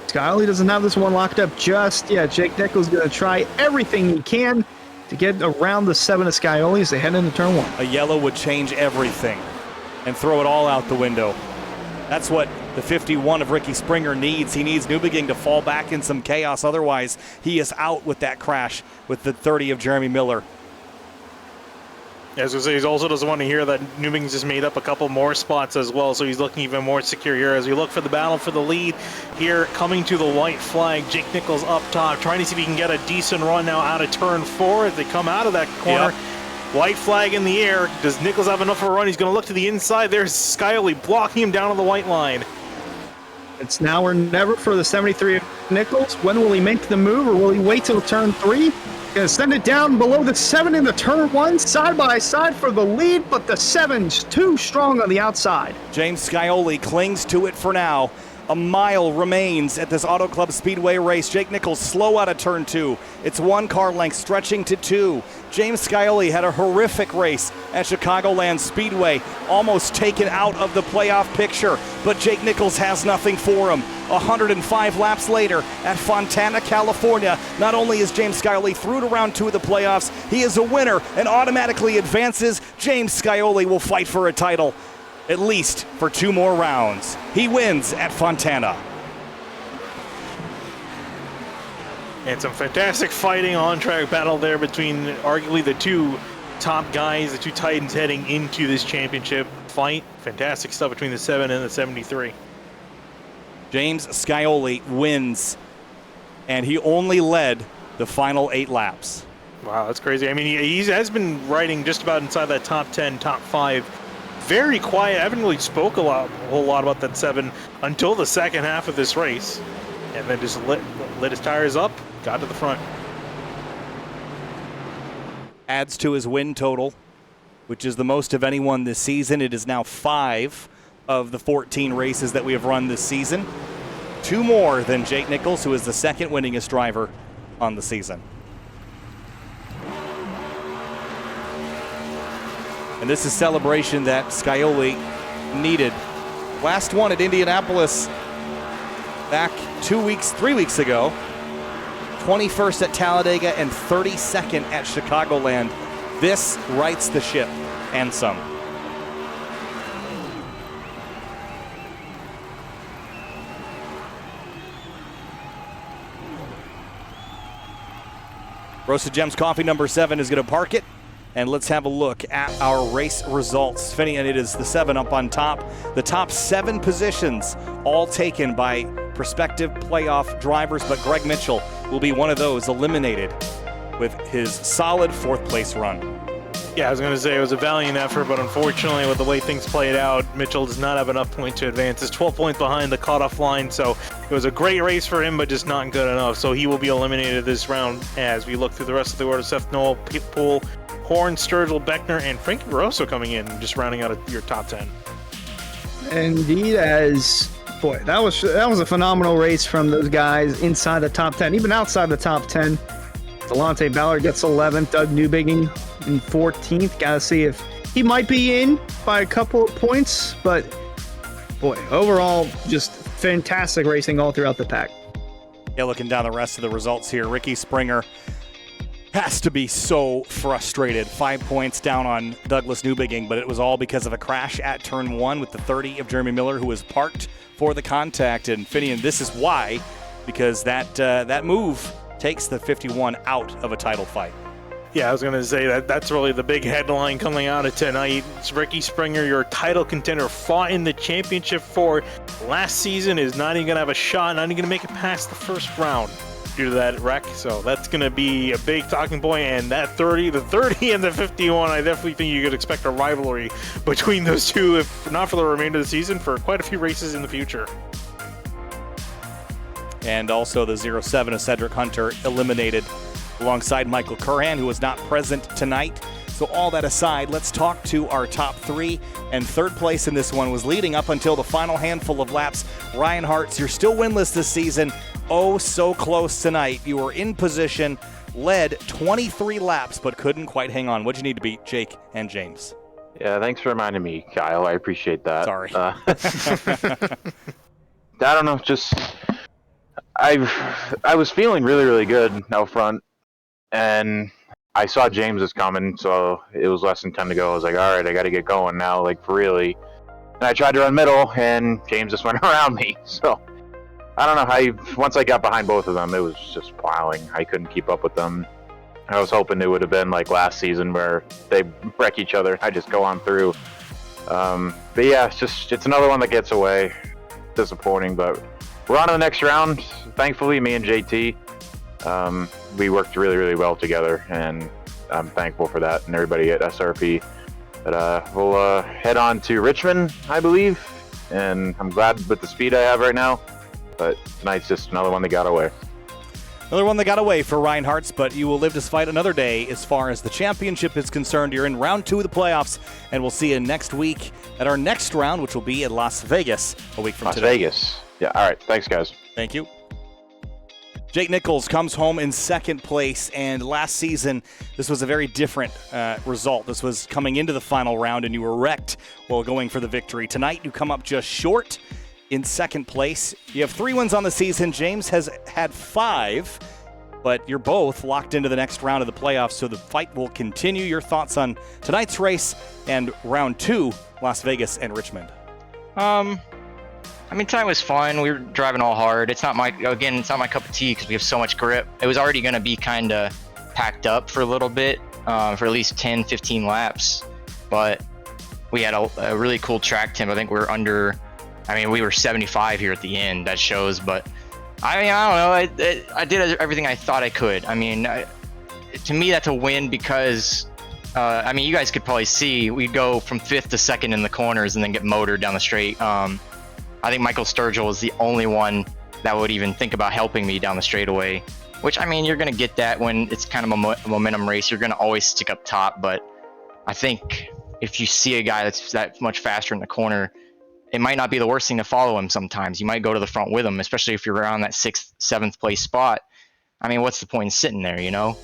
Scioli doesn't have this one locked up just yet. Jake Nichols going to try everything he can to get around the 7 of Scioli as they head into turn 1. A yellow would change everything and throw it all out the window. That's what the 51 of Ricky Springer needs. He needs Newbegin to fall back in some chaos. Otherwise, he is out with that crash with the 30 of Jeremy Miller. As I say, he also doesn't want to hear that Newbegin's just made up a couple more spots as well, so he's looking even more secure here as we look for the battle for the lead here, coming to the white flag. Jake Nichols up top, trying to see if he can get a decent run now out of turn 4 as they come out of that corner. Yep. White flag in the air. Does Nichols have enough of a run? He's going to look to the inside. There's Scioli blocking him down on the white line. It's now or never for the 73 of Nichols. When will he make the move, or will he wait till turn 3? Gonna send it down below the 7 in the turn 1, side by side for the lead, but the 7's too strong on the outside. James Scioli clings to it for now A mile remains at this Auto Club Speedway race. Jake Nichols slow out of turn 2. It's 1 car length stretching to 2. James Scioli had a horrific race at Chicagoland Speedway, almost taken out of the playoff picture, but Jake Nichols has nothing for him. 105 laps later at Fontana, California, not only is James Scioli through to round 2 of the playoffs, he is a winner and automatically advances. James Scioli will fight for a title, at least for 2 more rounds. He wins at Fontana. And some fantastic fighting on-track battle there between arguably the 2 top guys, the 2 Titans heading into this championship fight. Fantastic stuff between the 7 and the 73. James Scioli wins, and he only led the final 8 laps. Wow, that's crazy. I mean, he has been riding just about inside that top 10, top 5. Very quiet. I haven't really spoke a whole lot about that 7 until the second half of this race. And then just lit his tires up, got to the front. Adds to his win total, which is the most of anyone this season. It is now 5 of the 14 races that we have run this season. 2 more than Jake Nichols, who is the second winningest driver on the season. And this is celebration that Scioli needed. Last one at Indianapolis back 3 weeks ago. 21st at Talladega and 32nd at Chicagoland. This rights the ship and some. Roasted Gems Coffee number 7 is going to park it. And let's have a look at our race results. Finney, and it is the 7 up on top. The top 7 positions all taken by prospective playoff drivers, but Greg Mitchell will be one of those eliminated with his solid 4th place run. Yeah, I was going to say it was a valiant effort, but unfortunately with the way things played out, Mitchell does not have enough points to advance. He's 12 points behind the cutoff line, so it was a great race for him, but just not good enough. So he will be eliminated this round as we look through the rest of the order. Seth Noel, Pete Poole, Horn, Sturgill, Beckner, and Frankie Rosso coming in, just rounding out your top 10. Indeed, boy, that was a phenomenal race from those guys inside the top 10, even outside the top 10. Delonte Ballard gets 11th, Doug Newbigging in 14th. Got to see if he might be in by a couple of points, but boy, overall, just fantastic racing all throughout the pack. Yeah, looking down the rest of the results here, Ricky Springer has to be so frustrated. 5 points down on Douglas Newbigging, but it was all because of a crash at turn 1 with the 30 of Jeremy Miller, who was parked for the contact. And Finian, this is why, because that move takes the 51 out of a title fight. Yeah, I was going to say that's really the big headline coming out of tonight. It's Ricky Springer, your title contender, fought in the championship for last season, is not even going to have a shot, not even going to make it past the first round due to that wreck. So that's going to be a big talking point. And that the 30 and the 51, I definitely think you could expect a rivalry between those two, if not for the remainder of the season, for quite a few races in the future. And also the 07 of Cedric Hunter eliminated alongside Michael Curran, who was not present tonight. So all that aside, let's talk to our top 3. And 3rd place in this one was leading up until the final handful of laps. Ryan Hartz, you're still winless this season. Oh, so close tonight. You were in position, led 23 laps, but couldn't quite hang on. What'd you need to beat Jake and James? Yeah, thanks for reminding me, Kyle. I appreciate that. Sorry. I don't know, just I was feeling really, really good out front, and I saw James was coming, so it was less than 10 to go. I was like, all right, I got to get going now, like, for really. And I tried to run middle, and James just went around me. So I don't know. Once I got behind both of them, it was just plowing. I couldn't keep up with them. I was hoping it would have been like last season where they wreck each other. I just go on through. But yeah, it's another one that gets away. Disappointing, but we're on to the next round. Thankfully, me and JT, we worked really, really well together, and I'm thankful for that, and everybody at SRP. But we'll head on to Richmond, I believe, and I'm glad with the speed I have right now, but tonight's just another one that got away. Another one that got away for Ryan Hartz, but you will live to fight another day as far as the championship is concerned. You're in round 2 of the playoffs, and we'll see you next week at our next round, which will be in Las Vegas a week from today. Las Vegas. Yeah, all right. Thanks, guys. Thank you. Jake Nichols comes home in second place, and last season, this was a very different result. This was coming into the final round, and you were wrecked while going for the victory. Tonight, you come up just short in second place. You have 3 wins on the season. James has had 5, but you're both locked into the next round of the playoffs, so the fight will continue. Your thoughts on tonight's race and round 2, Las Vegas and Richmond? I mean, tonight was fun. We were driving all hard. It's not my cup of tea because we have so much grip. It was already going to be kind of packed up for a little bit, for at least 10, 15 laps. But we had a really cool track temp. I think we were 75 here at the end. That shows. But I mean, I don't know. I did everything I thought I could. I mean, to me, that's a win because, I mean, you guys could probably see we'd go from 5th to 2nd in the corners and then get motored down the straight. I think Michael Sturgill is the only one that would even think about helping me down the straightaway, which, I mean, you're going to get that when it's kind of a momentum race. You're going to always stick up top, but I think if you see a guy that's that much faster in the corner, it might not be the worst thing to follow him sometimes. You might go to the front with him, especially if you're around that 6th, 7th place spot. I mean, what's the point in sitting there, you know?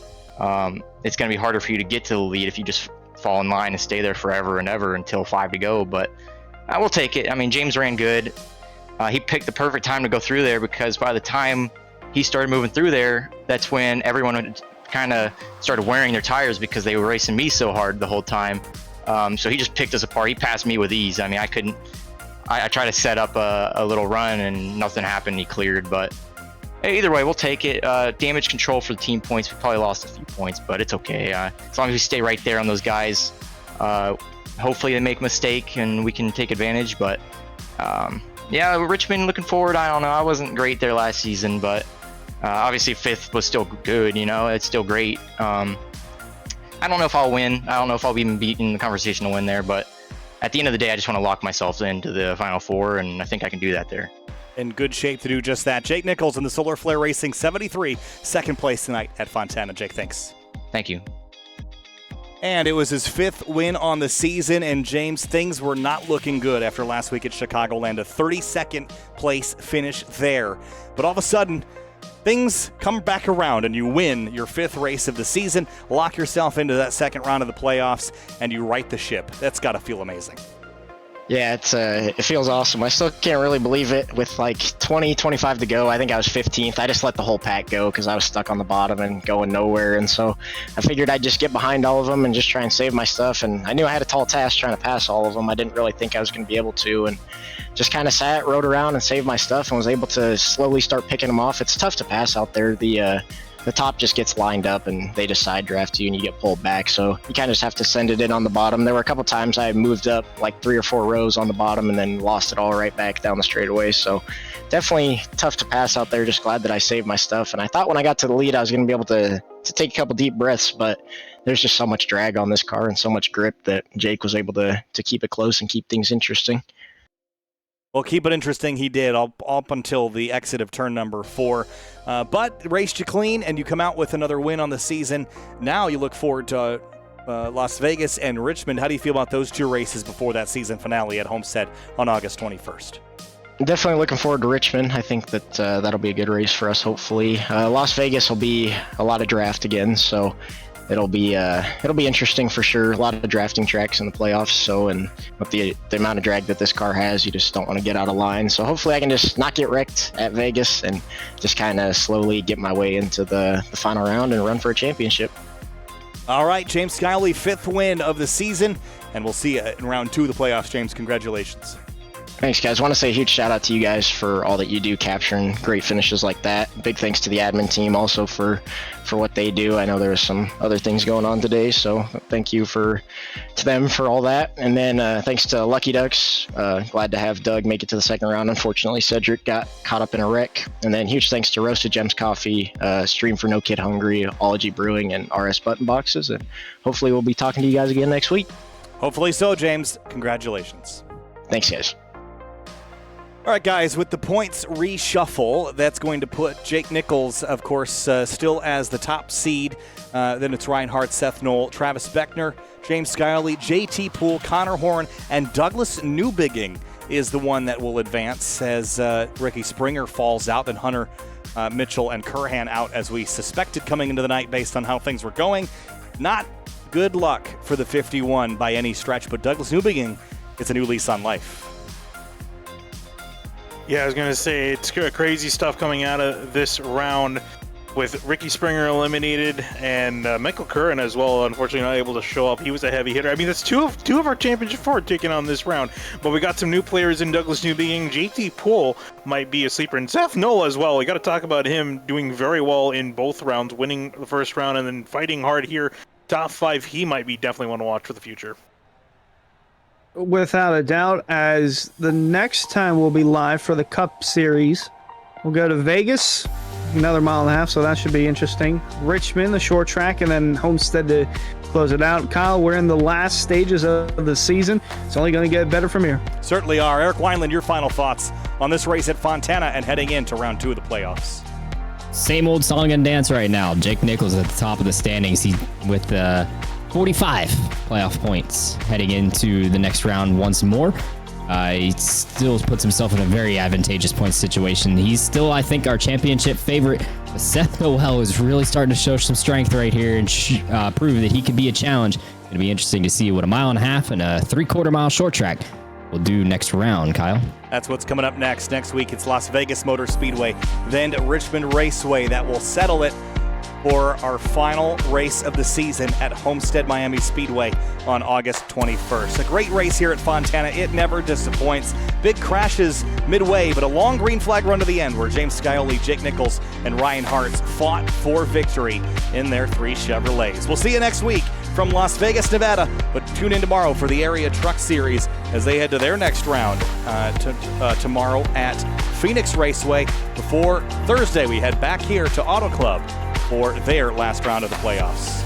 It's going to be harder for you to get to the lead if you just fall in line and stay there forever and ever until 5 to go, but I will take it. I mean, James ran good. He picked the perfect time to go through there because by the time he started moving through there, that's when everyone kind of started wearing their tires because they were racing me so hard the whole time. So he just picked us apart. He passed me with ease. I mean, I tried to set up a little run and nothing happened. He cleared, but hey, either way, we'll take it. Damage control for the team points. We probably lost a few points, but it's okay. As long as we stay right there on those guys, hopefully they make a mistake and we can take advantage. But yeah, Richmond, looking forward. I don't know. I wasn't great there last season, but obviously 5th was still good. You know, it's still great. I don't know if I'll win. I don't know if I'll even be in the conversation to win there. But at the end of the day, I just want to lock myself into the Final Four, and I think I can do that there. In good shape to do just that. Jake Nichols in the Solar Flare Racing 73, second place tonight at Fontana. Jake, thanks. Thank you. And it was his 5th win on the season, and James, things were not looking good after last week at Chicagoland, a 32nd place finish there. But all of a sudden, things come back around, and you win your 5th race of the season, lock yourself into that second round of the playoffs, and you right the ship. That's got to feel amazing. Yeah, it feels awesome. I still can't really believe it with like 25 to go. I think I was 15th. I just let the whole pack go because I was stuck on the bottom and going nowhere. And so I figured I'd just get behind all of them and just try and save my stuff. And I knew I had a tall task trying to pass all of them. I didn't really think I was going to be able to. And just kind of sat, rode around and saved my stuff and was able to slowly start picking them off. It's tough to pass out there. The top just gets lined up and they just side draft you and you get pulled back. So you kind of just have to send it in on the bottom. There were a couple times I moved up like 3 or 4 rows on the bottom and then lost it all right back down the straightaway. So definitely tough to pass out there. Just glad that I saved my stuff. And I thought when I got to the lead, I was going to be able to take a couple deep breaths, but there's just so much drag on this car and so much grip that Jake was able to keep it close and keep things interesting. Well, keep it interesting. He did up until the exit of turn number 4. But raced you clean, and you come out with another win on the season. Now you look forward to Las Vegas and Richmond. How do you feel about those 2 races before that season finale at Homestead on August 21st? Definitely looking forward to Richmond. I think that that'll be a good race for us, hopefully. Las Vegas will be a lot of draft again, so it'll be interesting for sure. A lot of drafting tracks in the playoffs. So, and with the amount of drag that this car has, you just don't want to get out of line. So hopefully I can just not get wrecked at Vegas and just kind of slowly get my way into the final round and run for a championship. All right, James Skyley, 5th win of the season, and we'll see you in round 2 of the playoffs. James, congratulations. Thanks, guys. I want to say a huge shout out to you guys for all that you do, capturing great finishes like that. Big thanks to the admin team also for what they do. I know there was some other things going on today, so thank you to them for all that. And then thanks to Lucky Ducks. Glad to have Doug make it to the second round. Unfortunately, Cedric got caught up in a wreck. And then huge thanks to Roasted Gems Coffee, Stream for No Kid Hungry, Ology Brewing, and RS Button Boxes. And hopefully we'll be talking to you guys again next week. Hopefully so, James. Congratulations. Thanks, guys. All right, guys, with the points reshuffle, that's going to put Jake Nichols, of course, still as the top seed. Then it's Ryan Hart, Seth Knoll, Travis Beckner, James Skyley, JT Poole, Connor Horn, and Douglas Newbigging is the one that will advance as Ricky Springer falls out, and Hunter Mitchell and Curhan out as we suspected coming into the night based on how things were going. Not good luck for the 51 by any stretch, but Douglas Newbegin gets a new lease on life. Yeah, I was going to say, it's crazy stuff coming out of this round with Ricky Springer eliminated and Michael Curran as well, unfortunately not able to show up. He was a heavy hitter. I mean, that's two of our championship four taking on this round, but we got some new players in Douglas Newbegin. JT Poole might be a sleeper, and Seth Nola as well. We got to talk about him doing very well in both rounds, winning the first round and then fighting hard here. Top 5, he might be definitely one to watch for the future. Without a doubt, as the next time we'll be live for the Cup Series, we'll go to Vegas, another mile and a half, so that should be interesting. Richmond, the short track, and then Homestead to close it out. Kyle, we're in the last stages of the season. It's only going to get better from here. Certainly are. Eric Wineland, your final thoughts on this race at Fontana and heading into round 2 of the playoffs. Same old song and dance right now. Jake Nichols at the top of the standings. He with 45 playoff points heading into the next round once more. He still puts himself in a very advantageous point situation. He's still, I think, our championship favorite. But Seth Noel is really starting to show some strength right here and prove that he can be a challenge. It's going to be interesting to see what a 1.5 miles and a 3/4 mile short track will do next round, Kyle. That's what's coming up next. Next week, it's Las Vegas Motor Speedway, then Richmond Raceway. That will settle it for our final race of the season at Homestead Miami Speedway on August 21st. A great race here at Fontana. It never disappoints. Big crashes midway, but a long green flag run to the end where James Scioli, Jake Nichols, and Ryan Hartz fought for victory in their 3 Chevrolets. We'll see you next week from Las Vegas, Nevada, but tune in tomorrow for the Area Truck Series as they head to their next round tomorrow at Phoenix Raceway. Before Thursday, we head back here to Auto Club for their last round of the playoffs.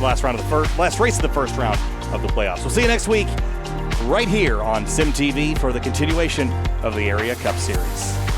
Last race of the first round of the playoffs. We'll see you next week right here on Sim TV for the continuation of the Area Cup Series.